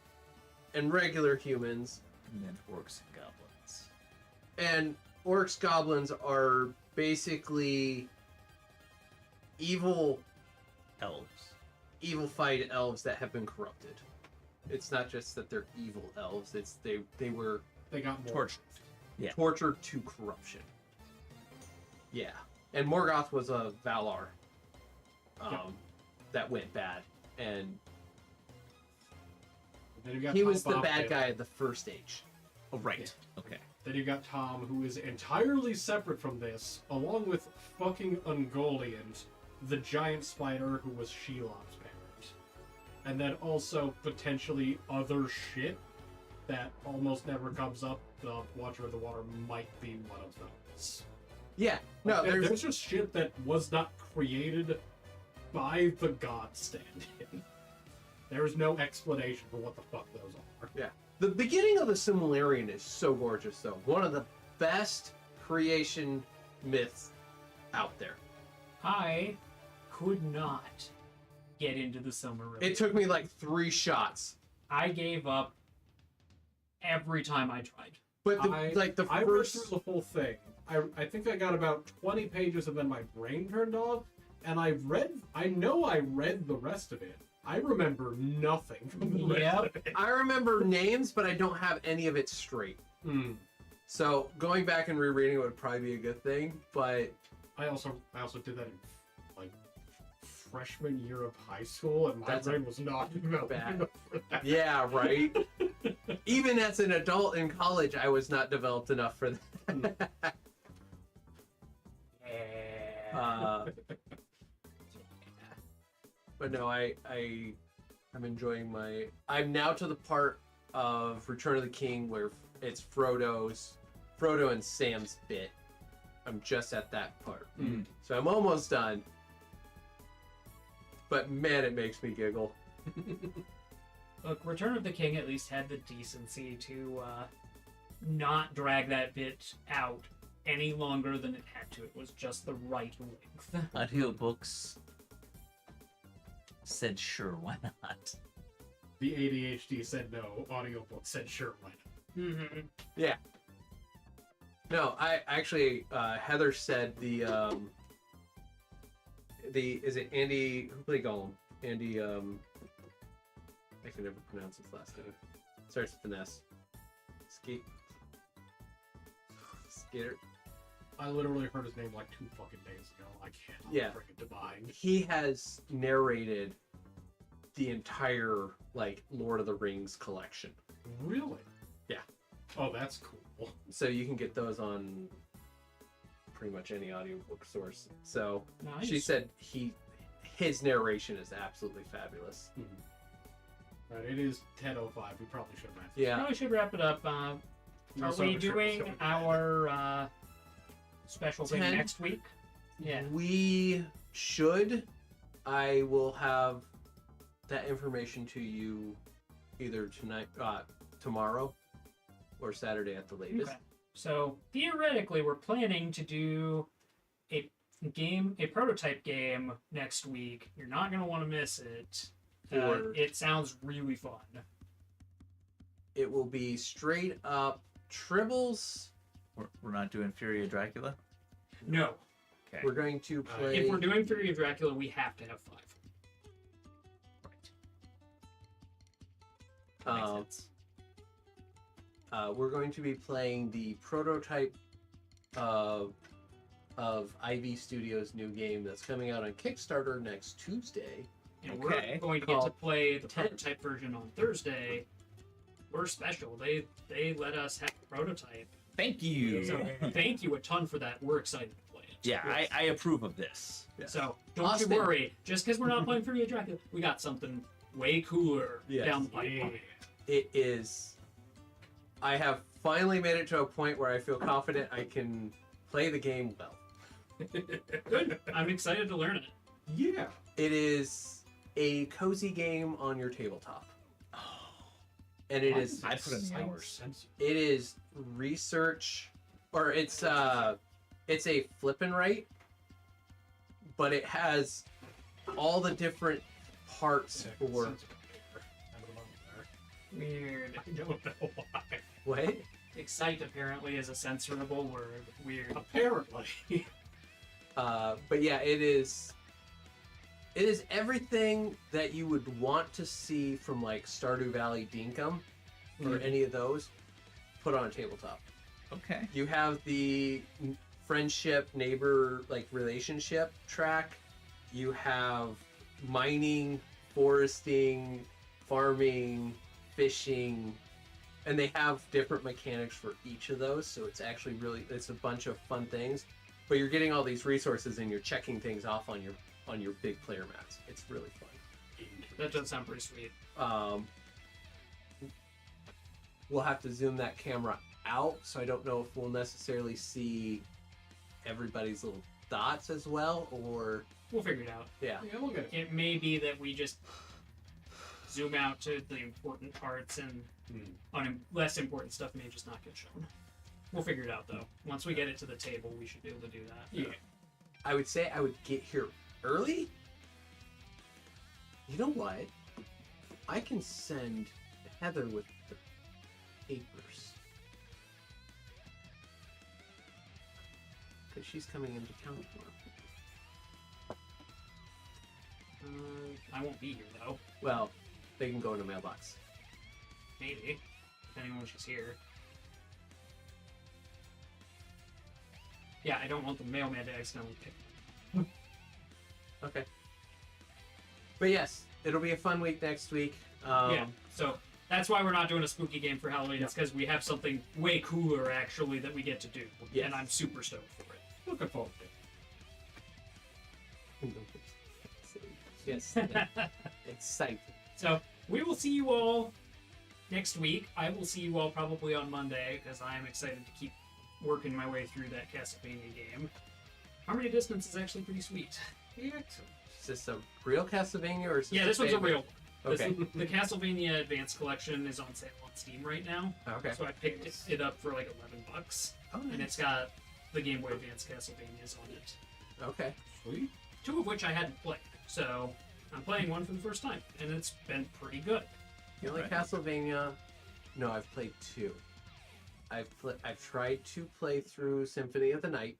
and regular humans. And then orcs and goblins. And orcs, goblins are basically evil fight elves that have been corrupted. It's not just that they're evil elves, it's they were They got more. Tortured. Yeah. tortured to corruption. Yeah. And Morgoth was a Valar. That went bad. And Then you got he Tom was the bad Bobbitt. guy of the first age. Oh, right. Okay. Then you got Tom, who is entirely separate from this, along with fucking Ungoliant, the giant spider who was Shelob's parent. And then also potentially other shit that almost never comes up. The Watcher of the Water might be one of those. Yeah. No, Like, there's there's just shit that was not created by the gods stand-in. There's no explanation for what the fuck those are. Yeah. The beginning of the Silmarillion is so gorgeous, though. One of the best creation myths out there. I could not get into the Silmarillion. It took me like 3 shots. I gave up every time I tried. But I read first through the whole thing. I think I got about 20 pages and then my brain turned off, and I know I read the rest of it. I remember nothing from the rest of it. I remember names, but I don't have any of it straight. So going back and rereading it would probably be a good thing, but I also did that in like freshman year of high school, and my That's brain was not developed bad. enough for that. yeah, right? Even as an adult in college, I was not developed enough for that. Yeah. But no, I'm enjoying my. I'm now to the part of Return of the King where it's Frodo and Sam's bit. I'm just at that part, so I'm almost done. But man, it makes me giggle. Look, Return of the King at least had the decency to not drag that bit out any longer than it had to. It was just the right length. Audiobooks said sure, why not? The ADHD said no. Audiobook said sure, why not? Mm-hmm. Yeah. No, I actually Heather said the is it Andy who played Gollum? Andy I can never pronounce his last name. Starts with an S. Skater. I literally heard his name like 2 fucking days ago. I can't Yeah. bring it to mind. He has narrated the entire like Lord of the Rings collection. Really? Yeah. Oh, that's cool. So you can get those on pretty much any audiobook source. So Nice. she said his narration is absolutely fabulous. Right, it is 10:05. We probably should wrap. Yeah. Probably should wrap it up. Are Also, we the trip is doing going our special thing 10? next week? Yeah. We should. I will have that information to you either tonight, tomorrow, or Saturday at the latest. Okay. So theoretically, we're planning to do a prototype game next week. You're not going to want to miss it. It sounds really fun. It will be straight up Tribbles. We're not doing Fury of Dracula? No. Okay. We're going to play. If we're doing Fury of Dracula, we have to have 5. Right. Makes Um, sense. We're going to be playing the prototype of Ivy Studios' new game that's coming out on Kickstarter next Tuesday. And Okay. we're going to get to Called play the 10. prototype version on Thursday. We're special. They let us have the prototype. Thank you. So thank you a ton for that. We're excited to play it. Yeah, I approve of this. Yeah. So don't Austin. you worry. Just because we're not playing Fury of Dracula, we got something way cooler Yes. down the pipeline. It is. I have finally made it to a point where I feel confident I can play the game well. Good. I'm excited to learn it. Yeah. It is a cozy game on your tabletop. And it is. I put in Makes hours. sense. It is research, or it's a flip and write, but it has all the different parts Yeah, for sense of paper. I don't know there. Weird. I don't know why. what? Excite apparently is a censorable word. Weird. Apparently. But yeah, it is everything that you would want to see from like Stardew Valley Dinkum or any of those put on a tabletop. Okay. You have the friendship, neighbor, like relationship track. You have mining, foresting, farming, fishing, and they have different mechanics for each of those. So it's actually it's a bunch of fun things. But you're getting all these resources and you're checking things off on your big player mats. It's really fun. That does sound pretty sweet. We'll have to zoom that camera out, so I don't know if we'll necessarily see everybody's little dots as well, or We'll figure it out. yeah. Yeah, we'll get it. It may be that we just zoom out to the important parts and less important stuff may just not get shown. We'll figure it out though. Once we get it to the table, we should be able to do that. Yeah. I would say I would get here early. You know what? I can send Heather with the papers. Because she's coming into town tomorrow. I won't be here though. Well, they can go in a mailbox. Maybe. Depending on when she's here. Yeah, I don't want the mailman to accidentally pick. Okay. But yes, it'll be a fun week next week. Yeah, so that's why we're not doing a spooky game for Halloween. It's because we have something way cooler actually that we get to do. Yes. And I'm super stoked for it. Looking forward to it. Yes. Exciting. So we will see you all next week. I will see you all probably on Monday because I am excited to keep working my way through that Castlevania game. Harmony Dissonance is actually pretty sweet. Is this a real Castlevania or is this Yeah, this one's a favorite? real one. Okay. The Castlevania Advanced Collection is on sale on Steam right now. Okay. So I picked it up for like $11. Oh, And it's got the Game Boy Advance Castlevanias on it. okay. Sweet. Two of which I hadn't played. So I'm playing one for the first time. And it's been pretty good. The only Castlevania. No, I've played two. I've tried to play through Symphony of the Night,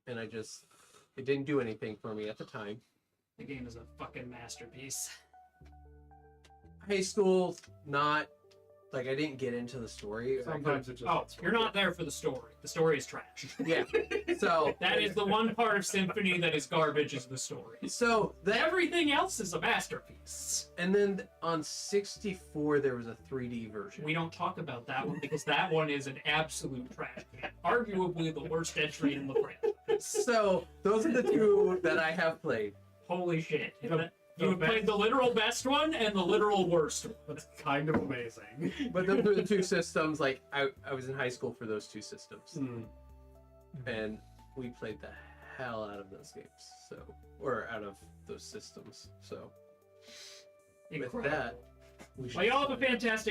and it didn't do anything for me at the time. The game is a fucking masterpiece. High school, not like I didn't get into the story. Sometimes it's just. Oh, you're not there for the story. The story is trash. Yeah. So That is the one part of Symphony that is garbage is the story. that Everything else is a masterpiece. and then on 64 there was a 3D version. We don't talk about that one because that one is an absolute trash. Arguably the worst entry in the franchise. So those are the two that I have played. Holy shit. The You have played the literal best one and the literal worst one. That's kind of amazing. But those are the two systems. Like I was in high school for those two systems, and we played the hell out of those games. So, or out of those systems. So, Incredible. with that, we should. Well, y'all have a fantastic